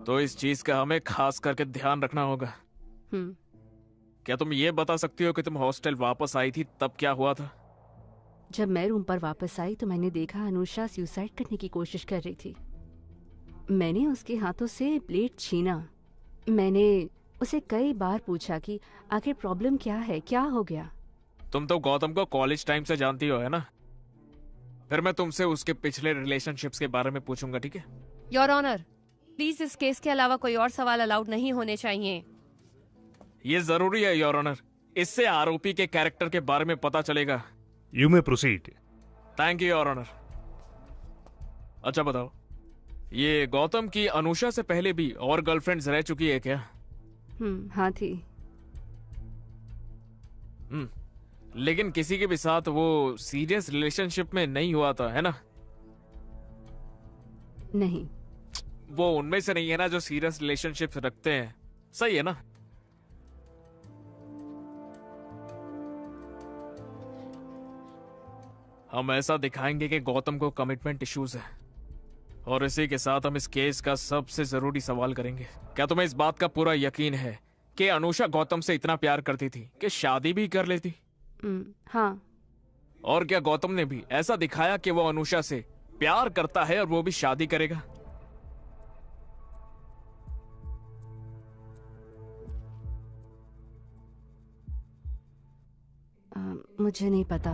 तो इस चीज का हमें खास करके ध्यान रखना होगा। क्या तुम ये बता सकती हो कि तुम हॉस्टल वापस आई थी तब क्या हुआ था? जब मैं रूम पर वापस आई तो मैंने देखा अनुषा सुसाइड करने की कोशिश कर रही थी। मैंने उसके हाथों से ब्लेड छीना। मैंने उसे कई बार पूछा कि आखिर प्रॉब्लम क्या है, क्या हो गया। तुम तो गौतम को कॉलेज टाइम से जानती हो, है ना? फिर मैं तुमसे उसके पिछले रिलेशनशिप्स के बारे में पूछूंगा, ठीक है? योर ऑनर, प्लीज इस केस के अलावा कोई और सवाल अलाउड नहीं होने चाहिए। ये जरूरी है योर ऑनर। इससे आरोपी के कैरेक्टर के बारे में पता चलेगा। You may proceed. Thank you your honour. अच्छा बताओ, ये गौतम की अनुषा से पहले भी और गर्लफ्रेंड्स रह चुकी है क्या? हाँ थी। लेकिन किसी के भी साथ वो सीरियस रिलेशनशिप में नहीं हुआ था, है ना? नहीं। वो उनमें से नहीं है ना जो सीरियस रिलेशनशिप रखते हैं, सही है ना? हम ऐसा दिखाएंगे कि गौतम को कमिटमेंट इश्यूज है, और इसी के साथ हम इस केस का सबसे जरूरी सवाल करेंगे। क्या तुम्हें इस बात का पूरा यकीन है कि अनुषा गौतम से इतना प्यार करती थी कि शादी भी कर लेती? हाँ। और क्या गौतम ने भी ऐसा दिखाया कि वो अनुषा से प्यार करता है और वो भी शादी करेगा? मुझे नहीं पता।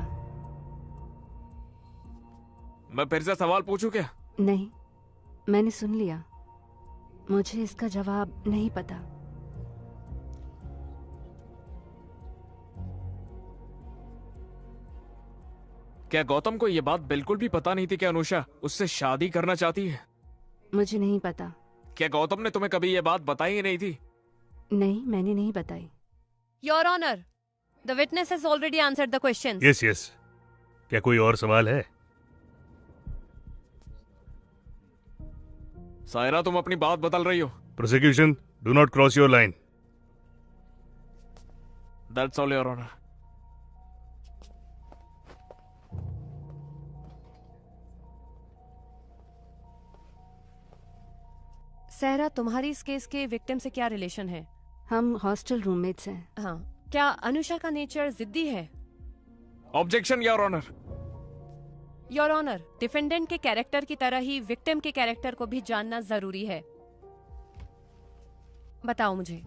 मैं फिर से सवाल पूछूं क्या? नहीं, मैंने सुन लिया। मुझे इसका जवाब नहीं पता। क्या गौतम को यह बात बिल्कुल भी पता नहीं थी कि अनुषा उससे शादी करना चाहती है? मुझे नहीं पता। क्या गौतम ने तुम्हें कभी यह बात बताई ही नहीं थी? नहीं, मैंने नहीं बताई। Your honour, the witness has already answered the questions. Yes yes. क्या कोई और सवाल है? सायरा, तुम अपनी बात बदल रही हो। Prosecution, do not cross your line. That's all your honour. Sahara, तुम्हारी इस केस के विक्टिम से क्या रिलेशन है? हम हॉस्टल रूममेट्स हैं। हाँ। क्या अनुषा का नेचर जिद्दी है? Objection your honour. Your honour, defendant के कैरेक्टर की तरह ही विक्टिम के कैरेक्टर को भी जानना जरूरी है। बताओ मुझे।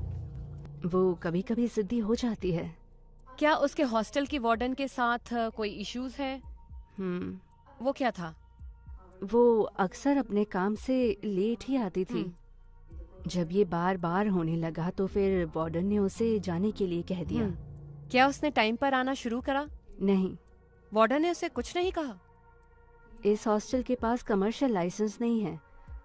वो कभी कभी जिद्दी हो जाती है। क्या उसके हॉस्टल की वार्डन के साथ कोई इश्यूज है? वो क्या था? वो अक्सर अपने काम से लेट ही आती थी। जब ये बार बार होने लगा तो फिर वार्डन ने उसे जाने के लिए कह दिया। क्या उसने टाइम पर आना शुरू करा? नहीं। वार्डन ने उसे कुछ नहीं कहा? इस हॉस्टल के पास कमर्शियल लाइसेंस नहीं है,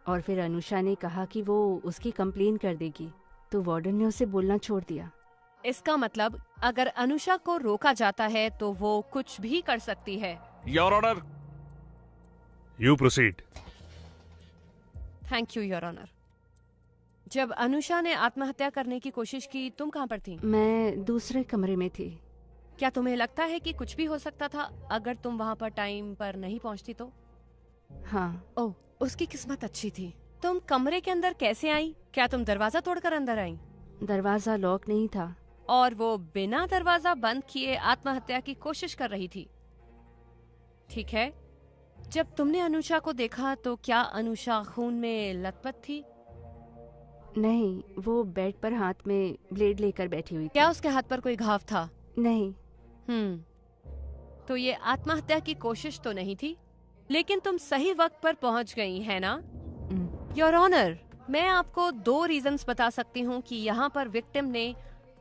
और फिर अनुषा ने कहा कि वो उसकी कंप्लेन कर देगी, तो वार्डन ने उसे बोलना छोड़ दिया। इसका मतलब अगर अनुषा को रोका जाता है तो वो कुछ भी कर सकती है। Your honour. You proceed. Thank you your honour. जब अनुषा ने आत्महत्या करने की कोशिश की, तुम कहाँ पर थी? मैं दूसरे कमरे में थी। क्या तुम्हें लगता है कि कुछ भी हो सकता था अगर तुम वहाँ पर टाइम पर नहीं पहुँचती तो? हाँ। ओह, उसकी किस्मत अच्छी थी। तुम कमरे के अंदर कैसे आई? क्या तुम दरवाजा तोड़कर अंदर आई? दरवाजा लॉक नहीं था। और वो बिना दरवाजा बंद किए आत्महत्या की कोशिश कर रही थी। ठीक है, जब तुमने अनुषा को देखा तो क्या अनुषा खून में लथपथ थी? नहीं, वो बेड पर हाथ में ब्लेड लेकर बैठी हुई थी। क्या उसके हाथ पर कोई घाव था? नहीं। तो ये आत्महत्या की कोशिश तो नहीं थी, लेकिन तुम सही वक्त पर पहुंच गई है ना? योर ऑनर, मैं आपको 2 रीजंस बता सकती हूँ कि यहाँ पर विक्टिम ने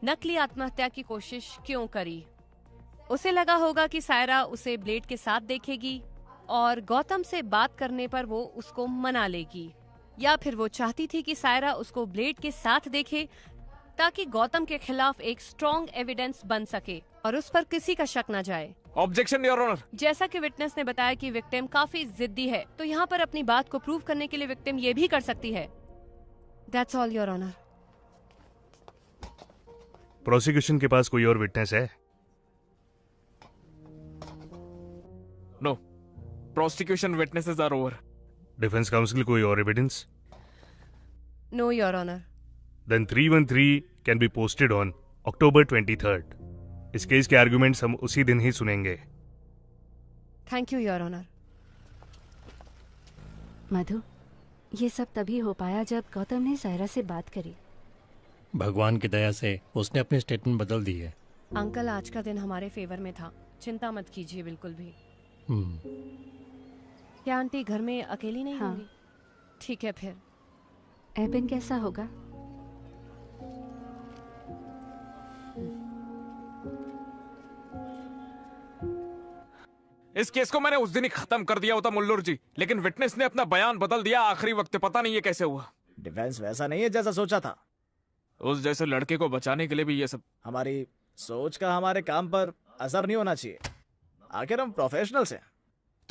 नकली आत्महत्या की कोशिश क्यों करी। उसे लगा होगा कि सायरा उसे ब्लेड के साथ देखेगी और गौतम से बात करने पर वो उसको मना लेगी, या फिर वो चाहती थी कि सायरा उसको ब्लेड के साथ देखे ताकि गौतम के खिलाफ एक स्ट्रॉन्ग एविडेंस बन सके और उस पर किसी का शक न जाए। Objection your honour. जैसा कि विटनेस ने बताया कि विक्टिम काफी जिद्दी है, तो यहाँ पर अपनी बात को प्रूव करने के लिए विक्टिम ये भी कर सकती है। That's all your honour. Prosecution के पास कोई और विटनेस है? No, prosecution witnesses are over. Defence counsel कोई और evidence? No your honour. Then 313 can be posted on October 23rd. इस केस के आर्गुमेंट्स हम उसी दिन ही सुनेंगे। Thank you your honour. Madhu, ये सब तभी हो पाया जब गौतम ने सायरा से बात करी। भगवान की दया से उसने अपनी स्टेटमेंट बदल दी है। अंकल, आज का दिन हमारे फेवर में था, चिंता मत कीजिए बिल्कुल भी। क्या आंटी घर में अकेली नहीं होंगी? ठीक है फिर। एबिन कैसा होगा? इस केस को मैंने उस दिन ही खत्म कर दिया होता मुल्लुर जी, लेकिन विटनेस ने अपना बयान बदल दिया आखिरी वक्त। पता नहीं ये कैसे हुआ। डिफेंस वैसा नहीं है जैसा सोचा था। उस जैसे लड़के को बचाने के लिए भी ये सब। हमारी सोच का हमारे काम पर असर नहीं होना चाहिए। आखिर हम प्रोफेशनल्स हैं।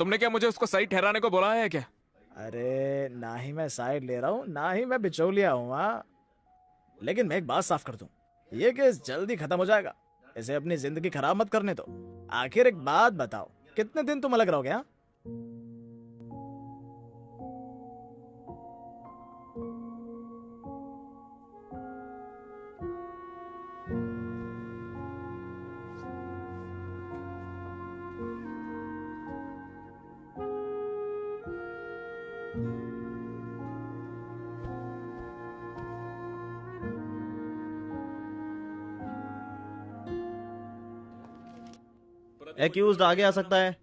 तुमने क्या मुझे उसको सही ठहराने को बोला है क्या? अरे ना ही मैं साइड ले रहा हूँ, ना ही मैं बिचौलिया हूँ। हाँ, लेकिन मैं एक बात साफ कर दूं, ये केस जल्दी खत्म हो जाएगा। इसे अपनी जिंदगी खराब मत करने दो। आखिर एक बात बताओ, कितने दिन तुम अलग रहोगे? हाँ, एक्यूज्ड आगे आ सकता है।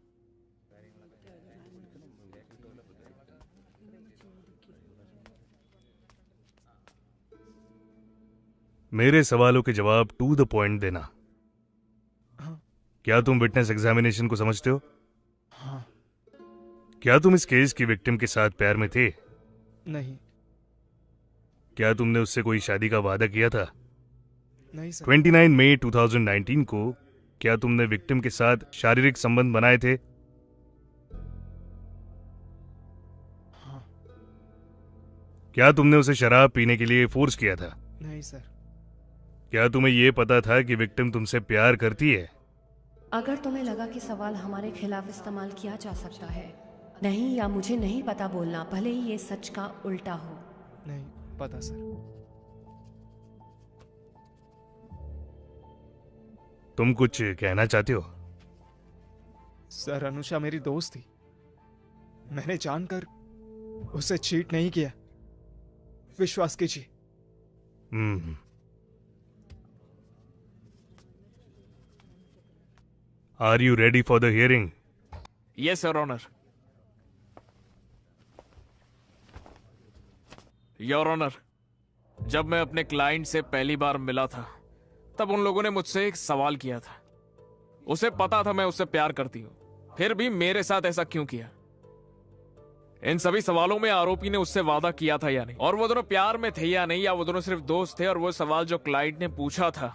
मेरे सवालों के जवाब टू द पॉइंट देना। क्या तुम विटनेस एग्जामिनेशन को समझते हो? हाँ। क्या तुम इस केस की विक्टिम के साथ प्यार में थे? नहीं। क्या तुमने उससे कोई शादी का वादा किया था? नहीं सर। 29 मई 2019 को क्या तुमने विक्टिम के साथ शारीरिक संबंध बनाए थे? हाँ। क्या तुमने उसे शराब पीने के लिए फोर्स किया था? नहीं सर। क्या तुम्हें यह पता था कि विक्टिम तुमसे प्यार करती है? अगर तुम्हें लगा कि सवाल हमारे खिलाफ इस्तेमाल किया जा सकता है, नहीं या मुझे नहीं पता बोलना, भले ही ये सच का उल्टा हो। नहीं पता सर। तुम कुछ कहना चाहते हो? सर अनुषा मेरी दोस्त थी, मैंने जानकर उसे चीट नहीं किया, विश्वास कीजिए। Are you ready for the hearing? Yes, Your Honor. Your Honor, जब मैं अपने क्लाइंट से पहली बार मिला था, तब उन लोगों ने मुझसे एक सवाल किया था। उसे पता था मैं उससे प्यार करती हूं, फिर भी मेरे साथ ऐसा क्यों किया? इन सभी सवालों में आरोपी ने उससे वादा किया था या नहीं, और वो दोनों प्यार में थे या नहीं, या वो दोनों सिर्फ दोस्त थे। और वो सवाल जो क्लाइंट ने पूछा था,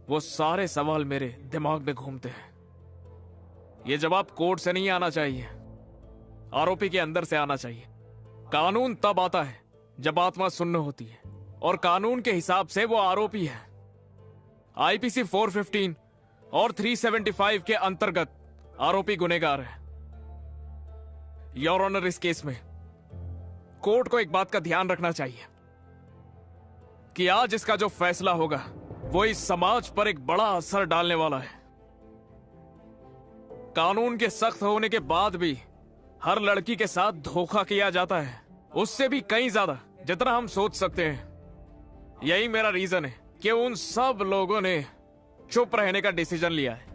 वो सारे सवाल मेरे दिमाग में घूमते हैं। ये जवाब कोर्ट से नहीं आना चाहिए, आरोपी के अंदर से आना चाहिए। कानून तब आता है जब आत्मा सुन्न होती है, और कानून के हिसाब से वो आरोपी है। आईपीसी 415 और 375 के अंतर्गत आरोपी गुनहगार है। योर ऑनर, इस केस में कोर्ट को एक बात का ध्यान रखना चाहिए कि आज इसका जो फैसला होगा वो इस समाज पर एक बड़ा असर डालने वाला है। कानून के सख्त होने के बाद भी हर लड़की के साथ धोखा किया जाता है, उससे भी कहीं ज्यादा जितना हम सोच सकते हैं। यही मेरा रीजन है कि उन सब लोगों ने चुप रहने का डिसीजन लिया है।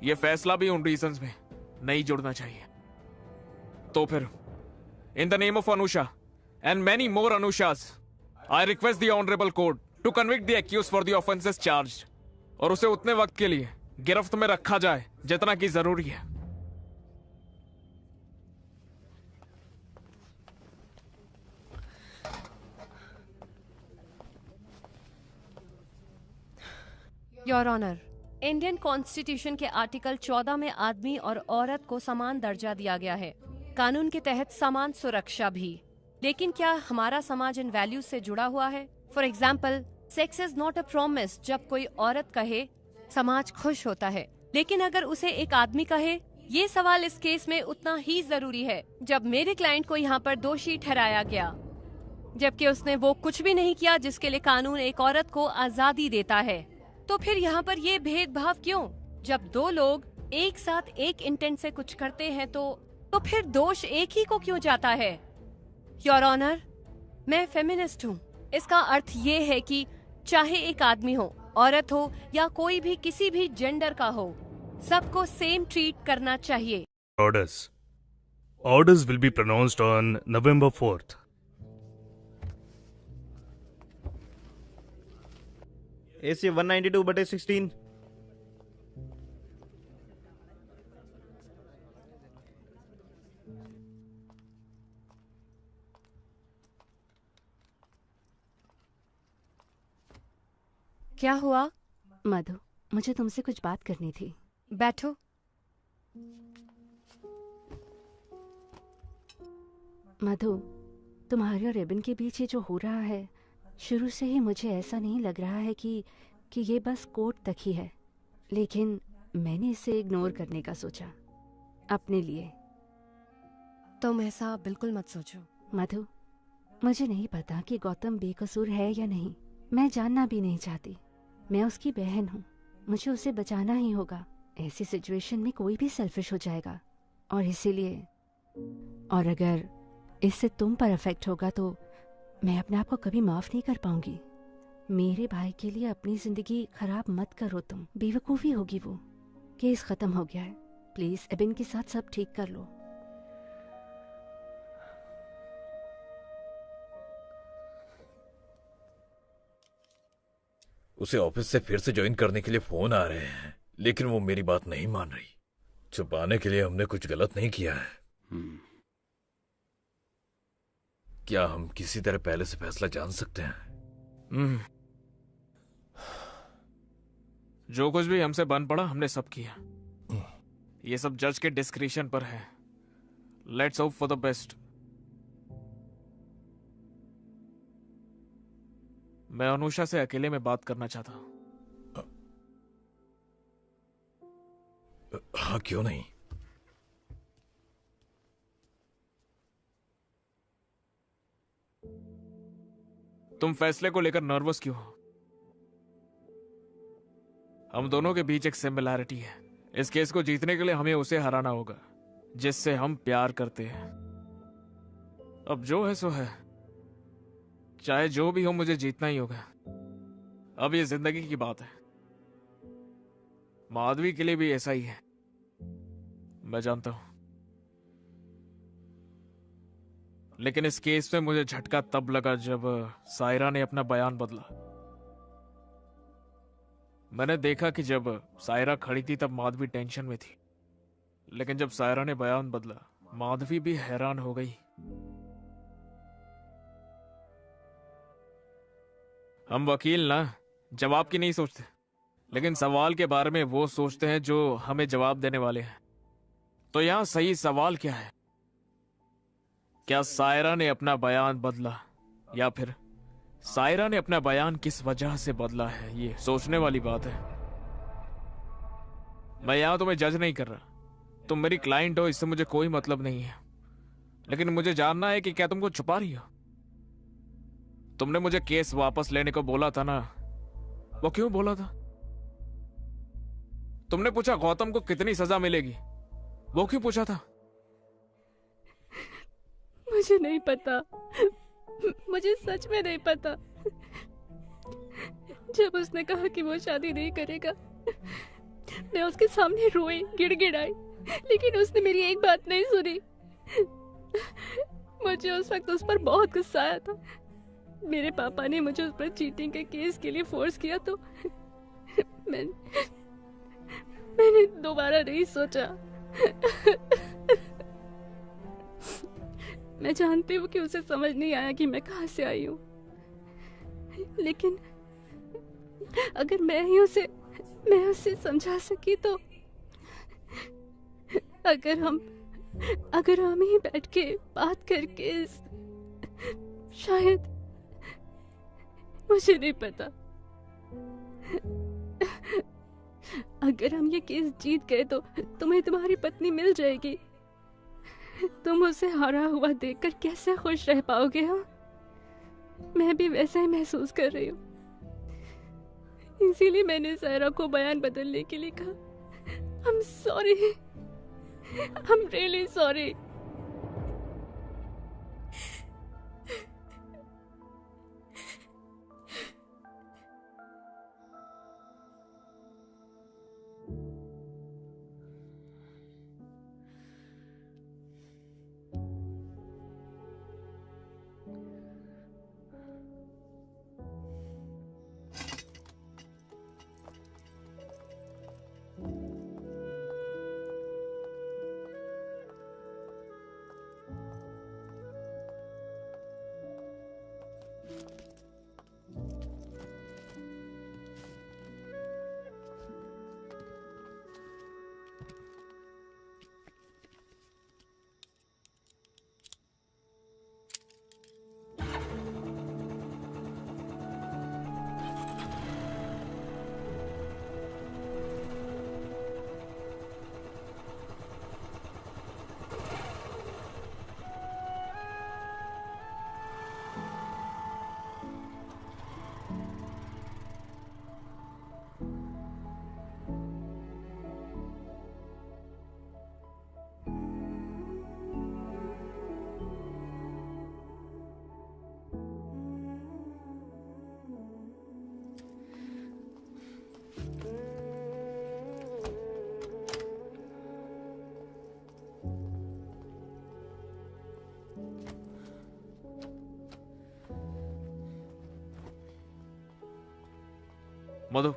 यह फैसला भी उन रीजंस में नहीं जुड़ना चाहिए। तो फिर in the name of Anusha and many more Anushas, I request the honourable court to convict the accused for the offences charged, और उसे उतने वक्त के लिए गिरफ्त में रखा जाए जितना की जरूरी है। योर ऑनर, इंडियन कॉन्स्टिट्यूशन के आर्टिकल 14 में आदमी और औरत को समान दर्जा दिया गया है, कानून के तहत समान सुरक्षा भी। लेकिन क्या हमारा समाज इन वैल्यूज से जुड़ा हुआ है? For example, sex is not a promise. जब कोई औरत कहे समाज खुश होता है, लेकिन अगर उसे एक आदमी कहे, ये सवाल इस केस में उतना ही जरूरी है। जब मेरे क्लाइंट को यहाँ पर दोषी ठहराया गया, जबकि उसने वो कुछ भी नहीं किया जिसके लिए कानून एक औरत को आजादी देता है, तो फिर यहाँ पर ये भेदभाव क्यों? जब दो लोग एक साथ एक इंटेंट से कुछ करते हैं तो फिर दोष एक ही को क्यों जाता है? योर ऑनर, मैं फेमिनिस्ट हूँ। इसका अर्थ ये है कि चाहे एक आदमी हो, औरत हो, या कोई भी किसी भी जेंडर का हो, सबको सेम ट्रीट करना चाहिए। Orders will be pronounced on November 4th. AC 192/16। क्या हुआ? मधु, मुझे तुमसे कुछ बात करनी थी। बैठो। मधु, तुम्हारे और रिबन के बीच ये जो हो रहा है, शुरू से ही मुझे ऐसा नहीं लग रहा है कि ये बस कोर्ट तक ही है, लेकिन मैंने इसे इग्नोर करने का सोचा अपने लिए। तुम ऐसा बिल्कुल मत सोचो। मधु, मुझे नहीं पता कि गौतम बेकसूर है या नहीं, मैं जानना भी नहीं चाहती। मैं उसकी बहन हूँ, मुझे उसे बचाना ही होगा। ऐसी सिचुएशन में कोई भी सेल्फिश हो जाएगा, और इसीलिए, और अगर इससे तुम पर अफेक्ट होगा तो मैं अपने आप को कभी माफ नहीं कर पाऊंगी। मेरे भाई के लिए अपनी जिंदगी खराब मत करो तुम, बेवकूफ़ी होगी वो। केस खत्म हो गया है, प्लीज एबिन के साथ सब ठीक कर लो। उसे ऑफिस से फिर से ज्वाइन करने के लिए फोन आ रहे हैं, लेकिन वो मेरी बात नहीं मान रही। छुपाने के लिए हमने कुछ गलत नहीं किया है। क्या हम किसी तरह पहले से फैसला जान सकते हैं? जो कुछ भी हमसे बन पड़ा हमने सब किया। ये सब जज के डिस्क्रिशन पर है। Let's hope for the best. मैं अनुषा से अकेले में बात करना चाहता हूं। हाँ, क्यों नहीं। तुम फैसले को लेकर नर्वस क्यों हो? हम दोनों के बीच एक सिमिलैरिटी है। इस केस को जीतने के लिए हमें उसे हराना होगा जिससे हम प्यार करते हैं। अब जो है सो है, चाहे जो भी हो मुझे जीतना ही होगा। अब ये जिंदगी की बात है। माधवी के लिए भी ऐसा ही है, मैं जानता हूं। लेकिन इस केस में मुझे झटका तब लगा जब सायरा ने अपना बयान बदला। मैंने देखा कि जब सायरा खड़ी थी तब माधवी टेंशन में थी, लेकिन जब सायरा ने बयान बदला माधवी भी हैरान हो गई। हम वकील ना जवाब की नहीं सोचते, लेकिन सवाल के बारे में वो सोचते हैं जो हमें जवाब देने वाले हैं। तो यहां सही सवाल क्या है? क्या सायरा ने अपना बयान बदला, या फिर सायरा ने अपना बयान किस वजह से बदला है? ये सोचने वाली बात है। मैं यहां तुम्हें जज नहीं कर रहा। तुम मेरी क्लाइंट हो, इससे मुझे कोई मतलब नहीं है। लेकिन मुझे जानना है कि क्या तुमको छुपा रही हो? तुमने मुझे केस वापस लेने को बोला था ना, वो क्यों बोला था? तुमने पूछा गौतम को कितनी सजा मिलेगी, वो क्यों पूछा था? मुझे नहीं पता, मुझे सच में नहीं पता। जब उसने कहा कि वो शादी नहीं करेगा, मैं उसके सामने रोई, गिड़गिड़ाई, लेकिन उसने मेरी एक बात नहीं सुनी। मुझे उस वक्त उस पर बहुत गुस्सा आया था। मेरे पापा ने मुझे उस पर चीटिंग के केस के लिए फोर्स किया, तो मैंने दोबारा नहीं सोचा। मैं जानती हूँ कि उसे समझ नहीं आया कि मैं कहाँ से आई हूँ, लेकिन अगर मैं उसे समझा सकी तो अगर हम ही बैठ के बात करके शायद, मुझे नहीं पता, अगर हम ये केस जीत गए तो तुम्हें तुम्हारी पत्नी मिल जाएगी। तुम उसे हारा हुआ देखकर कैसे खुश रह पाओगे? हाँ, मैं भी वैसा ही महसूस कर रही हूँ। इसीलिए मैंने सायरा को बयान बदलने के लिए कहा। I'm sorry, I'm really sorry। Madhu,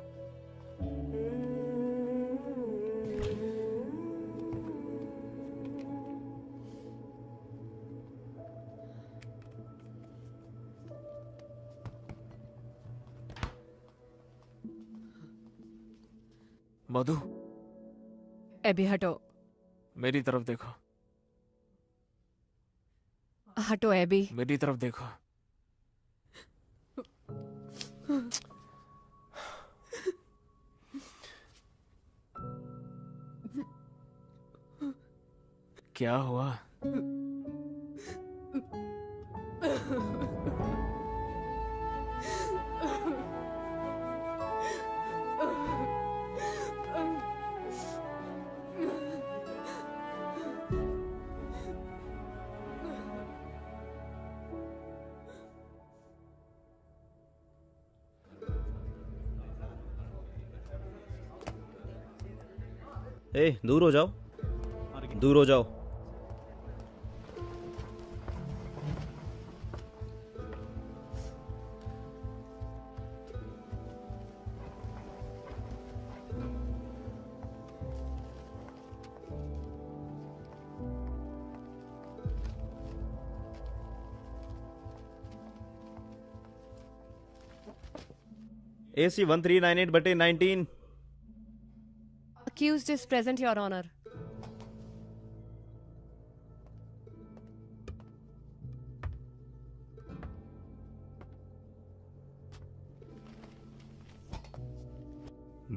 Madhu, एबी हटो, मेरी तरफ देखो, हटो एबी। मेरी तरफ देखो। क्या हुआ? ए, दूर हो जाओ, दूर हो जाओ। AC 1398/19। Accused is present, Your Honor.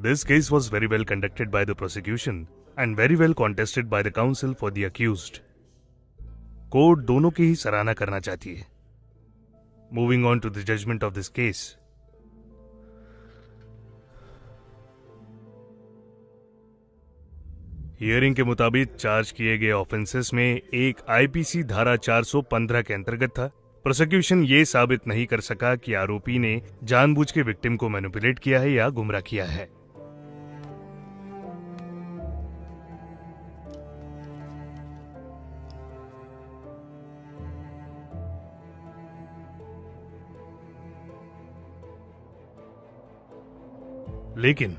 This case was very well conducted by the prosecution and very well contested by the counsel for the accused. Court दोनों की ही सराहना करना चाहती है। Moving on to the judgment of this case. Hearing के मुताबिक charge किए गए ऑफेंसेस में एक आईपीसी धारा 415 के अंतर्गत था। प्रोसिक्यूशन ये साबित नहीं कर सका कि आरोपी ने जानबूझ के विक्टिम को मैनिपुलेट किया है या गुमराह किया है। लेकिन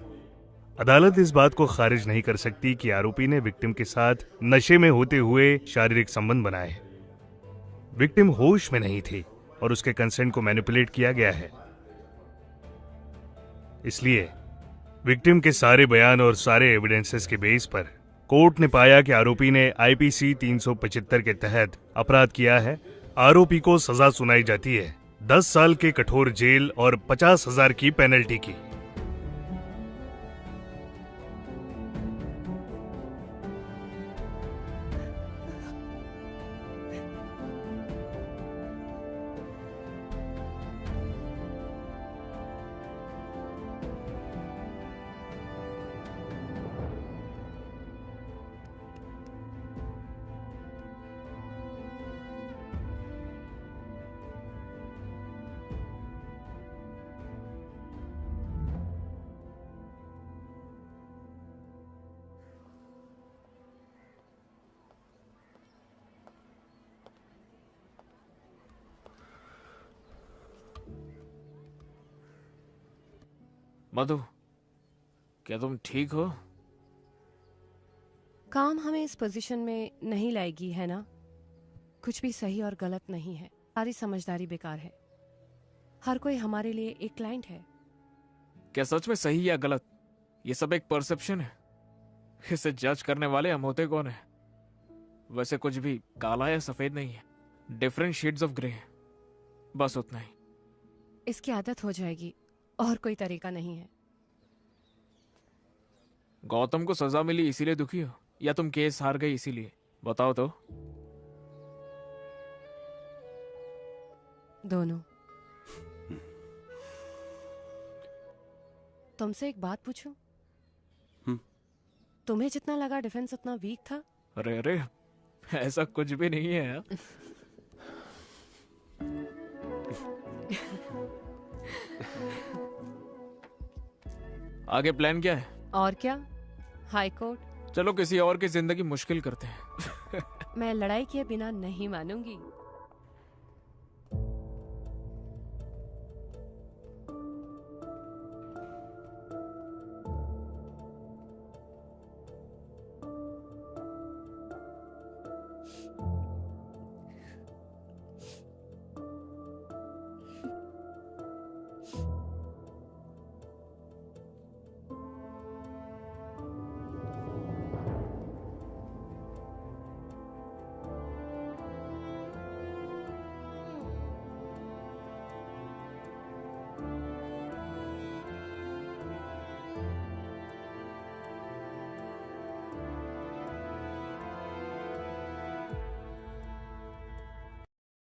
अदालत इस बात को खारिज नहीं कर सकती कि आरोपी ने विक्टिम के साथ नशे में होते हुए शारीरिक संबंध बनाए। विक्टिम होश में नहीं थी और उसके कंसेंट को मैनिपुलेट किया गया है। इसलिए विक्टिम के सारे बयान और सारे एविडेंसेस के बेस पर कोर्ट ने पाया कि आरोपी ने आईपीसी 375 के तहत अपराध किया है। आरोपी को सजा सुनाई जाती है 10 साल के कठोर जेल और 50,000 की पेनल्टी की। मधु, क्या तुम ठीक हो? काम हमें इस पोजीशन में नहीं लाएगी, है ना? कुछ भी सही और गलत नहीं है। सारी समझदारी बेकार है। हर कोई हमारे लिए एक क्लाइंट है। क्या सच में सही या गलत, ये सब एक परसेप्शन है। इसे जज करने वाले हम होते कौन है? वैसे कुछ भी काला या सफेद नहीं है, डिफरेंट शेड्स ऑफ ग्रे, बस उतना ही। इसकी आदत हो जाएगी और कोई तरीका नहीं है। गौतम को सजा मिली इसीलिए दुखी हो या तुम केस हार गई इसीलिए? बताओ तो। दोनों। तुमसे एक बात पूछूं? तुम्हें जितना लगा डिफेंस उतना वीक था? अरे अरे, ऐसा कुछ भी नहीं है यार। आगे प्लान क्या है? और क्या, हाई कोर्ट। चलो किसी और की जिंदगी मुश्किल करते हैं। मैं लड़ाई किए बिना नहीं मानूंगी।